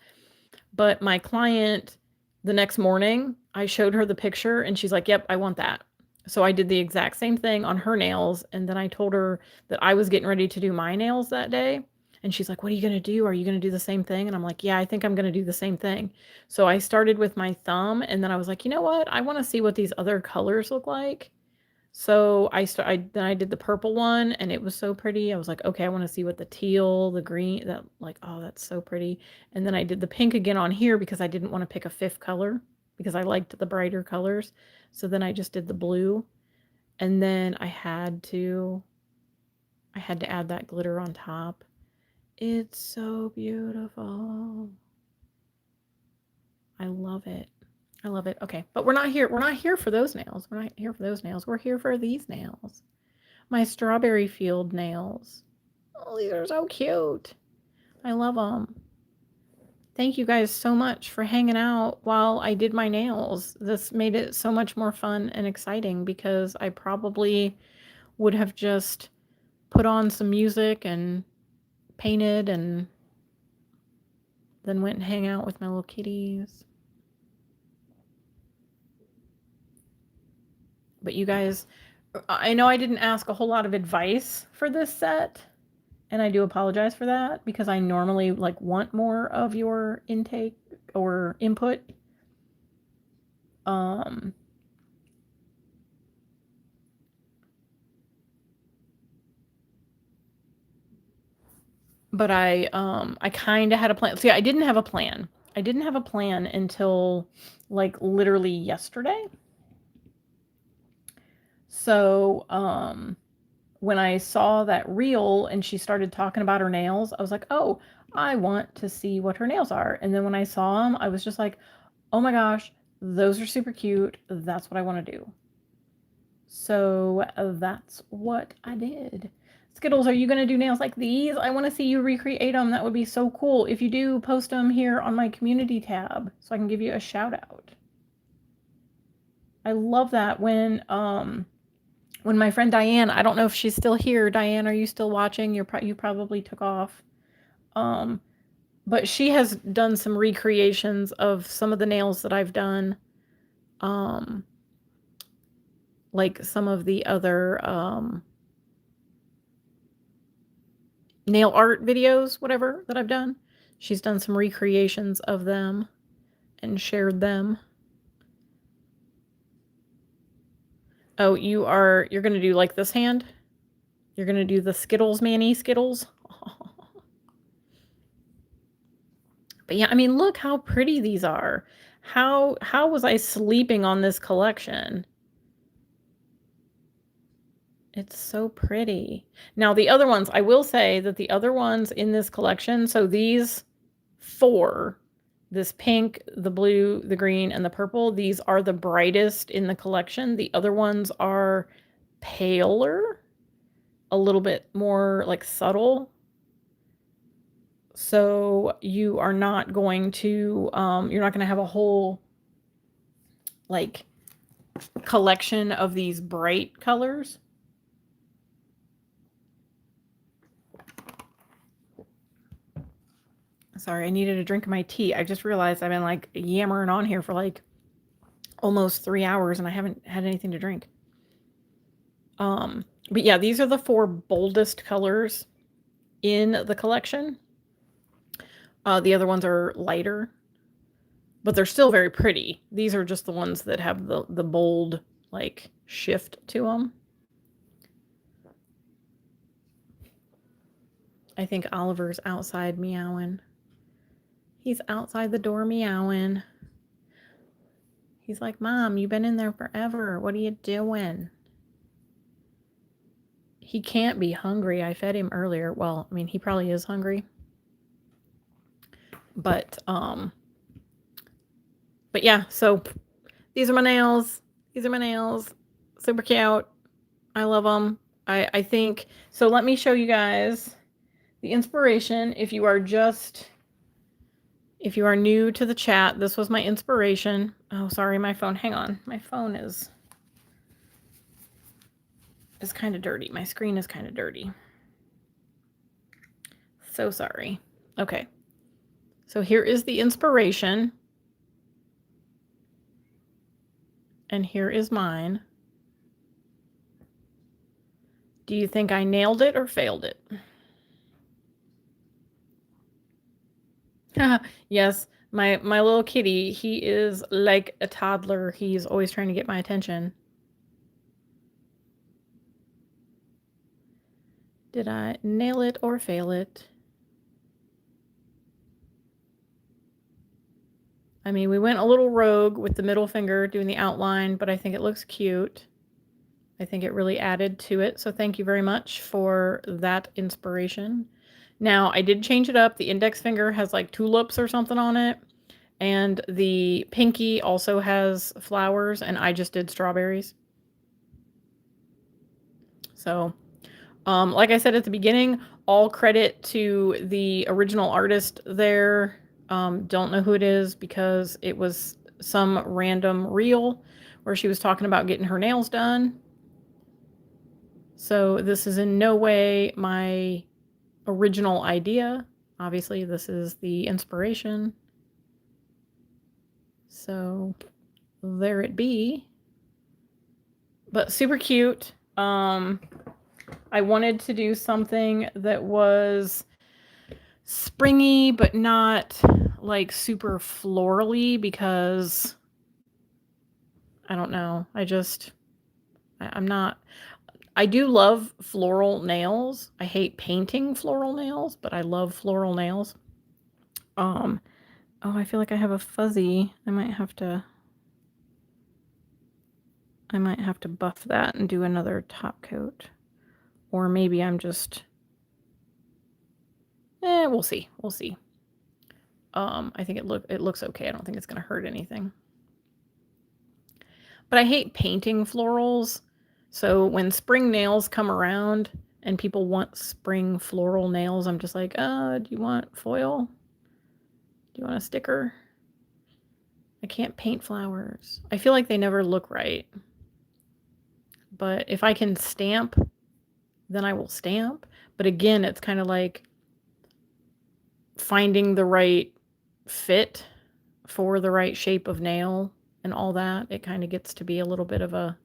[SPEAKER 1] But my client, the next morning, I showed her the picture and she's like, yep, I want that. So I did the exact same thing on her nails. And then I told her that I was getting ready to do my nails that day. And she's like, what are you going to do? Are you going to do the same thing? And I'm like, yeah, I think I'm going to do the same thing. So I started with my thumb, and then I was like, you know what? I want to see what these other colors look like. So then I did the purple one, and it was so pretty. I was like, okay, I want to see what the teal, the green, that like, oh, that's so pretty. And then I did the pink again on here because I didn't want to pick a 5th color because I liked the brighter colors. So then I just did the blue, and then I had to add that glitter on top. It's so beautiful. I love it. I love it. Okay, but we're not here for those nails. We're not here for those nails. We're here for these nails. My strawberry field nails. Oh, these are so cute. I love them. Thank you guys so much for hanging out while I did my nails. This made it so much more fun and exciting because I probably would have just put on some music and painted and then went and hang out with my little kitties. But you guys, I know I didn't ask a whole lot of advice for this set, and I do apologize for that because I normally like want more of your intake or input. But I kind of had a plan. See, I didn't have a plan. I didn't have a plan until like literally yesterday. So, when I saw that reel and she started talking about her nails, I was like, oh, I want to see what her nails are. And then when I saw them, I was just like, oh my gosh, those are super cute. That's what I want to do. So that's what I did. Skittles, are you going to do nails like these? I want to see you recreate them. That would be so cool. If you do, post them here on my community tab so I can give you a shout out. I love that when my friend Diane, I don't know if she's still here. Diane, are you still watching? You probably took off. But she has done some recreations of some of the nails that I've done. Like some of the other nail art videos, whatever, that I've done. She's done some recreations of them and shared them. Oh, you're going to do like this hand? You're going to do the Skittles, Manny Skittles? But yeah, I mean, look how pretty these are. How was I sleeping on this collection? It's so pretty. Now, the other ones, I will say that the other ones in this collection, so these 4, this pink, the blue, the green, and the purple, these are the brightest in the collection. The other ones are paler, a little bit more like subtle. So you are not going to, you're not going to have a whole like collection of these bright colors. Sorry, I needed a drink of my tea. I just realized I've been like yammering on here for like almost 3 hours and I haven't had anything to drink. But yeah, these are the 4 boldest colors in the collection. The other ones are lighter, but they're still very pretty. These are just the ones that have the bold like shift to them. I think Oliver's outside meowing. He's outside the door meowing. He's like, Mom, you've been in there forever. What are you doing? He can't be hungry. I fed him earlier. Well, I mean, he probably is hungry. But yeah, so these are my nails. These are my nails. Super cute. I love them. I think, so let me show you guys the inspiration. If you are new to the chat, this was my inspiration. Oh, sorry, my phone. Hang on. My phone is kind of dirty. My screen is kind of dirty. So sorry. Okay. So here is the inspiration. And here is mine. Do you think I nailed it or failed it? Yes, my little kitty, he is like a toddler. He's always trying to get my attention. Did I nail it or fail it? I mean, we went a little rogue with the middle finger doing the outline, but I think it looks cute. I think it really added to it. So thank you very much for that inspiration. Now, I did change it up. The index finger has like tulips or something on it. And the pinky also has flowers, and I just did strawberries. So, like I said at the beginning, all credit to the original artist there. Don't know who it is because it was some random reel where she was talking about getting her nails done. So this is in no way my original idea. Obviously, this is the inspiration. So there it be. But super cute. I wanted to do something that was springy, but not like super florally because I don't know. I'm not. I do love floral nails. I hate painting floral nails, but I love floral nails. Oh, I feel like I have a fuzzy. I might have to buff that and do another top coat. Or maybe I'm just, we'll see. We'll see. I think it looks okay. I don't think it's going to hurt anything. But I hate painting florals. So when spring nails come around and people want spring floral nails, I'm just like, do you want foil? Do you want a sticker? I can't paint flowers. I feel like they never look right. But if I can stamp, then I will stamp. But again, it's kind of like finding the right fit for the right shape of nail and all that. It kind of gets to be a little bit of a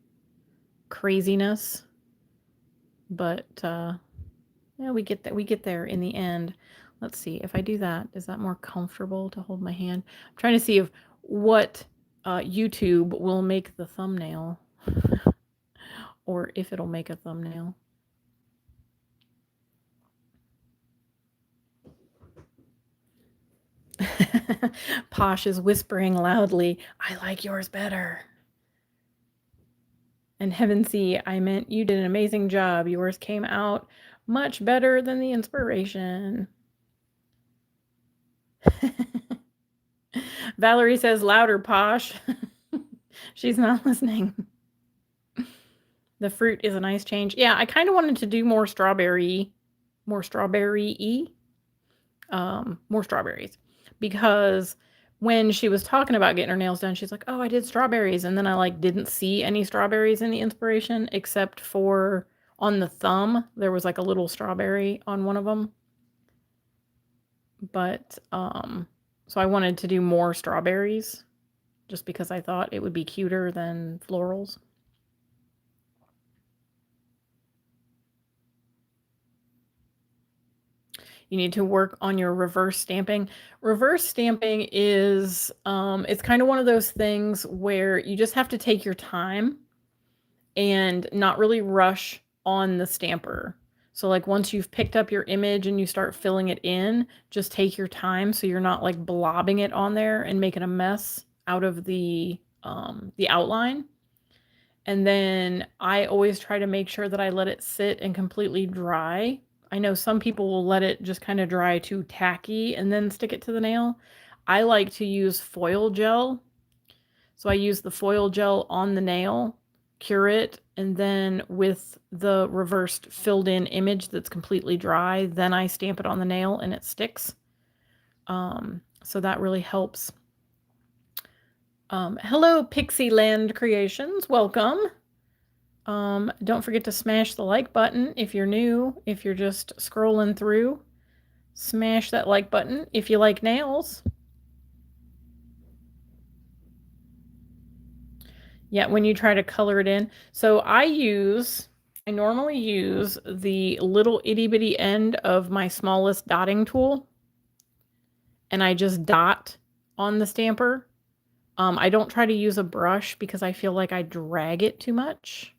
[SPEAKER 1] craziness. But yeah, we get there in the end. Let's see if I do that. Is that more comfortable to hold my hand? I'm trying to see if what YouTube will make the thumbnail or if it'll make a thumbnail. Posh is whispering loudly, I like yours better. And Heavensea, I meant you did an amazing job. Yours came out much better than the inspiration. Valerie says louder, Posh. She's not listening. The fruit is a nice change. Yeah, I kind of wanted to do more strawberry-y, more strawberries. Because when she was talking about getting her nails done, she's like, oh, I did strawberries. And then I didn't see any strawberries in the inspiration except for on the thumb. There was a little strawberry on one of them. But, so I wanted to do more strawberries just because I thought it would be cuter than florals. You need to work on your reverse stamping. Reverse stamping is, it's kind of one of those things where you just have to take your time and not really rush on the stamper. So once you've picked up your image and you start filling it in, just take your time so you're not blobbing it on there and making a mess out of the outline. And then I always try to make sure that I let it sit and completely dry. I know some people will let it just kind of dry too tacky and then stick it to the nail. I like to use foil gel. So I use the foil gel on the nail, cure it, and then with the reversed filled in image that's completely dry, then I stamp it on the nail and it sticks. So that really helps. Hello, Pixieland Creations. Welcome. Don't forget to smash the like button if you're new. If you're just scrolling through, smash that like button if you like nails. Yeah, when you try to color it in. So I normally use the little itty bitty end of my smallest dotting tool, and I just dot on the stamper. I don't try to use a brush because I feel like I drag it too much.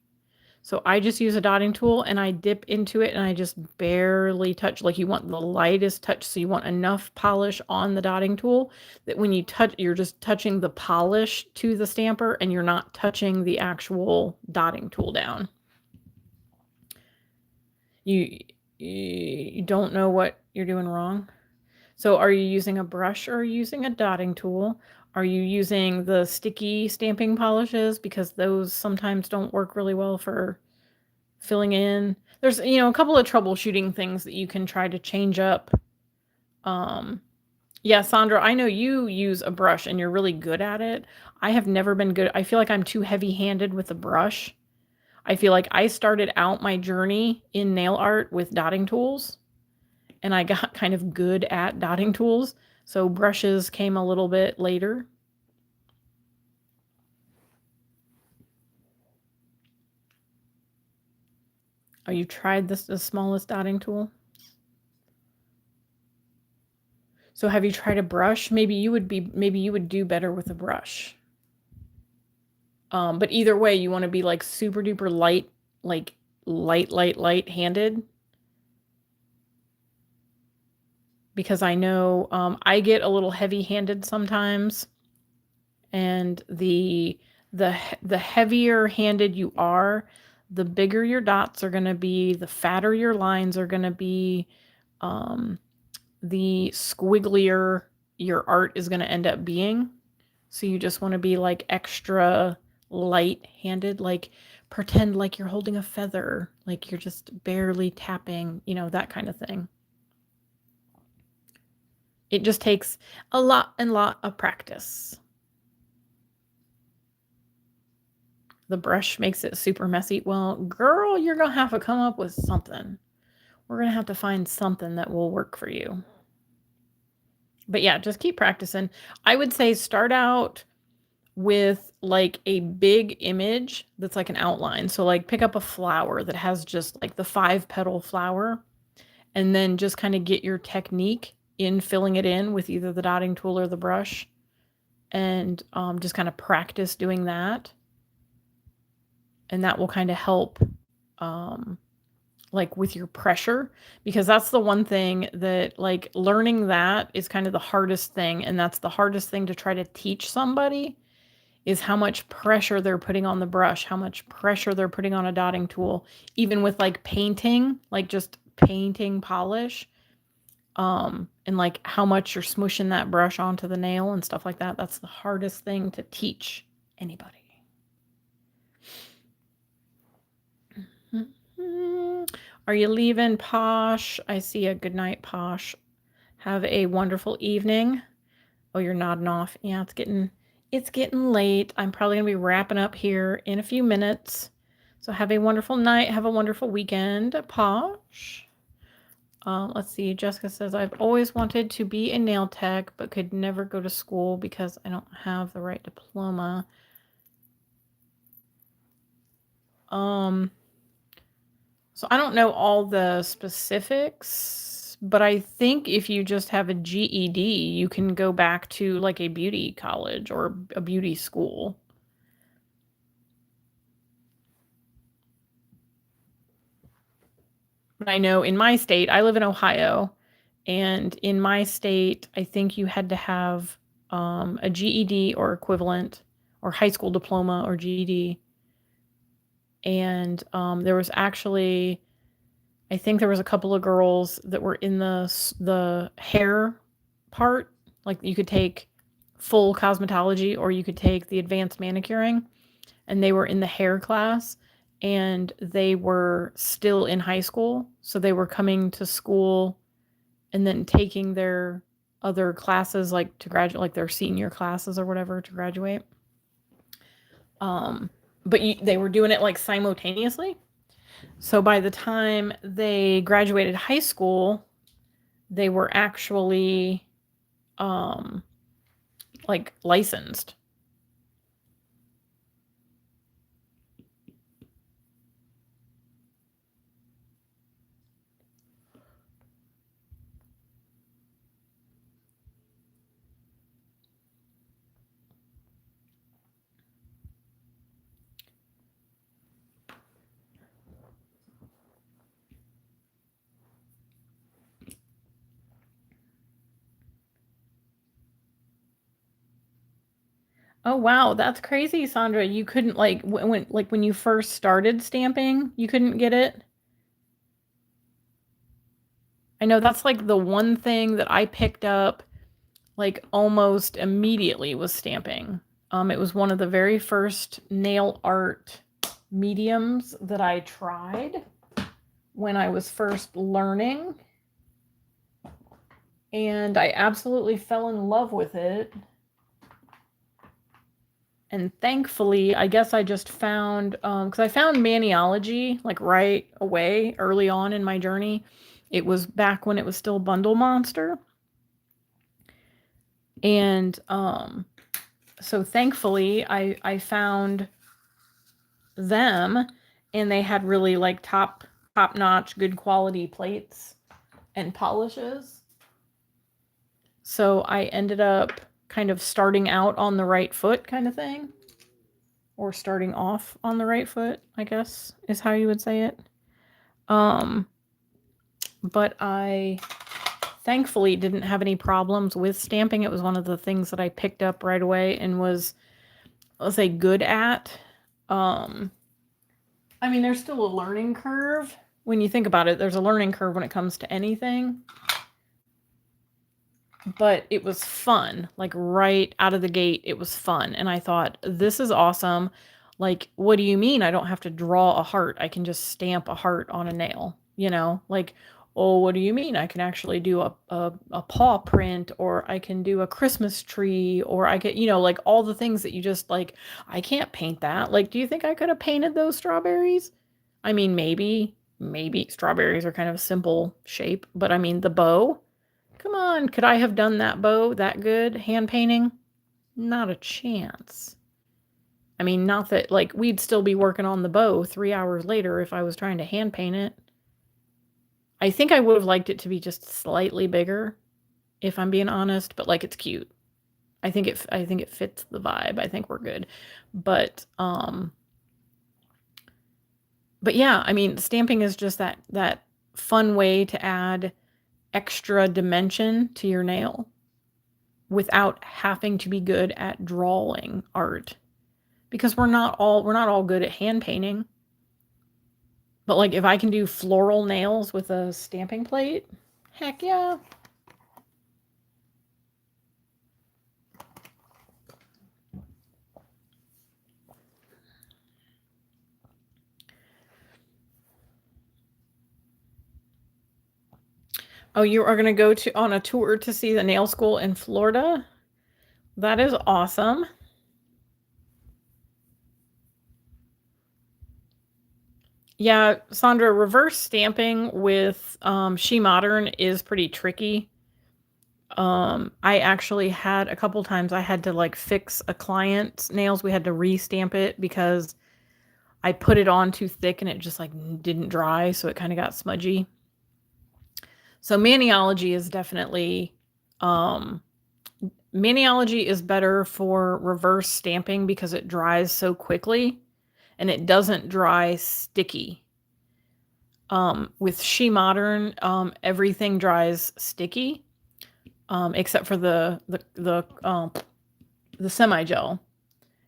[SPEAKER 1] So I just use a dotting tool and I dip into it and I just barely touch. You want the lightest touch, so you want enough polish on the dotting tool that when you touch, you're just touching the polish to the stamper and you're not touching the actual dotting tool down. You don't know what you're doing wrong. So are you using a brush or are you using a dotting tool? Are you using the sticky stamping polishes? Because those sometimes don't work really well for filling in. There's, a couple of troubleshooting things that you can try to change up. Yeah, Sandra, I know you use a brush and you're really good at it. I have never been good. I feel like I'm too heavy-handed with a brush. I feel like I started out my journey in nail art with dotting tools, and I got kind of good at dotting tools. So brushes came a little bit later. Oh, you tried the smallest dotting tool? So have you tried a brush? Maybe you would do better with a brush. But either way, you want to be super duper light, light handed. Because I know I get a little heavy-handed sometimes, and the heavier handed you are, the bigger your dots are going to be, the fatter your lines are going to be, the squigglier your art is going to end up being. So you just want to be like extra light-handed, like pretend like you're holding a feather, like you're just barely tapping, you know, that kind of thing. It just takes a lot of practice. The brush makes it super messy. Well, girl, you're going to have to come up with something. We're going to have to find something that will work for you. But yeah, just keep practicing. I would say start out with like a big image that's like an outline. So like pick up a flower that has just like the 5-petal flower, and then just kind of get your technique in filling it in with either the dotting tool or the brush, and just kind of practice doing that. And that will kind of help like with your pressure, because that's the one thing that like learning that is kind of the hardest thing. And that's the hardest thing to try to teach somebody, is how much pressure they're putting on the brush, how much pressure they're putting on a dotting tool, even with like painting, like just painting polish, and like how much you're smushing that brush onto the nail and stuff like that. That's the hardest thing to teach anybody. Are you leaving, Posh? I see a good night, Posh. Have a wonderful evening. Oh, you're nodding off. Yeah, it's getting late. I'm probably going to be wrapping up here in a few minutes. So have a wonderful night. Have a wonderful weekend, Posh. Let's see. Jessica says, I've always wanted to be a nail tech, but could never go to school because I don't have the right diploma. So I don't know all the specifics, but I think if you just have a GED, you can go back to like a beauty college or a beauty school. But I know in my state, I live in Ohio, and in my state, I think you had to have a GED or equivalent, or high school diploma or GED. And there was actually, I think there was a couple of girls that were in the hair part. Like you could take full cosmetology or you could take the advanced manicuring, and they were in the hair class, and they were still in high school. So they were coming to school and then taking their other classes, like to graduate, like their senior classes or whatever, to graduate. But they were doing it like simultaneously. So by the time they graduated high school, they were actually like licensed. Oh wow, that's crazy, Sandra. You couldn't like when you first started stamping, you couldn't get it. I know that's like the one thing that I picked up like almost immediately was stamping. It was one of the very first nail art mediums that I tried when I was first learning. And I absolutely fell in love with it. And thankfully, I guess I just found, because I found Maniology like right away, early on in my journey. It was back when it was still Bundle Monster. And so thankfully, I found them, and they had really like top-notch, good quality plates and polishes. So I ended up kind of starting out on the right foot kind of thing, or starting off on the right foot, I guess is how you would say it. But I thankfully didn't have any problems with stamping. It was one of the things that I picked up right away and was, let's say, good at. I I mean, there's still a learning curve. When you think about it, there's a learning curve when it comes to anything. But it was fun. Like right out of the gate, it was fun. And I thought, this is awesome. Like, what do you mean I don't have to draw a heart? I can just stamp a heart on a nail, you know? Like, oh, what do you mean? I can actually do a paw print, or I can do a Christmas tree, or I could, you know, like all the things that you just like, I can't paint that. Like, do you think I could have painted those strawberries? I mean, maybe strawberries are kind of a simple shape, but I mean, the bow, come on, could I have done that bow that good hand painting? Not a chance. I mean, not that, like, we'd still be working on the bow 3 hours later if I was trying to hand paint it. I think I would have liked it to be just slightly bigger, if I'm being honest, but like it's cute. I think it fits the vibe. I think we're good. But yeah, I mean, stamping is just that fun way to add extra dimension to your nail without having to be good at drawing art, because we're not all good at hand painting. But like if I can do floral nails with a stamping plate, heck yeah. Oh, you are going to go on a tour to see the nail school in Florida? That is awesome. Yeah, Sandra, reverse stamping with She Modern is pretty tricky. I actually had a couple times I had to like fix a client's nails. We had to re-stamp it because I put it on too thick and it just like didn't dry, so it kind of got smudgy. So maniology is definitely maniology is better for reverse stamping because it dries so quickly and it doesn't dry sticky. With She Modern, everything dries sticky, except for the semi-gel.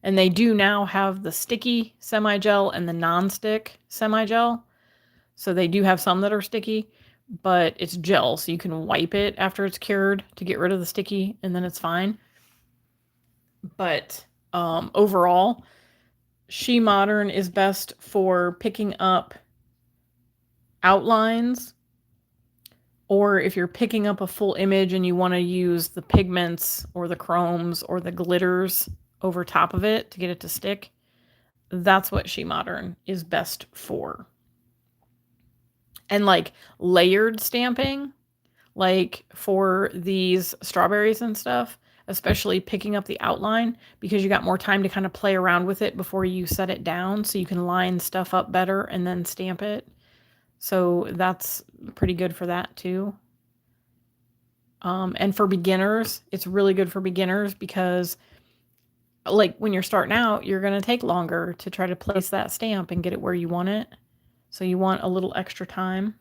[SPEAKER 1] And they do now have the sticky semi-gel and the non-stick semi-gel. So they do have some that are sticky, but it's gel, so you can wipe it after it's cured to get rid of the sticky, and then it's fine. But overall, She Modern is best for picking up outlines, or if you're picking up a full image and you want to use the pigments or the chromes or the glitters over top of it to get it to stick, that's what She Modern is best for. And like layered stamping, like for these strawberries and stuff, especially picking up the outline, because you got more time to kind of play around with it before you set it down, so you can line stuff up better and then stamp it. So that's pretty good for that too. And for beginners, it's really good for beginners because like when you're starting out, you're going to take longer to try to place that stamp and get it where you want it. So you want a little extra time.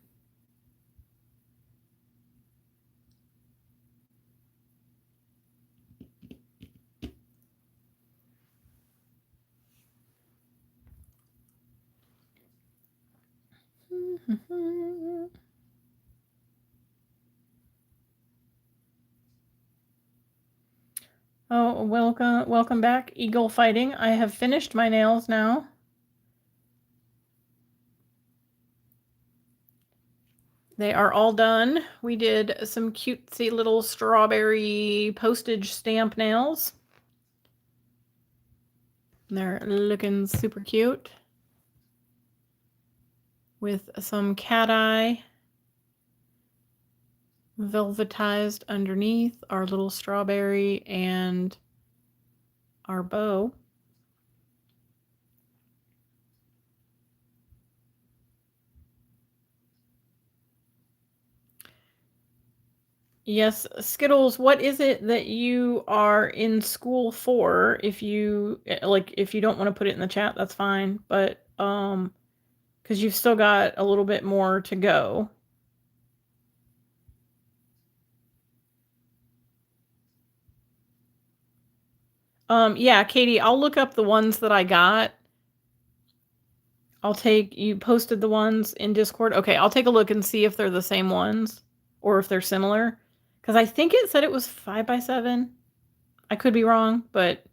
[SPEAKER 1] Oh, welcome back, Eagle Fighting. I have finished my nails now. They are all done. We did some cutesy little strawberry postage stamp nails. They're looking super cute with some Cateye velvetized underneath, our little strawberry and our bow. Yes, Skittles, what is it that you are in school for? If you don't want to put it in the chat, that's fine, but because you've still got a little bit more to go. Yeah, Katie, I'll look up the ones that I got. you posted the ones in Discord. Okay, I'll take a look and see if they're the same ones or if they're similar. Because I think it said it was 5x7. I could be wrong, but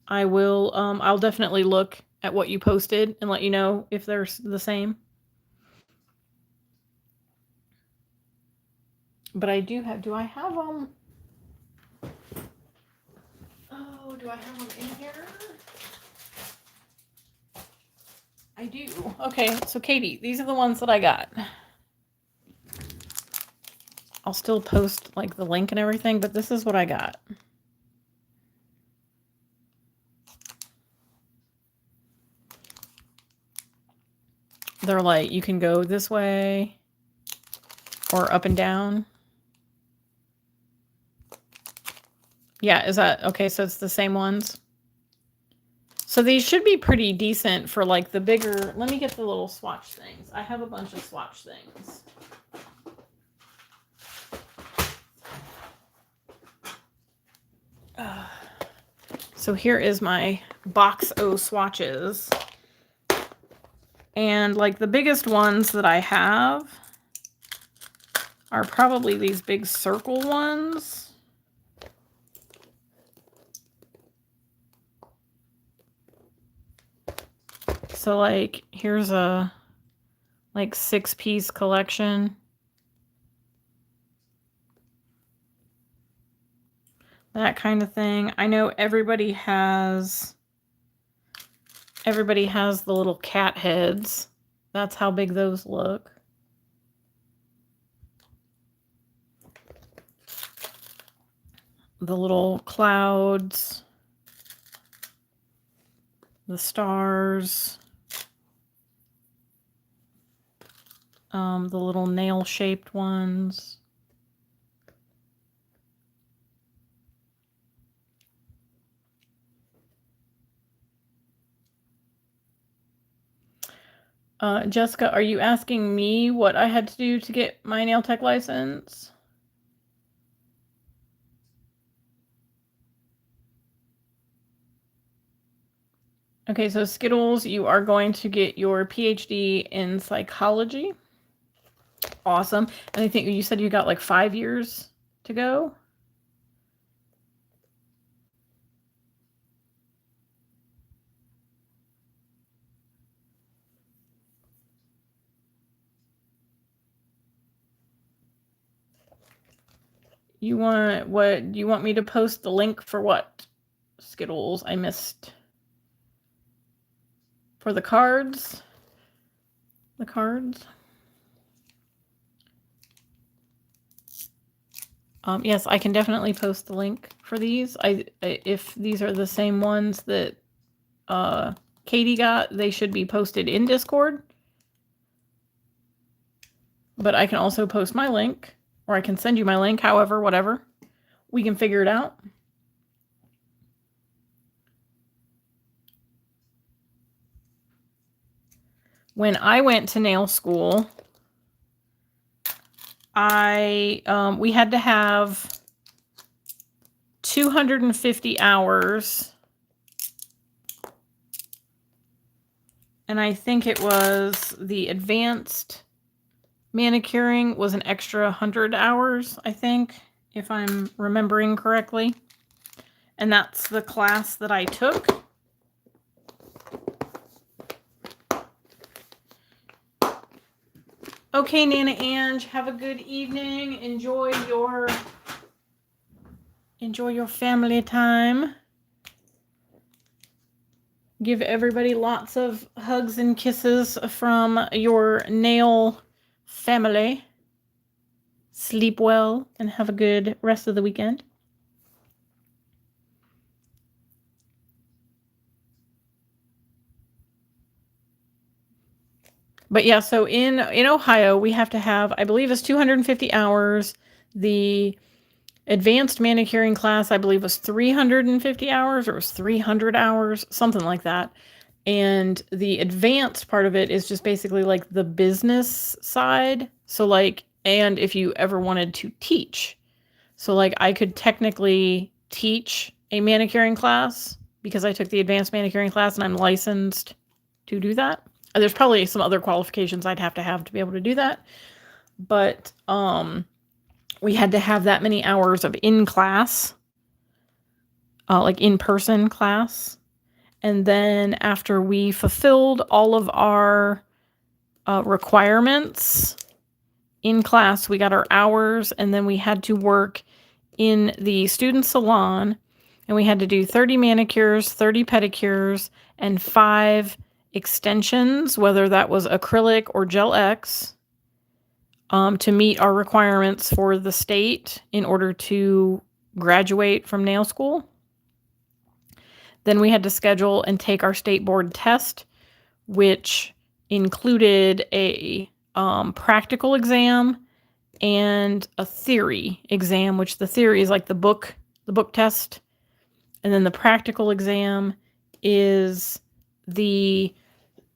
[SPEAKER 1] I will, I'll definitely look at what you posted and let you know if they're the same. But I do have, do I have them? Oh, do I have them in here? I do. Okay, so Katie, these are the ones that I got. I'll still post like the link and everything, but this is what I got. They're like, you can go this way or up and down. Yeah, is that okay? So it's the same ones. So these should be pretty decent for like the bigger. Let me get the little swatch things. I have a bunch of swatch things. So here is my box O swatches. And like the biggest ones that I have are probably these big circle ones. So like here's a like 6-piece collection. That kind of thing. I know everybody has the little cat heads. That's how big those look. The little clouds, the stars, the little nail-shaped ones. Jessica, are you asking me what I had to do to get my nail tech license? Okay, so Skittles, you are going to get your PhD in psychology. Awesome. And I think you said you got like 5 years to go. You want what? Do you want me to post the link for what? Skittles, I missed. For the cards? The cards? Yes, I can definitely post the link for these. If these are the same ones that Katie got, they should be posted in Discord. But I can also post my link, or I can send you my link, however, whatever. We can figure it out. When I went to nail school, we had to have 250 hours. And I think it was the advanced manicuring was an extra 100 hours, I think, if I'm remembering correctly. And that's the class that I took. Okay, Nana Ange, have a good evening. Enjoy your family time. Give everybody lots of hugs and kisses from your nail family. Sleep well and have a good rest of the weekend. But yeah, so in Ohio, we have to have, I believe it's 250 hours. The advanced manicuring class, I believe, was 350 hours, or it was 300 hours, something like that. And the advanced part of it is just basically like the business side. So like, and if you ever wanted to teach. So like I could technically teach a manicuring class because I took the advanced manicuring class and I'm licensed to do that. There's probably some other qualifications I'd have to be able to do that. But we had to have that many hours of in-class, like in-person class. And then after we fulfilled all of our requirements in class, we got our hours, and then we had to work in the student salon, and we had to do 30 manicures, 30 pedicures, and 5 extensions, whether that was acrylic or Gel X, to meet our requirements for the state in order to graduate from nail school. Then we had to schedule and take our state board test, which included a practical exam and a theory exam, which the theory is like the book test. And then the practical exam is we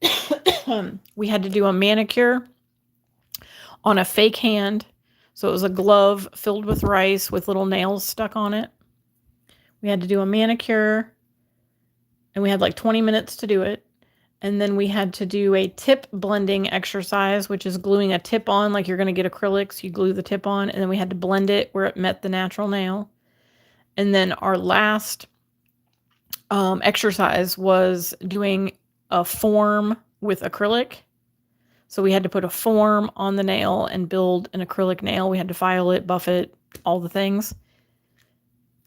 [SPEAKER 1] had to do a manicure on a fake hand. So it was a glove filled with rice with little nails stuck on it. We had to do a manicure, and we had like 20 minutes to do it. And then we had to do a tip blending exercise, which is gluing a tip on like you're going to get acrylics. You glue the tip on, and then we had to blend it where it met the natural nail. And then our last exercise was doing a form with acrylic. So we had to put a form on the nail and build an acrylic nail. We had to file it, buff it, all the things.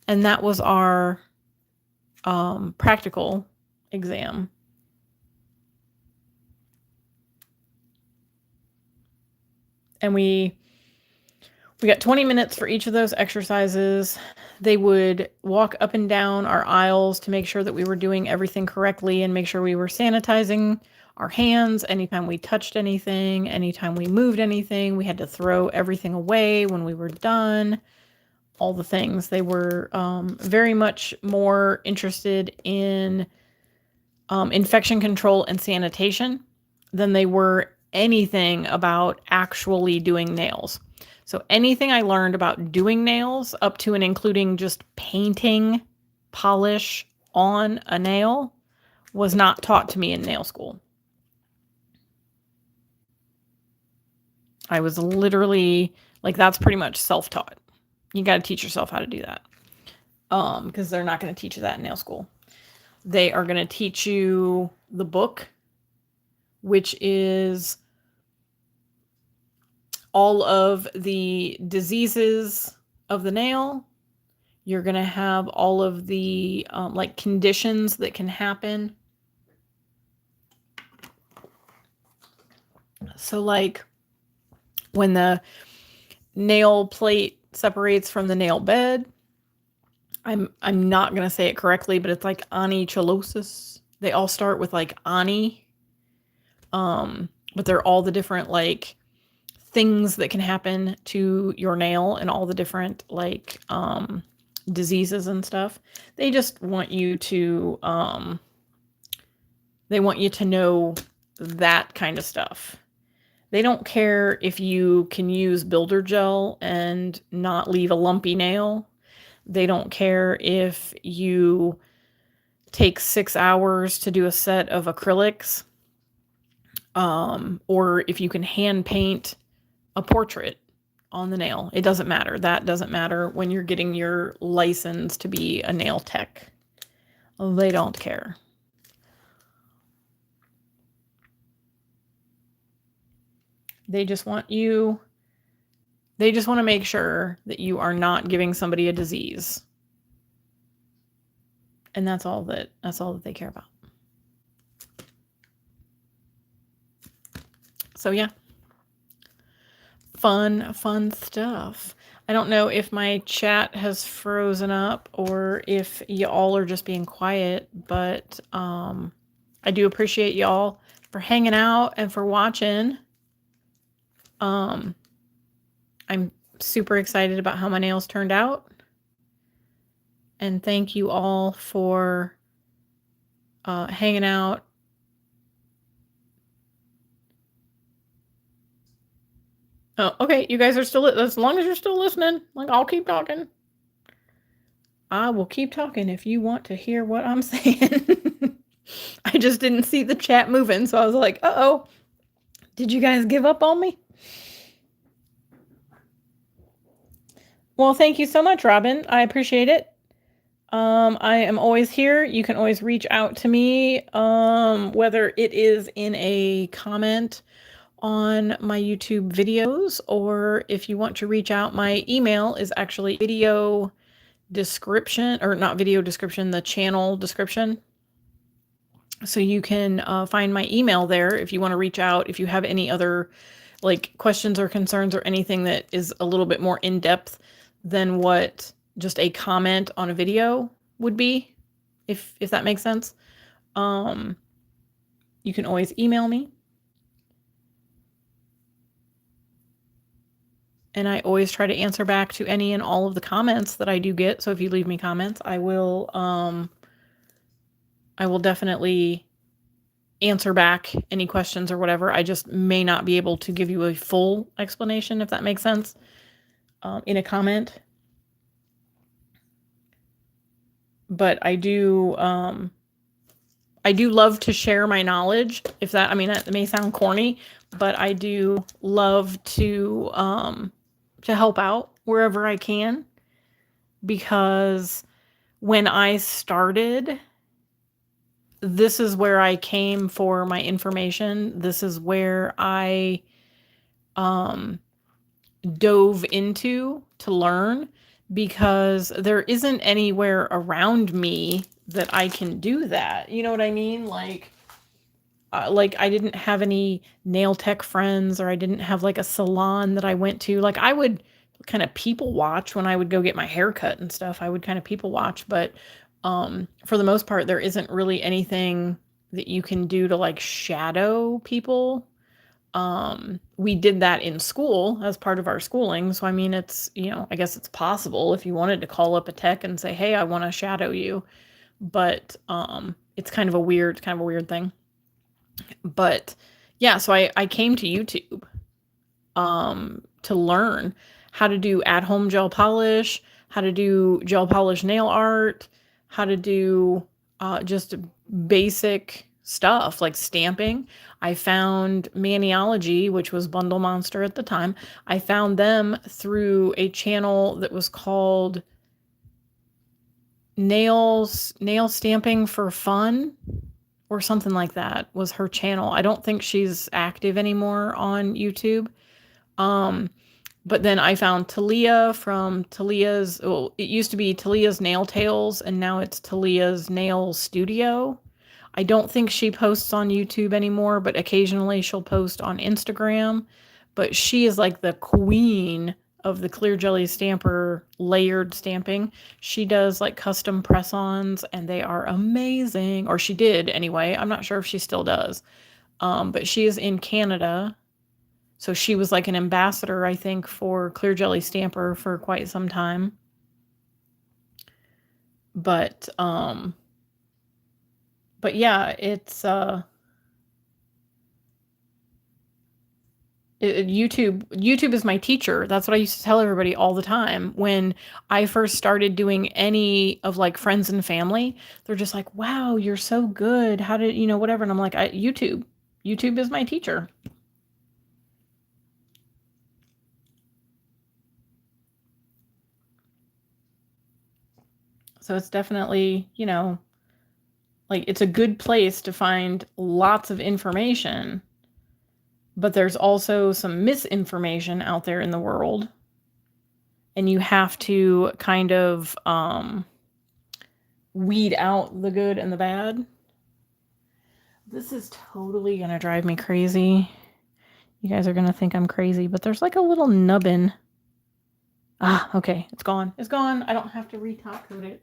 [SPEAKER 1] And that was our practical exam. And we got 20 minutes for each of those exercises. They would walk up and down our aisles to make sure that we were doing everything correctly and make sure we were sanitizing our hands anytime we touched anything, anytime we moved anything. We had to throw everything away when we were done, all the things. They were very much more interested in infection control and sanitation than they were anything about actually doing nails. So anything I learned about doing nails up to and including just painting polish on a nail was not taught to me in nail school. I was literally like, that's pretty much self-taught. You got to teach yourself how to do that. Because they're not going to teach you that in nail school. They are going to teach you the book, which is all of the diseases of the nail. You're going to have all of the like conditions that can happen. So like when the nail plate separates from the nail bed, I'm not going to say it correctly, but it's like onychilosis. They all start with like oni. But they're all the different like things that can happen to your nail and all the different like diseases and stuff. They just want you to know that kind of stuff. They don't care if you can use builder gel and not leave a lumpy nail. They don't care if you take 6 hours to do a set of acrylics, or if you can hand paint a portrait on the nail. It doesn't matter. That doesn't matter when you're getting your license to be a nail tech. They don't care. They just want to make sure that you are not giving somebody a disease. And that's all that they care about. So yeah. Fun stuff. I don't know if my chat has frozen up or if y'all are just being quiet, but I do appreciate y'all for hanging out and for watching. I'm super excited about how my nails turned out. And thank you all for hanging out. Oh, okay. You guys are still, as long as you're still listening, like I'll keep talking. I will keep talking if you want to hear what I'm saying. I just didn't see the chat moving, so I was like, uh-oh, did you guys give up on me? Well, thank you so much, Robin. I appreciate it. I am always here. You can always reach out to me, whether it is in a comment on my YouTube videos, or if you want to reach out, my email is actually video description, or not video description, the channel description. So you can find my email there if you want to reach out, if you have any other like questions or concerns or anything that is a little bit more in depth than what just a comment on a video would be, if that makes sense. You can always email me. And I always try to answer back to any and all of the comments that I do get. So if you leave me comments, I will definitely answer back any questions or whatever. I just may not be able to give you a full explanation, if that makes sense, in a comment. But I do love to share my knowledge. If that, I mean, that may sound corny, but I do love to help out wherever I can, because when I started, this is where I came for my information. This is where I dove into to learn, because there isn't anywhere around me that I can do that. You know what I mean? Like I didn't have any nail tech friends, or I didn't have like a salon that I went to. Like I would kind of people watch when I would go get my hair cut and stuff. I would kind of people watch, but for the most part, there isn't really anything that you can do to like shadow people. We did that in school as part of our schooling. So, I mean, it's, you know, I guess it's possible if you wanted to call up a tech and say, hey, I want to shadow you. But it's kind of a weird thing. But yeah, so I came to YouTube to learn how to do at-home gel polish, how to do gel polish nail art, how to do just basic stuff like stamping. I found Maniology, which was Bundle Monster at the time. I found them through a channel that was called Nail Stamping for Fun, or something like that was her channel. I don't think she's active anymore on YouTube. But then I found Talia from Talia's, well, it used to be Talia's Nail Tales, and now it's Talia's Nail Studio. I don't think she posts on YouTube anymore, but occasionally she'll post on Instagram. But she is like the queen of the clear jelly stamper layered stamping. She does like custom press-ons, and they are amazing. Or she did anyway. I'm not sure if she still does. But she is in Canada. So she was like an ambassador, I think, for Clear Jelly Stamper for quite some time. But yeah, it's YouTube is my teacher. That's what I used to tell everybody all the time. When I first started doing any of like friends and family, they're just like, wow, you're so good. How did, you know, whatever. And I'm like, YouTube is my teacher. So it's definitely, you know, like it's a good place to find lots of information, but there's also some misinformation out there in the world. And you have to kind of weed out the good and the bad. This is totally going to drive me crazy. You guys are going to think I'm crazy, but there's like a little nubbin. Ah, okay, it's gone. It's gone. I don't have to re-top coat it.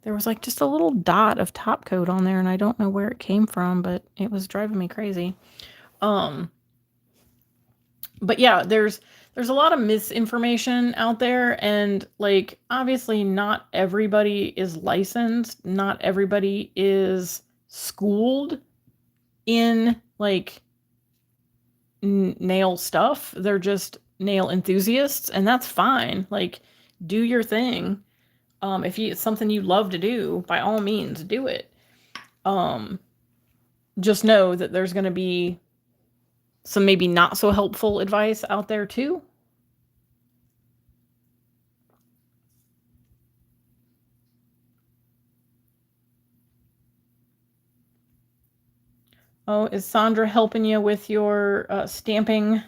[SPEAKER 1] There was like just a little dot of top coat on there, and I don't know where it came from, but it was driving me crazy. But yeah, there's a lot of misinformation out there, and like obviously not everybody is licensed, not everybody is schooled in like nail stuff. They're just nail enthusiasts, and that's fine. Like, do your thing. If it's something you love to do, by all means, do it. just know that there's going to be some maybe not so helpful advice out there too. Oh, is Sandra helping you with your stamping?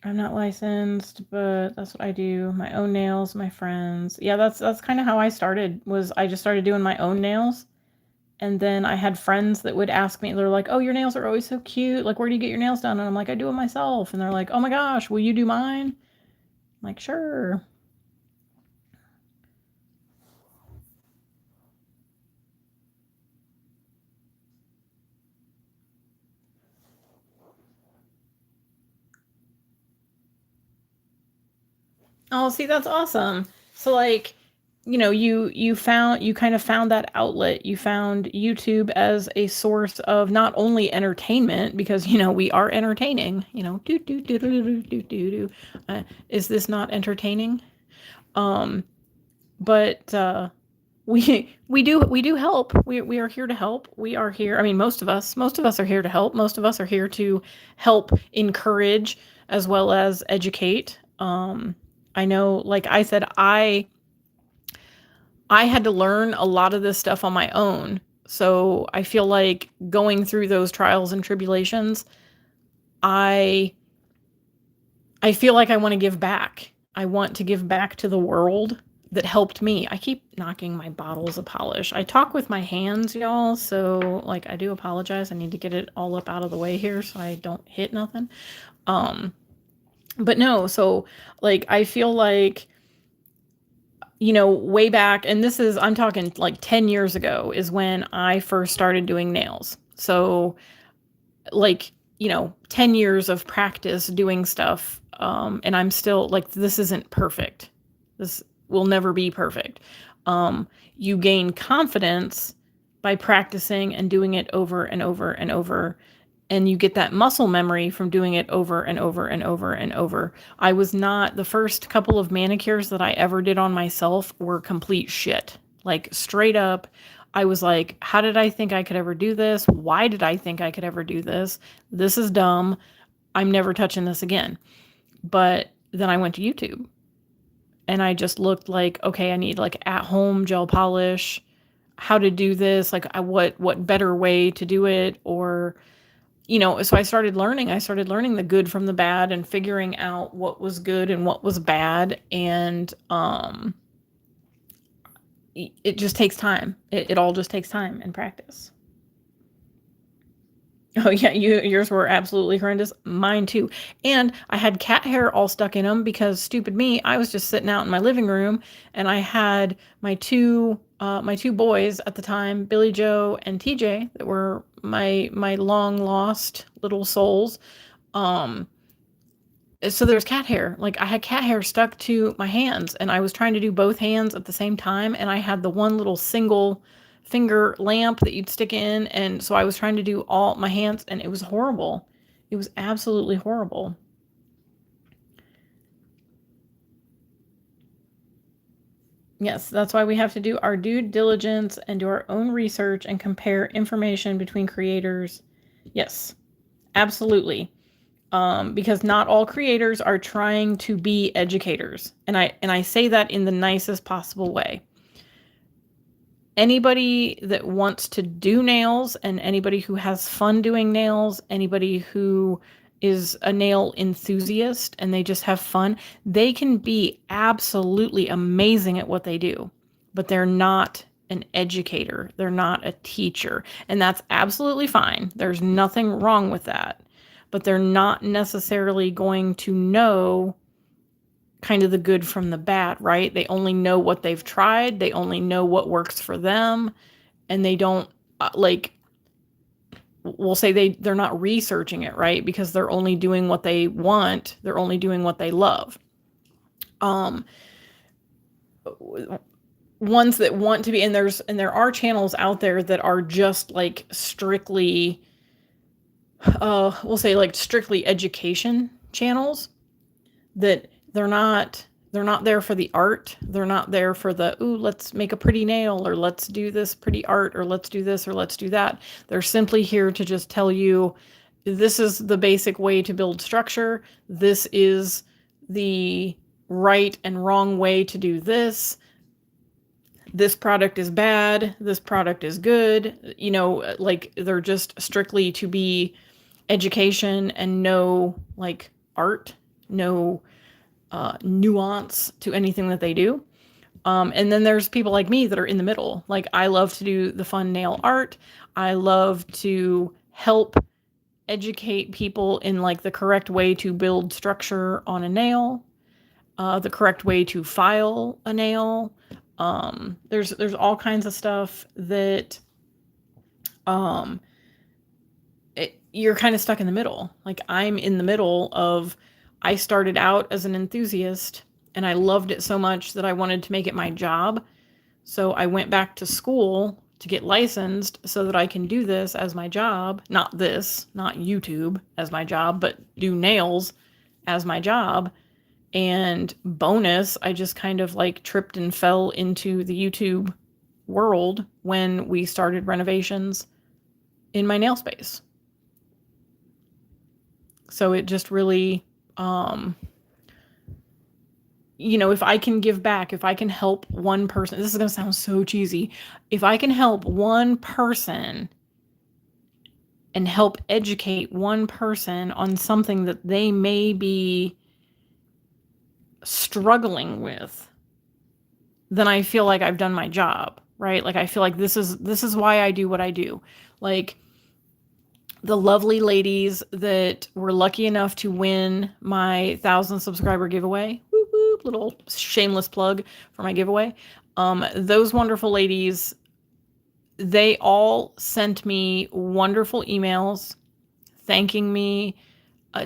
[SPEAKER 1] I'm not licensed, but that's what I do. My own nails, my friends. Yeah, that's kind of how I started. Was I just started doing my own nails. And then I had friends that would ask me, they're like, "Oh, your nails are always so cute. Like, where do you get your nails done?" And I'm like, "I do it myself." And they're like, "Oh my gosh, will you do mine?" I'm like, "Sure." Oh, see, that's awesome. So like, you kind of found that outlet. You found YouTube as a source of not only entertainment, because we are entertaining. Do do do do do do do do. Is this not entertaining? Um, but we do help. We are here to help. We are here. I mean, most of us are here to help. Most of us are here to help encourage as well as educate. I know, like I said, I had to learn a lot of this stuff on my own. So I feel like going through those trials and tribulations, I I feel like I want to give back. I want to give back to the world that helped me. I keep knocking my bottles of polish. I talk with my hands, y'all, so like I do apologize. I need to get it all up out of the way here so I don't hit nothing. But no, so like I feel like way back, and I'm talking like 10 years ago is when I first started doing nails. So like 10 years of practice doing stuff, and I'm still like, this isn't perfect. This will never be perfect. You gain confidence by practicing and doing it over and over and over, and you get that muscle memory from doing it over and over and over and over. I was not The first couple of manicures that I ever did on myself were complete shit. Like straight up, I was like, how did I think I could ever do this? Why did I think I could ever do this? This is dumb. I'm never touching this again. But then I went to YouTube and I just looked like, okay, I need like at home gel polish, how to do this, like what better way to do it, or so I started learning the good from the bad and figuring out what was good and what was bad. And it just takes time. It all just takes time and practice. Oh yeah, yours were absolutely horrendous. Mine too. And I had cat hair all stuck in them because stupid me, I was just sitting out in my living room and I had my two boys at the time, Billy Joe and TJ, that were my long lost little souls. Um so there's cat hair. Like I had cat hair stuck to my hands and I was trying to do both hands at the same time, and I had the one little single finger lamp that you'd stick in, and so I was trying to do all my hands and it was horrible. It was absolutely horrible. Yes, that's why we have to do our due diligence and do our own research and compare information between creators. Yes, absolutely. Because not all creators are trying to be educators, and I say that in the nicest possible way. Anybody that wants to do nails and anybody who has fun doing nails, anybody who is a nail enthusiast and they just have fun, they can be absolutely amazing at what they do, but they're not an educator. They're not a teacher, and that's absolutely fine. There's nothing wrong with that, but they're not necessarily going to know kind of the good from the bad, right? They only know what they've tried, they only know what works for them, and they don't like we'll say they're not researching it, right? Because they're only doing what they want, they're only doing what they love. Ones that want to be, and there are channels out there that are just like strictly we'll say like strictly education channels, that they're not They're not there for the art. They're not there for the, ooh, let's make a pretty nail, or let's do this pretty art, or let's do this, or let's do that. They're simply here to just tell you, this is the basic way to build structure. This is the right and wrong way to do this. This product is bad. This product is good. You know, like, they're just strictly to be education and no like art, no nuance to anything that they do. And then there's people like me that are in the middle. Like, I love to do the fun nail art. I love to help educate people in like the correct way to build structure on a nail, the correct way to file a nail. There's all kinds of stuff that you're kind of stuck in the middle. Like, I'm in the middle of, I started out as an enthusiast and I loved it so much that I wanted to make it my job. So I went back to school to get licensed so that I can do this as my job. Not YouTube as my job, but do nails as my job. And bonus, I just kind of like tripped and fell into the YouTube world when we started renovations in my nail space. So it just really, you know, if I can give back, if I can help one person, this is going to sound so cheesy. If I can help one person and help educate one person on something that they may be struggling with, then I feel like I've done my job, right? Like, I feel like this is why I do what I do. Like, the lovely ladies that were lucky enough to win my 1,000 subscriber giveaway, whoop, whoop, little shameless plug for my giveaway. Those wonderful ladies, they all sent me wonderful emails thanking me,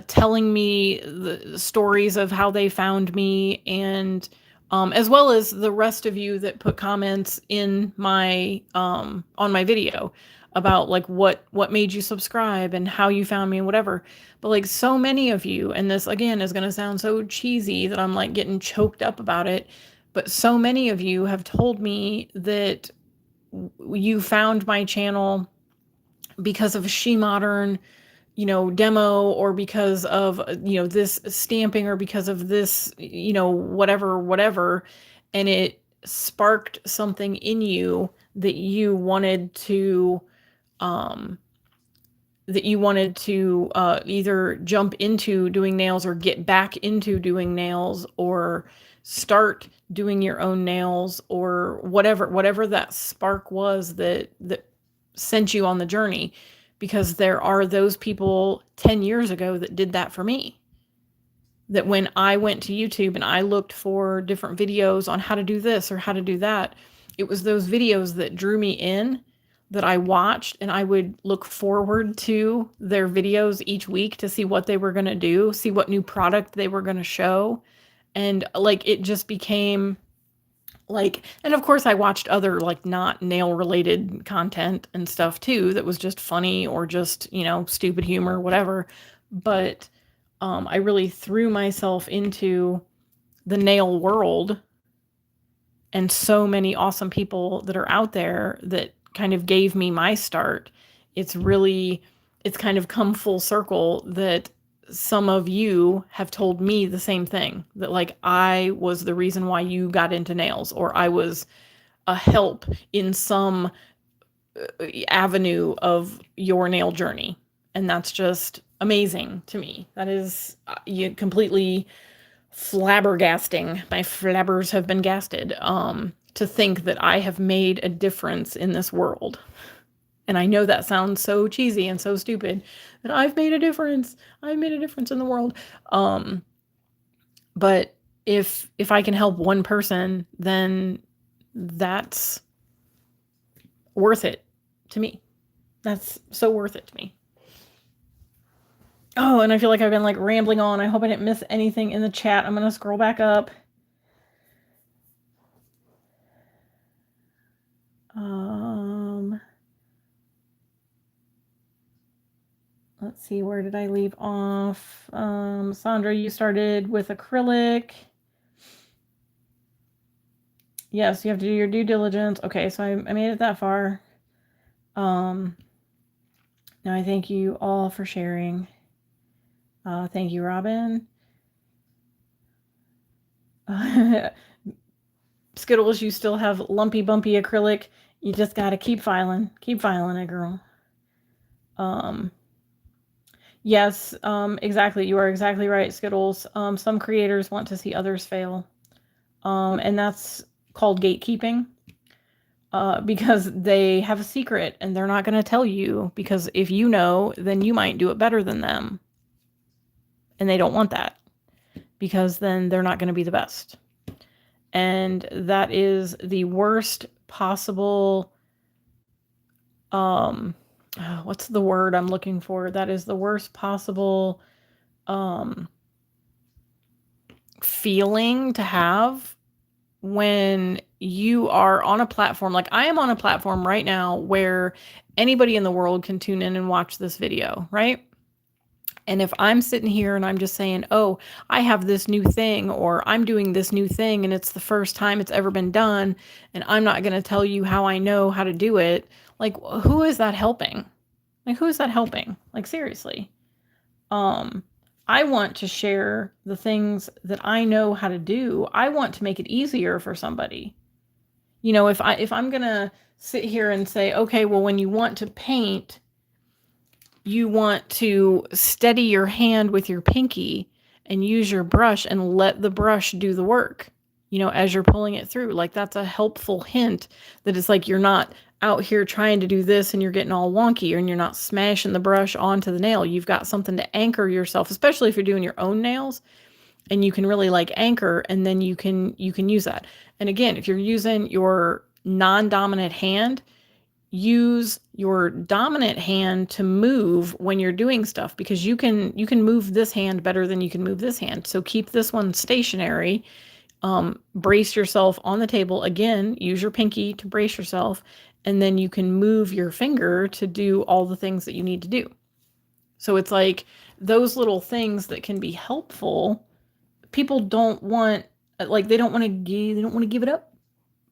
[SPEAKER 1] telling me the stories of how they found me, and as well as the rest of you that put comments in my on my video about like what made you subscribe and how you found me and whatever. But like, so many of you, and this again is going to sound so cheesy that I'm like getting choked up about it, but so many of you have told me that you found my channel because of She Modern, you know, demo, or because of, you know, this stamping, or because of this, you know, whatever. And it sparked something in you that you wanted to, either jump into doing nails, or get back into doing nails, or start doing your own nails, or whatever that spark was that sent you on the journey. Because there are those people 10 years ago that did that for me. That when I went to YouTube and I looked for different videos on how to do this or how to do that, it was those videos that drew me in, that I watched, and I would look forward to their videos each week to see what they were going to do, see what new product they were going to show. And like, it just became like, and of course I watched other like not nail related content and stuff too, that was just funny, or just, you know, stupid humor, whatever. But I really threw myself into the nail world, and so many awesome people that are out there that kind of gave me my start. It's kind of come full circle that some of you have told me the same thing, that like, I was the reason why you got into nails, or I was a help in some avenue of your nail journey. And that's just amazing to me. That is completely flabbergasting. My flabbers have been gasted, to think that I have made a difference in this world. And I know that sounds so cheesy and so stupid, that I've made a difference. I've made a difference in the world. But if I can help one person, then that's worth it to me. That's so worth it to me. Oh, and I feel like I've been like rambling on. I hope I didn't miss anything in the chat. I'm going to scroll back up. Let's see, where did I leave off? Sandra, you started with acrylic. Yes, you have to do your due diligence. Okay, so I made it that far. Now I thank you all for sharing. Thank you, Robin. Skittles, you still have lumpy, bumpy acrylic. You just got to keep filing. Keep filing it, girl. Yes, exactly. You are exactly right, Skittles. Some creators want to see others fail. And that's called gatekeeping. Because they have a secret and they're not going to tell you, because if you know, then you might do it better than them. And they don't want that, because then they're not going to be the best. And that is the worst possible, what's the word I'm looking for? That is the worst possible feeling to have when you are on a platform. Like I am on a platform right now where anybody in the world can tune in and watch this video, right? And if I'm sitting here and I'm just saying, oh, I have this new thing, or I'm doing this new thing and it's the first time it's ever been done, and I'm not going to tell you how I know how to do it, like, who is that helping? Like, who is that helping? Like, seriously. I want to share the things that I know how to do. I want to make it easier for somebody. You know, if I'm going to sit here and say, okay, well, when you want to paint, you want to steady your hand with your pinky and use your brush and let the brush do the work, you know, as you're pulling it through. Like, that's a helpful hint that it's like you're not out here trying to do this and you're getting all wonky, and you're not smashing the brush onto the nail. You've got something to anchor yourself, especially if you're doing your own nails, and you can really like anchor, and then you can use that. And again, if you're using your non-dominant hand, use your dominant hand to move when you're doing stuff, because you can move this hand better than you can move this hand. So keep this one stationary. Brace yourself on the table. Again, use your pinky to brace yourself, and then you can move your finger to do all the things that you need to do. So it's like those little things that can be helpful. People don't want, like, they don't want to give it up,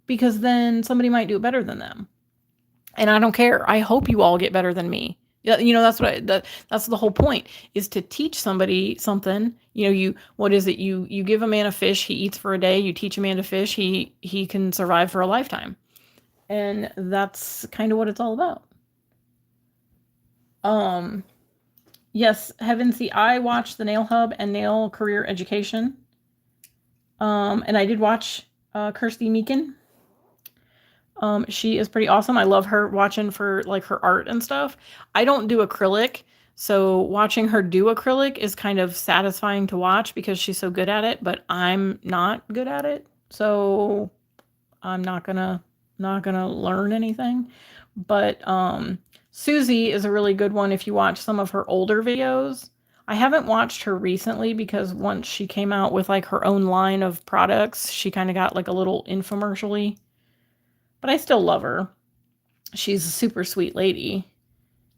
[SPEAKER 1] because then somebody might do it better than them. And I don't care. I hope you all get better than me. You know, that's that's the whole point, is to teach somebody something. You know, what is it? You give a man a fish, he eats for a day. You teach a man to fish, he can survive for a lifetime. And that's kind of what it's all about. Yes, Heaven, see, I watched the Nail Hub and Nail Career Education. And I did watch Kirsty Meakin. She is pretty awesome. I love her, watching for like her art and stuff. I don't do acrylic, so watching her do acrylic is kind of satisfying to watch because she's so good at it, but I'm not good at it. So I'm not gonna learn anything. But Susie is a really good one if you watch some of her older videos. I haven't watched her recently because once she came out with like her own line of products, she kind of got like a little infomercial-y. But I still love her. She's a super sweet lady.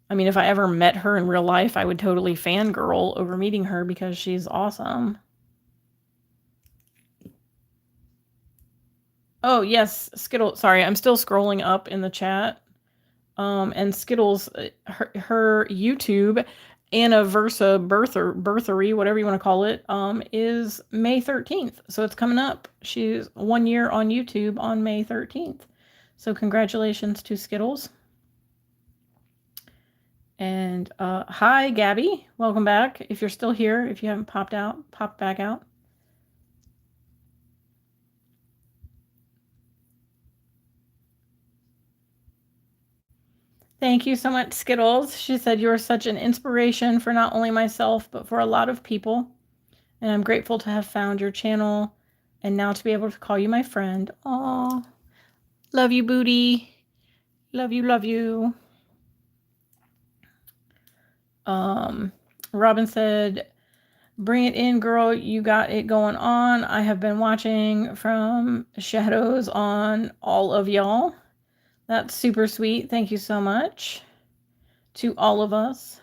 [SPEAKER 1] I mean, if I ever met her in real life, I would totally fangirl over meeting her because she's awesome. Oh, yes, Skittles. Sorry, I'm still scrolling up in the chat. And Skittles, her YouTube birthery, whatever you want to call it, is May 13th. So it's coming up. She's 1 year on YouTube on May 13th. So congratulations to Skittles. And hi, Gabby. Welcome back. If you're still here, if you haven't popped back out. Thank you so much, Skittles. She said, you are such an inspiration for not only myself, but for a lot of people. And I'm grateful to have found your channel and now to be able to call you my friend. Aw, love you, booty. Love you, love you. Robin said, bring it in, girl. You got it going on. I have been watching from shadows on all of y'all. That's super sweet. Thank you so much to all of us.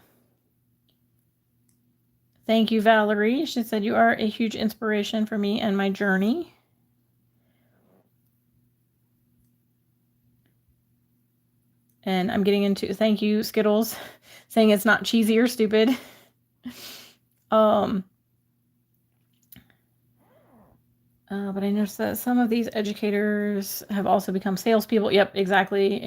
[SPEAKER 1] Thank you, Valerie. She said, you are a huge inspiration for me and my journey. And I'm getting into, thank you, Skittles, saying it's not cheesy or stupid. But I noticed that some of these educators have also become salespeople. Yep, exactly.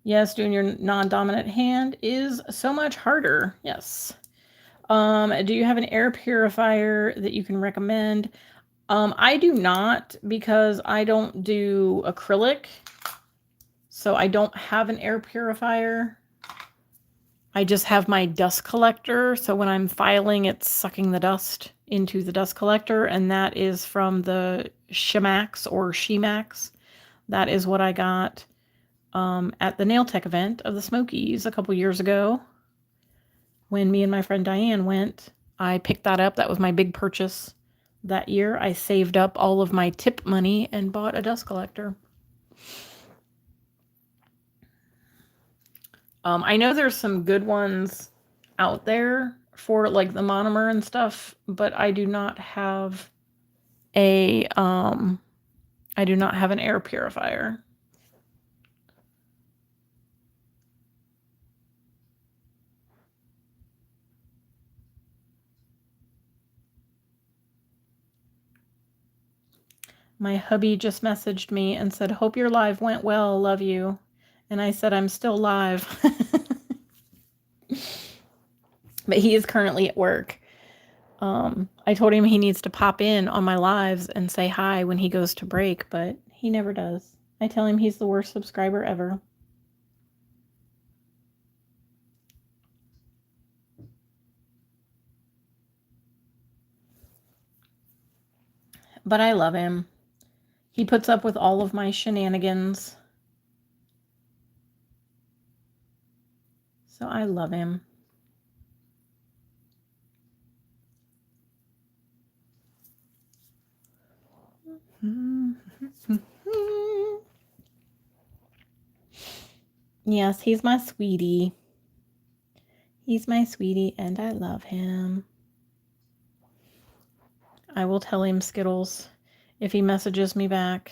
[SPEAKER 1] Yes, doing your non-dominant hand is so much harder. Yes. Do you have an air purifier that you can recommend? I do not, because I don't do acrylic. So I don't have an air purifier. I just have my dust collector. So when I'm filing, it's sucking the dust into the dust collector. And that is from the Shemax or Shemax. That is what I got at the Nail Tech event of the Smokies a couple years ago. When me and my friend Diane went, I picked that up. That was my big purchase that year. I saved up all of my tip money and bought a dust collector. I know there's some good ones out there for like the monomer and stuff, but I do not have an air purifier. My hubby just messaged me and said, "Hope your live went well. Love you." And I said, "I'm still live." But he is currently at work. I told him he needs to pop in on my lives and say hi when he goes to break, but he never does. I tell him he's the worst subscriber ever. But I love him. He puts up with all of my shenanigans. So I love him. Yes, he's my sweetie. He's my sweetie, and I love him. I will tell him, Skittles, if he messages me back.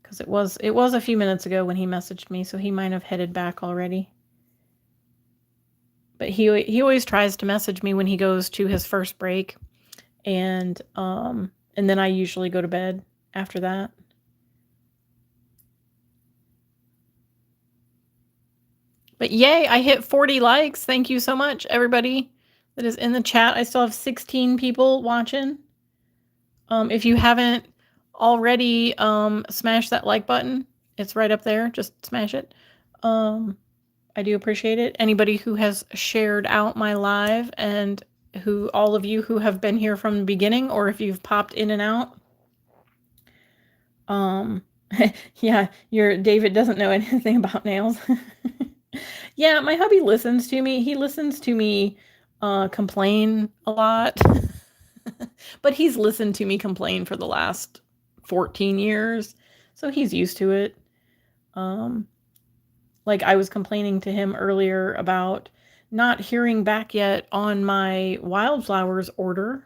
[SPEAKER 1] Because it was a few minutes ago when he messaged me, so he might have headed back already. But he always tries to message me when he goes to his first break, and then I usually go to bed after that. But yay, I hit 40 likes. Thank you so much, everybody that is in the chat. I still have 16 people watching. If you haven't already smashed that like button, it's right up there. Just smash it. I do appreciate it. Anybody who has shared out my live, and all of you who have been here from the beginning, or if you've popped in and out. Yeah, your David doesn't know anything about nails. Yeah, my hubby listens to me. He listens to me complain a lot. But he's listened to me complain for the last 14 years, so he's used to it. Like I was complaining to him earlier about not hearing back yet on my Wildflowers order.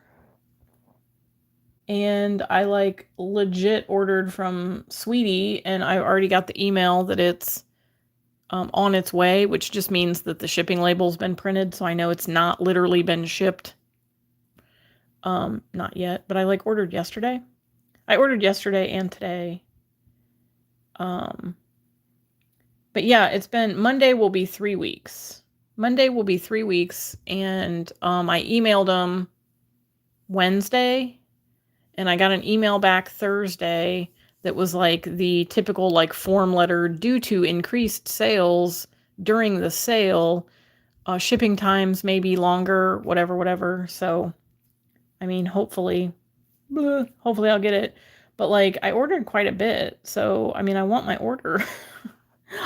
[SPEAKER 1] And I like legit ordered from Sweetie, and I already got the email that it's on its way, which just means that the shipping label's been printed, so I know it's not literally been shipped. Not yet, but I like ordered yesterday. I ordered yesterday and today. But yeah, it's been, Monday will be 3 weeks. Monday will be 3 weeks, and I emailed them Wednesday, and I got an email back Thursday that was like the typical like form letter, due to increased sales during the sale, shipping times may be longer, whatever. So, I mean, hopefully I'll get it. But like, I ordered quite a bit, so I mean, I want my order.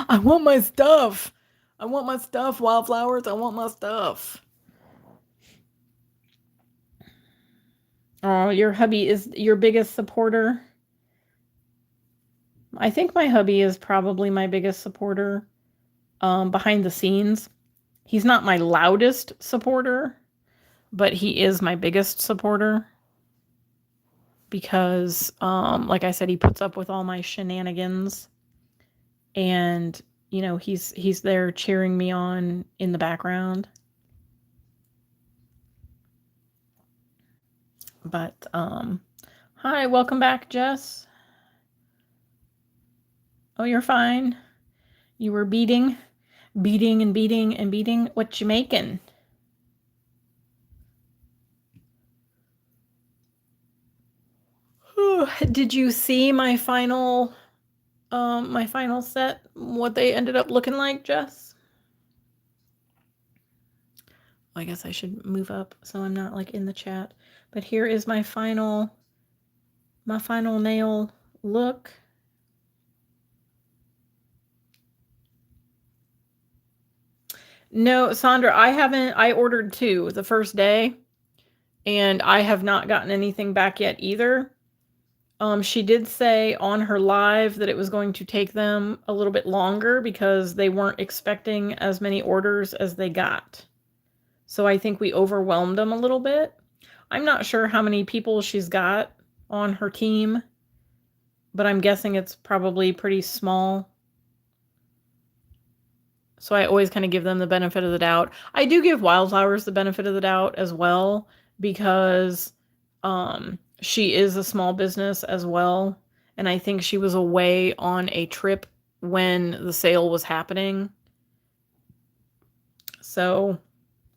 [SPEAKER 1] I want my stuff. I want my stuff, Wildflowers. I want my stuff. Oh, your hubby is your biggest supporter. I think my hubby is probably my biggest supporter behind the scenes. He's not my loudest supporter, but he is my biggest supporter because, like I said, he puts up with all my shenanigans, and you know, he's there cheering me on in the background. But hi, welcome back, Jess. Oh, you're fine. You were beating and beating and beating. What you making? Did you see my final set? What they ended up looking like, Jess? I guess I should move up so I'm not like in the chat. But here is my final nail look. No, Sandra, I haven't. I ordered 2 the first day, and I have not gotten anything back yet either. She did say on her live that it was going to take them a little bit longer because they weren't expecting as many orders as they got. So I think we overwhelmed them a little bit. I'm not sure how many people she's got on her team, but I'm guessing it's probably pretty small. So I always kind of give them the benefit of the doubt. I do give Wildflowers the benefit of the doubt as well because she is a small business as well. And I think she was away on a trip when the sale was happening. So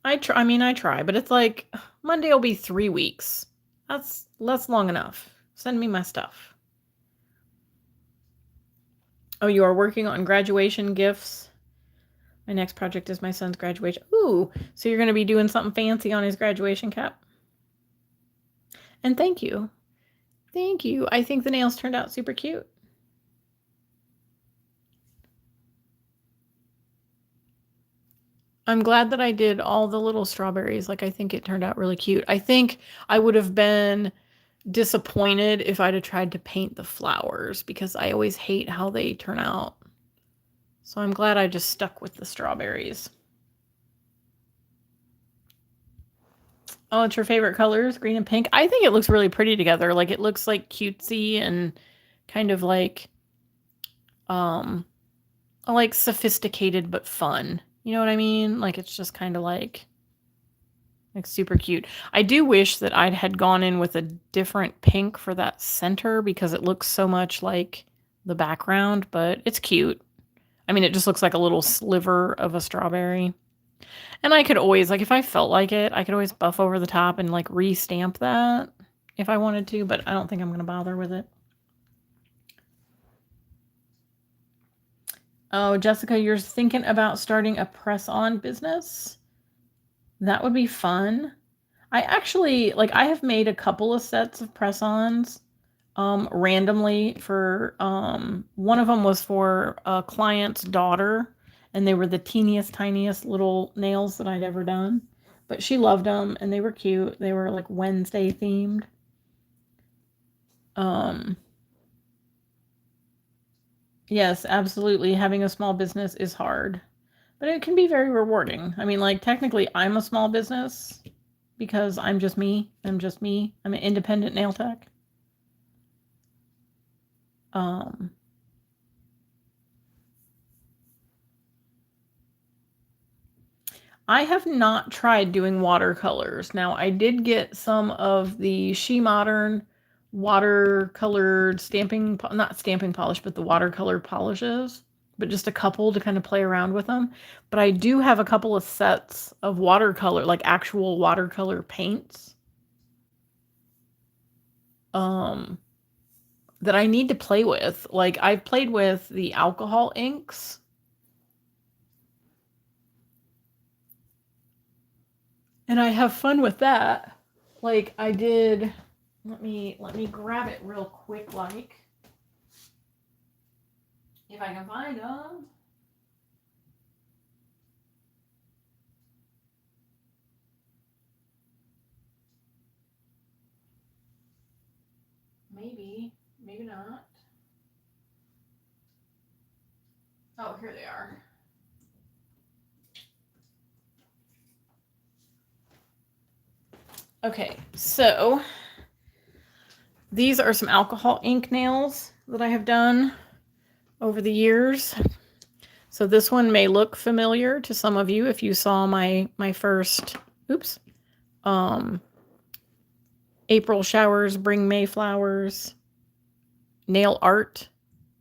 [SPEAKER 1] I try, but it's like Monday will be 3 weeks. That's long enough. Send me my stuff. Oh, you are working on graduation gifts. My next project is my son's graduation. Ooh, so you're going to be doing something fancy on his graduation cap. And thank you. Thank you. I think the nails turned out super cute. I'm glad that I did all the little strawberries. Like, I think it turned out really cute. I think I would have been disappointed if I'd have tried to paint the flowers because I always hate how they turn out. So I'm glad I just stuck with the strawberries. Oh, it's your favorite colors, green and pink? I think it looks really pretty together. Like, it looks like cutesy and kind of like sophisticated but fun. You know what I mean? Like, it's just kind of like super cute. I do wish that I had gone in with a different pink for that center because it looks so much like the background, but it's cute. I mean, it just looks like a little sliver of a strawberry. And I could always, like, if I felt like it, I could always buff over the top and like re-stamp that if I wanted to, but I don't think I'm going to bother with it. Oh, Jessica, you're thinking about starting a press-on business? That would be fun. I actually, like, I have made a couple of sets of press-ons randomly for, one of them was for a client's daughter, and they were the teeniest, tiniest little nails that I'd ever done. But she loved them, and they were cute. They were, like, Wednesday themed. Yes, absolutely. Having a small business is hard, but it can be very rewarding. I mean, like, technically, I'm a small business because I'm just me. I'm an independent nail tech. I have not tried doing watercolors. Now, I did get some of the She Modern watercolored stamping, not stamping polish, but the watercolor polishes, but just a couple to kind of play around with them. But I do have a couple of sets of watercolor, like actual watercolor paints, that I need to play with. Like, I've played with the alcohol inks. And I have fun with that. Like, I did, let me grab it real quick, like, if I can find them. Maybe not. Oh, here they are. Okay, so these are some alcohol ink nails that I have done over the years. So this one may look familiar to some of you if you saw my first, April showers bring May flowers nail art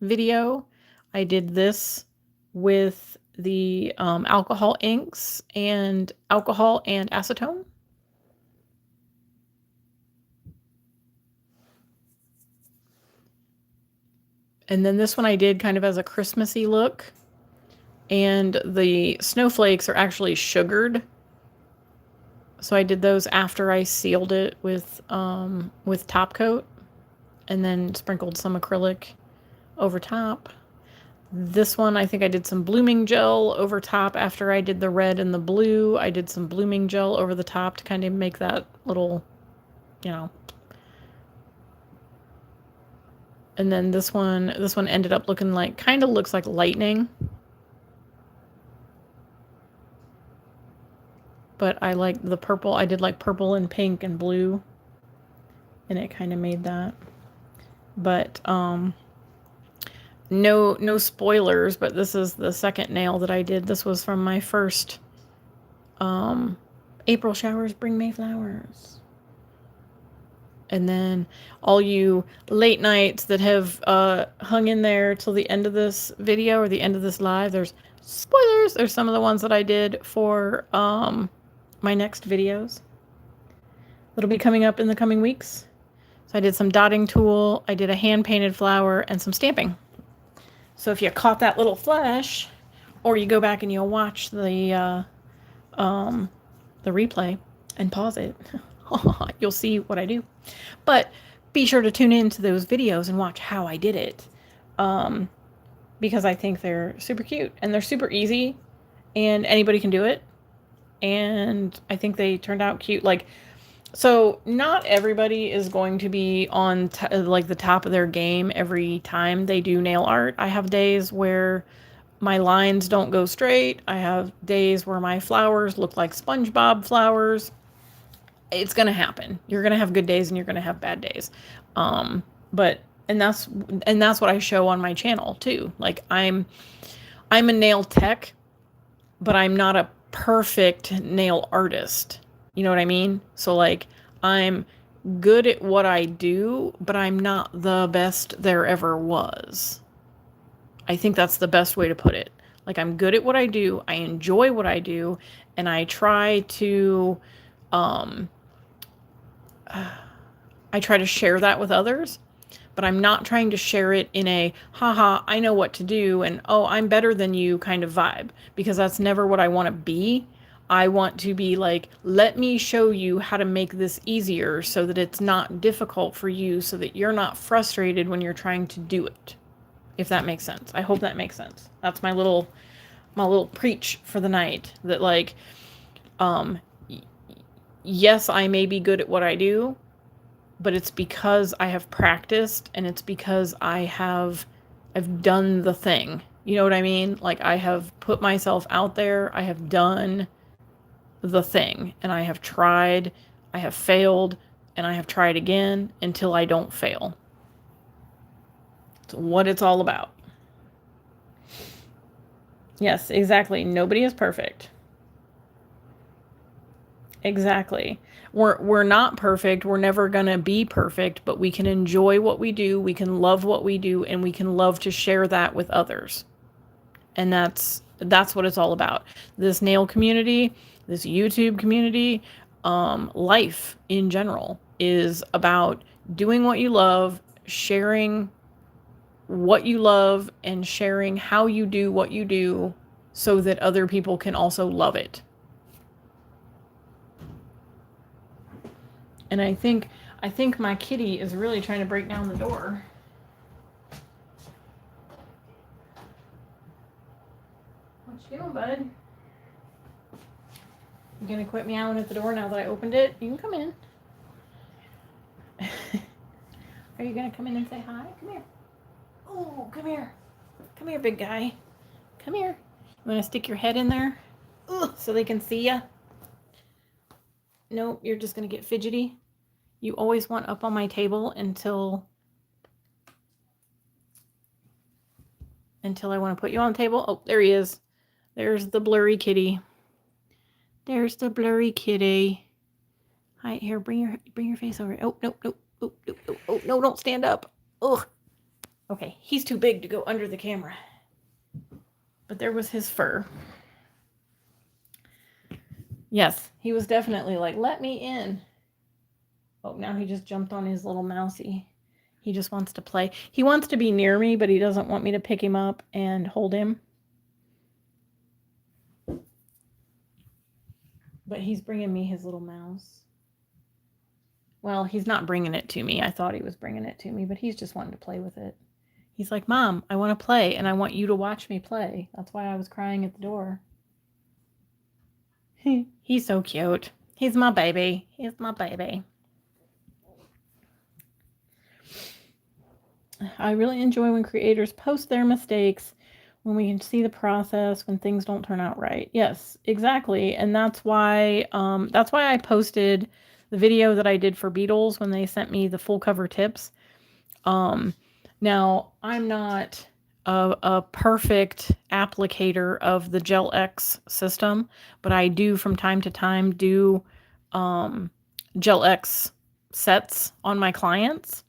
[SPEAKER 1] video. I did this with the alcohol inks and alcohol and acetone. And then this one I did kind of as a Christmassy look. And the snowflakes are actually sugared. So I did those after I sealed it with top coat and then sprinkled some acrylic over top. This one, I think I did some blooming gel over top after I did the red and the blue. I did some blooming gel over the top to kind of make that little, you know. And then this one ended up looking like, kind of looks like lightning. But I like the purple. I did like purple and pink and blue. And it kind of made that. But no spoilers, but this is the second nail that I did. This was from my first April showers bring May flowers. And then all you late nights that have hung in there till the end of this video or the end of this live, there's spoilers. There's some of the ones that I did for my next videos that'll be coming up in the coming weeks. So I did some dotting tool, I did a hand-painted flower, and some stamping. So if you caught that little flash, or you go back and you'll watch the replay and pause it, you'll see what I do. But be sure to tune into those videos and watch how I did it, because I think they're super cute and they're super easy, and anybody can do it. And I think they turned out cute. Like, so not everybody is going to be on like the top of their game every time they do nail art. I have days where my lines don't go straight. I have days where my flowers look like SpongeBob flowers. It's going to happen. You're going to have good days and you're going to have bad days. But that's what I show on my channel too. Like I'm a nail tech, but I'm not a perfect nail artist. You know what I mean? So like I'm good at what I do, but I'm not the best there ever was. I think that's the best way to put it. Like I'm good at what I do. I enjoy what I do, and I try to share that with others, but I'm not trying to share it in a haha, I know what to do and oh, I'm better than you kind of vibe, because that's never what I want to be. I want to be like, let me show you how to make this easier so that it's not difficult for you, so that you're not frustrated when you're trying to do it. If that makes sense. I hope that makes sense. That's my little preach for the night, that like, yes, I may be good at what I do, but it's because I have practiced, and it's because I've done the thing. You know what I mean? Like I have put myself out there. I have done the thing, and I have tried, I have failed, and I have tried again until I don't fail. It's what it's all about. Yes, exactly. Nobody is perfect. Exactly. We're not perfect. We're never going to be perfect, but we can enjoy what we do. We can love what we do, and we can love to share that with others. And that's what it's all about. This nail community, this YouTube community, life in general is about doing what you love, sharing what you love, and sharing how you do what you do so that other people can also love it. And I think my kitty is really trying to break down the door. What you doing, bud? You gonna quit meowing at the door now that I opened it? You can come in. Are you gonna come in and say hi? Come here. Oh, come here. Come here, big guy. Come here. You wanna stick your head in there? Ugh, so they can see ya? Nope, you're just going to get fidgety. You always want up on my table until I want to put you on the table. Oh, there he is. There's the blurry kitty. There's the blurry kitty. Hi, here, bring your face over. Oh, nope, nope. Oh, nope, nope. Oh, no, don't stand up. Ugh. Okay, he's too big to go under the camera. But there was his fur. Yes, he was definitely like, let me in. Oh, now he just jumped on his little mousey. He just wants to play. He wants to be near me, but he doesn't want me to pick him up and hold him. But he's bringing me his little mouse. Well, he's not bringing it to me. I thought he was bringing it to me, but he's just wanting to play with it. He's like, Mom, I want to play, and I want you to watch me play. That's why I was crying at the door. He's so cute. He's my baby. He's my baby. I really enjoy when creators post their mistakes, when we can see the process, when things don't turn out right. Yes, exactly. And that's why I posted the video that I did for beetles when they sent me the full cover tips. Now, I'm not a perfect applicator of the Gel X system, but I do from time to time do Gel X sets on my clients.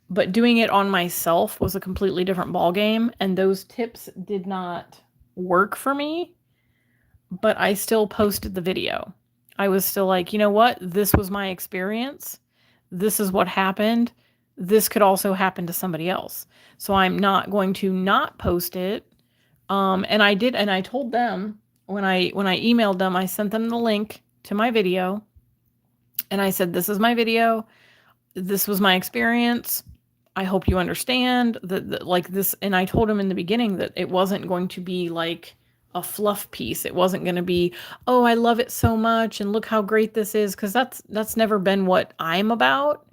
[SPEAKER 1] But doing it on myself was a completely different ballgame, and those tips did not work for me, but I still posted the video. I was still like, you know what? This was my experience. This is what happened. This could also happen to somebody else. So I'm not going to not post it. And I did, and I told them when I emailed them, I sent them the link to my video, and I said, this is my video. This was my experience. I hope you understand that like this. And I told him in the beginning that it wasn't going to be like a fluff piece. It wasn't going to be, oh, I love it so much and look how great this is. Cause that's never been what I'm about.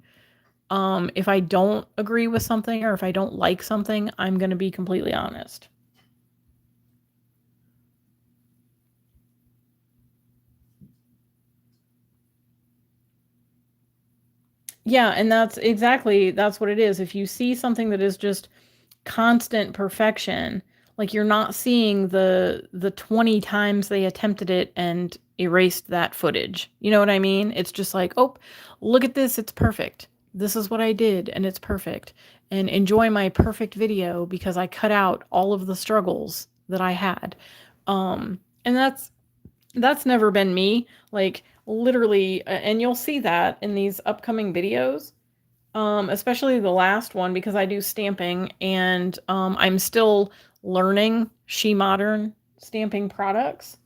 [SPEAKER 1] If I don't agree with something or if I don't like something, I'm going to be completely honest. Yeah, and that's what it is. If you see something that is just constant perfection, like you're not seeing the 20 times they attempted it and erased that footage. You know what I mean? It's just like, oh, look at this, it's perfect. This is what I did and it's perfect. And enjoy my perfect video because I cut out all of the struggles that I had. And that's never been me. Like literally, and you'll see that in these upcoming videos, especially the last one, because I do stamping and I'm still learning She Modern stamping products.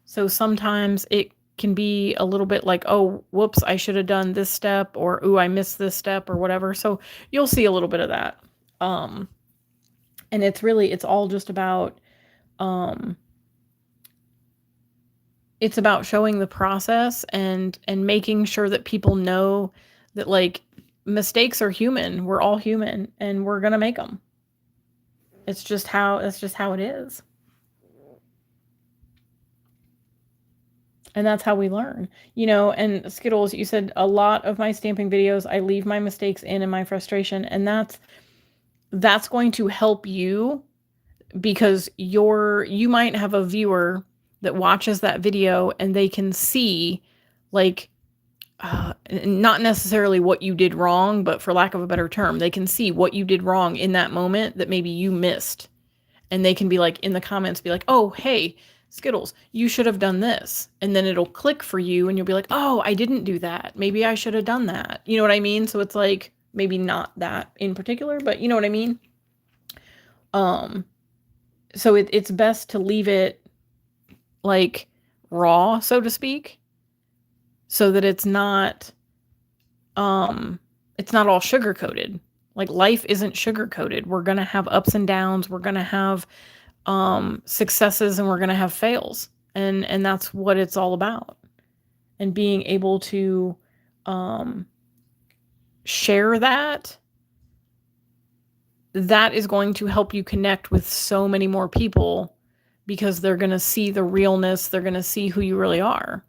[SPEAKER 1] So sometimes it can be a little bit like, oh, whoops, I should have done this step, or ooh, I missed this step or whatever. So you'll see a little bit of that. And it's all just about, it's about showing the process and making sure that people know that like mistakes are human. We're all human and we're going to make them. It's just how it is. And that's how we learn, and Skittles, you said a lot of my stamping videos, I leave my mistakes in and my frustration. And that's going to help you because you might have a viewer that watches that video and they can see like, not necessarily what you did wrong, but for lack of a better term, they can see what you did wrong in that moment that maybe you missed. And they can be like in the comments, be like, oh, hey, Skittles, you should have done this. And then it'll click for you and you'll be like, oh, I didn't do that. Maybe I should have done that. You know what I mean? So it's like, maybe not that in particular, but you know what I mean? So it's best to leave it like raw, so to speak, so that it's not all sugar coated. Like life isn't sugar coated. We're going to have ups and downs. We're going to have successes and we're going to have fails. And that's what it's all about. And being able to share that is going to help you connect with so many more people because they're going to see the realness. They're going to see who you really are.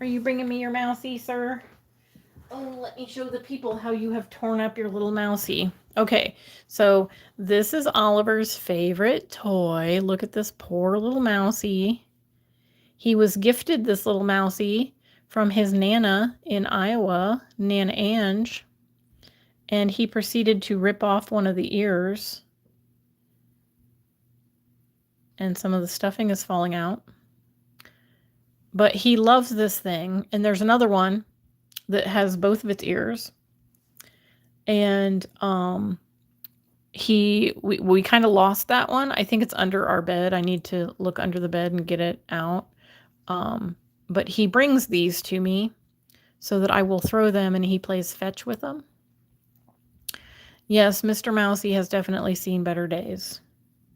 [SPEAKER 1] Are you bringing me your mousey, sir? Oh, let me show the people how you have torn up your little mousey. Okay, so this is Oliver's favorite toy. Look at this poor little mousey. He was gifted this little mousey from his Nana in Iowa, Nana Ange, and he proceeded to rip off one of the ears. And some of the stuffing is falling out. But he loves this thing. And there's another one that has both of its ears. And we kind of lost that one. I think it's under our bed. I need to look under the bed and get it out. But he brings these to me so that I will throw them and he plays fetch with them. Yes, Mr. Mousy has definitely seen better days.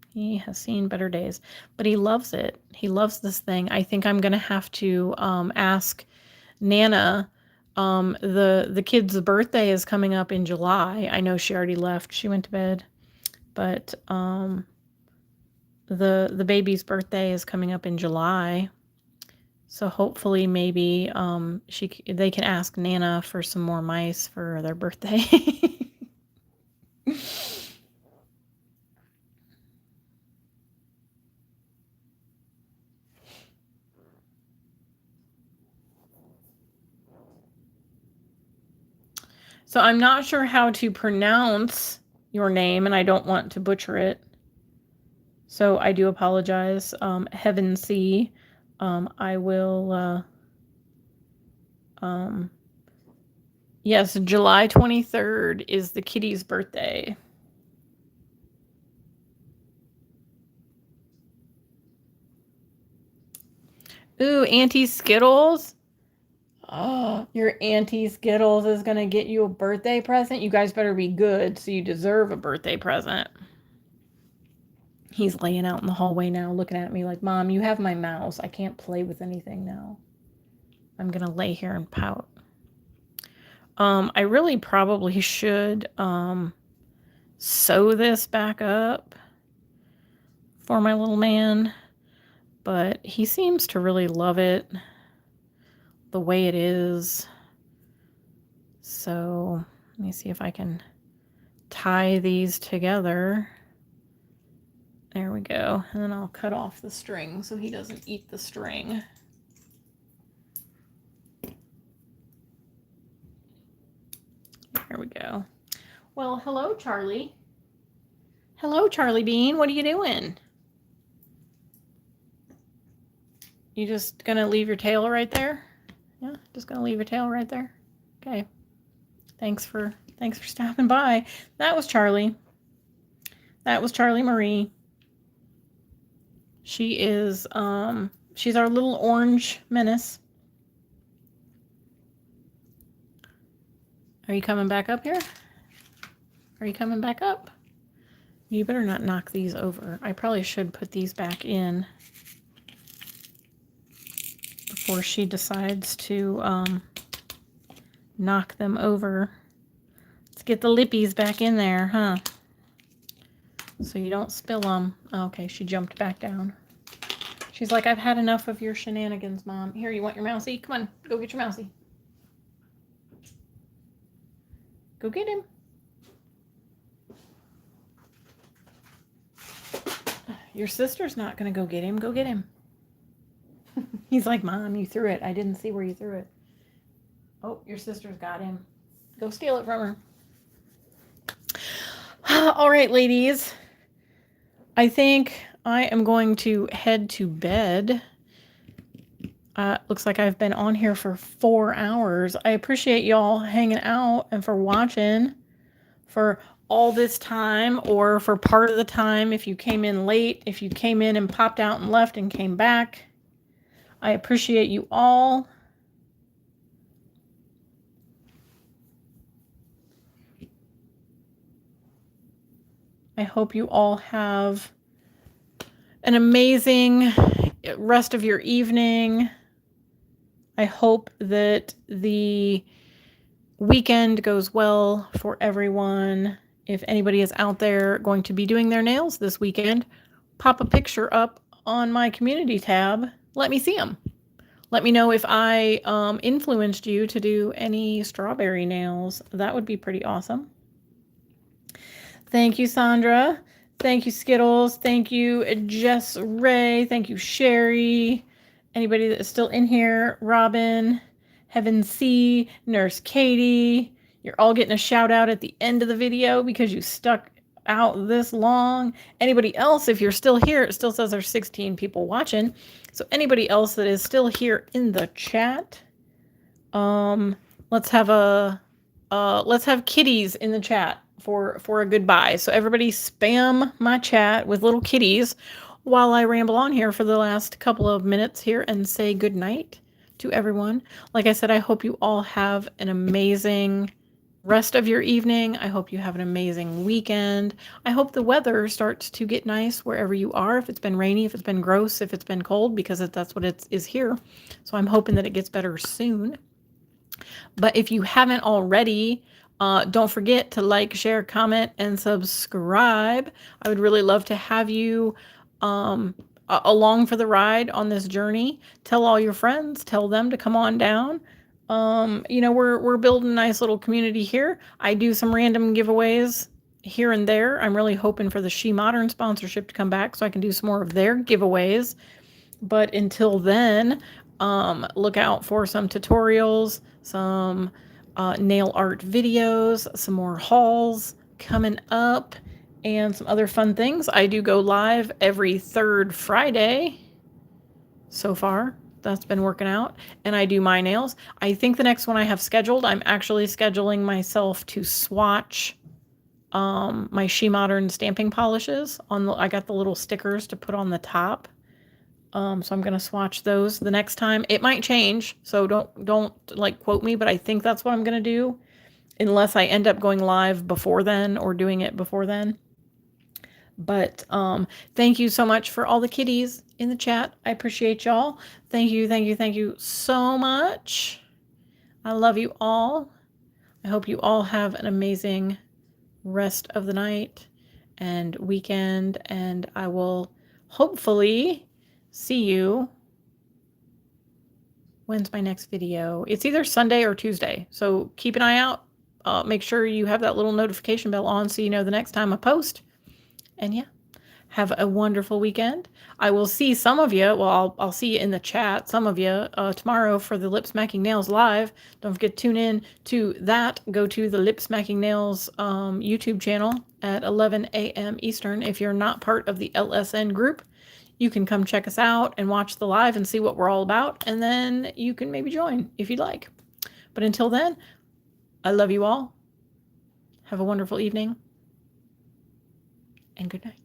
[SPEAKER 1] He has seen better days, but he loves it. He loves this thing. I think I'm going to have to ask Nana. The kid's birthday is coming up in July. I know she already left. She went to bed, but the baby's birthday is coming up in July. So hopefully maybe they can ask Nana for some more mice for their birthday. So I'm not sure how to pronounce your name, and I don't want to butcher it. So I do apologize. Heaven C. I will... yes, July 23rd is the kitty's birthday. Ooh, Auntie Skittles. Oh, your Auntie Skittles is going to get you a birthday present. You guys better be good, so you deserve a birthday present. He's laying out in the hallway now, looking at me like, Mom, you have my mouse. I can't play with anything now. I'm going to lay here and pout. I really probably should sew this back up for my little man, but he seems to really love it the way it is. So let me see if I can tie these together. There we go. And then I'll cut off the string so he doesn't eat the string. There we go. Well, hello, Charlie. Hello, Charlie Bean. What are you doing? You just gonna leave your tail right there? Yeah, just gonna leave your tail right there. Okay. Thanks for stopping by. That was Charlie. That was Charlie Marie. She is she's our little orange menace. Are you coming back up here? Are you coming back up? You better not knock these over. I probably should put these back in before she decides to knock them over. Let's get the lippies back in there, huh? So you don't spill them. Okay, she jumped back down. She's like, I've had enough of your shenanigans, Mom. Here, you want your mousey? Come on, go get your mousey. Go get him. Your sister's not going to go get him. Go get him. He's like, Mom, you threw it. I didn't see where you threw it. Oh, your sister's got him. Go steal it from her. All right, ladies. I think I am going to head to bed. Looks like I've been on here for 4 hours. I appreciate y'all hanging out and for watching for all this time, or for part of the time if you came in late, if you came in and popped out and left and came back. I appreciate you all. I hope you all have an amazing rest of your evening. I hope that the weekend goes well for everyone. If anybody is out there going to be doing their nails this weekend, pop a picture up on my community tab. Let me see them. Let me know if I influenced you to do any strawberry nails. That would be pretty awesome. Thank you, Sandra. Thank you, Skittles. Thank you, Jess Ray. Thank you, Sherry. Anybody that is still in here, Robin, Heaven C, Nurse Katie. You're all getting a shout out at the end of the video because you stuck out this long. Anybody else, if you're still here, it still says there's 16 people watching. So anybody else that is still here in the chat, let's have kitties in the chat for a goodbye. So everybody spam my chat with little kitties while I ramble on here for the last couple of minutes here and say good night to everyone. Like I said, I hope you all have an amazing rest of your evening. I hope you have an amazing weekend. I hope the weather starts to get nice wherever you are. If it's been rainy, if it's been gross, if it's been cold, because that's what it is here. So I'm hoping that it gets better soon. But if you haven't already, don't forget to like, share, comment, and subscribe. I would really love to have you along for the ride on this journey. Tell all your friends, tell them to come on down. You know, we're building a nice little community here. I do some random giveaways here and there. I'm really hoping for the She Modern sponsorship to come back so I can do some more of their giveaways. But until then, look out for some tutorials, some nail art videos, some more hauls coming up, and some other fun things. I do go live every third Friday so far. That's been working out. And I do my nails. I think the next one I have scheduled, I'm actually scheduling myself to swatch my She Modern stamping polishes. I got the little stickers to put on the top. So I'm going to swatch those the next time. It might change, so don't like quote me, but I think that's what I'm going to do, unless I end up going live before then or doing it before then. But thank you so much for all the kitties in the chat. I appreciate y'all. Thank you so much. I love you all. I hope you all have an amazing rest of the night and weekend, and I will hopefully see you. When's my next video? It's either Sunday or Tuesday, so keep an eye out. Make sure you have that little notification bell on so you know the next time I post. And yeah, have a wonderful weekend. I will see some of you. Well, I'll see you in the chat. Some of you tomorrow for the Lip Smacking Nails live. Don't forget to tune in to that. Go to the Lip Smacking Nails YouTube channel at 11 a.m. Eastern. If you're not part of the LSN group, you can come check us out and watch the live and see what we're all about. And then you can maybe join if you'd like. But until then, I love you all. Have a wonderful evening. And good night.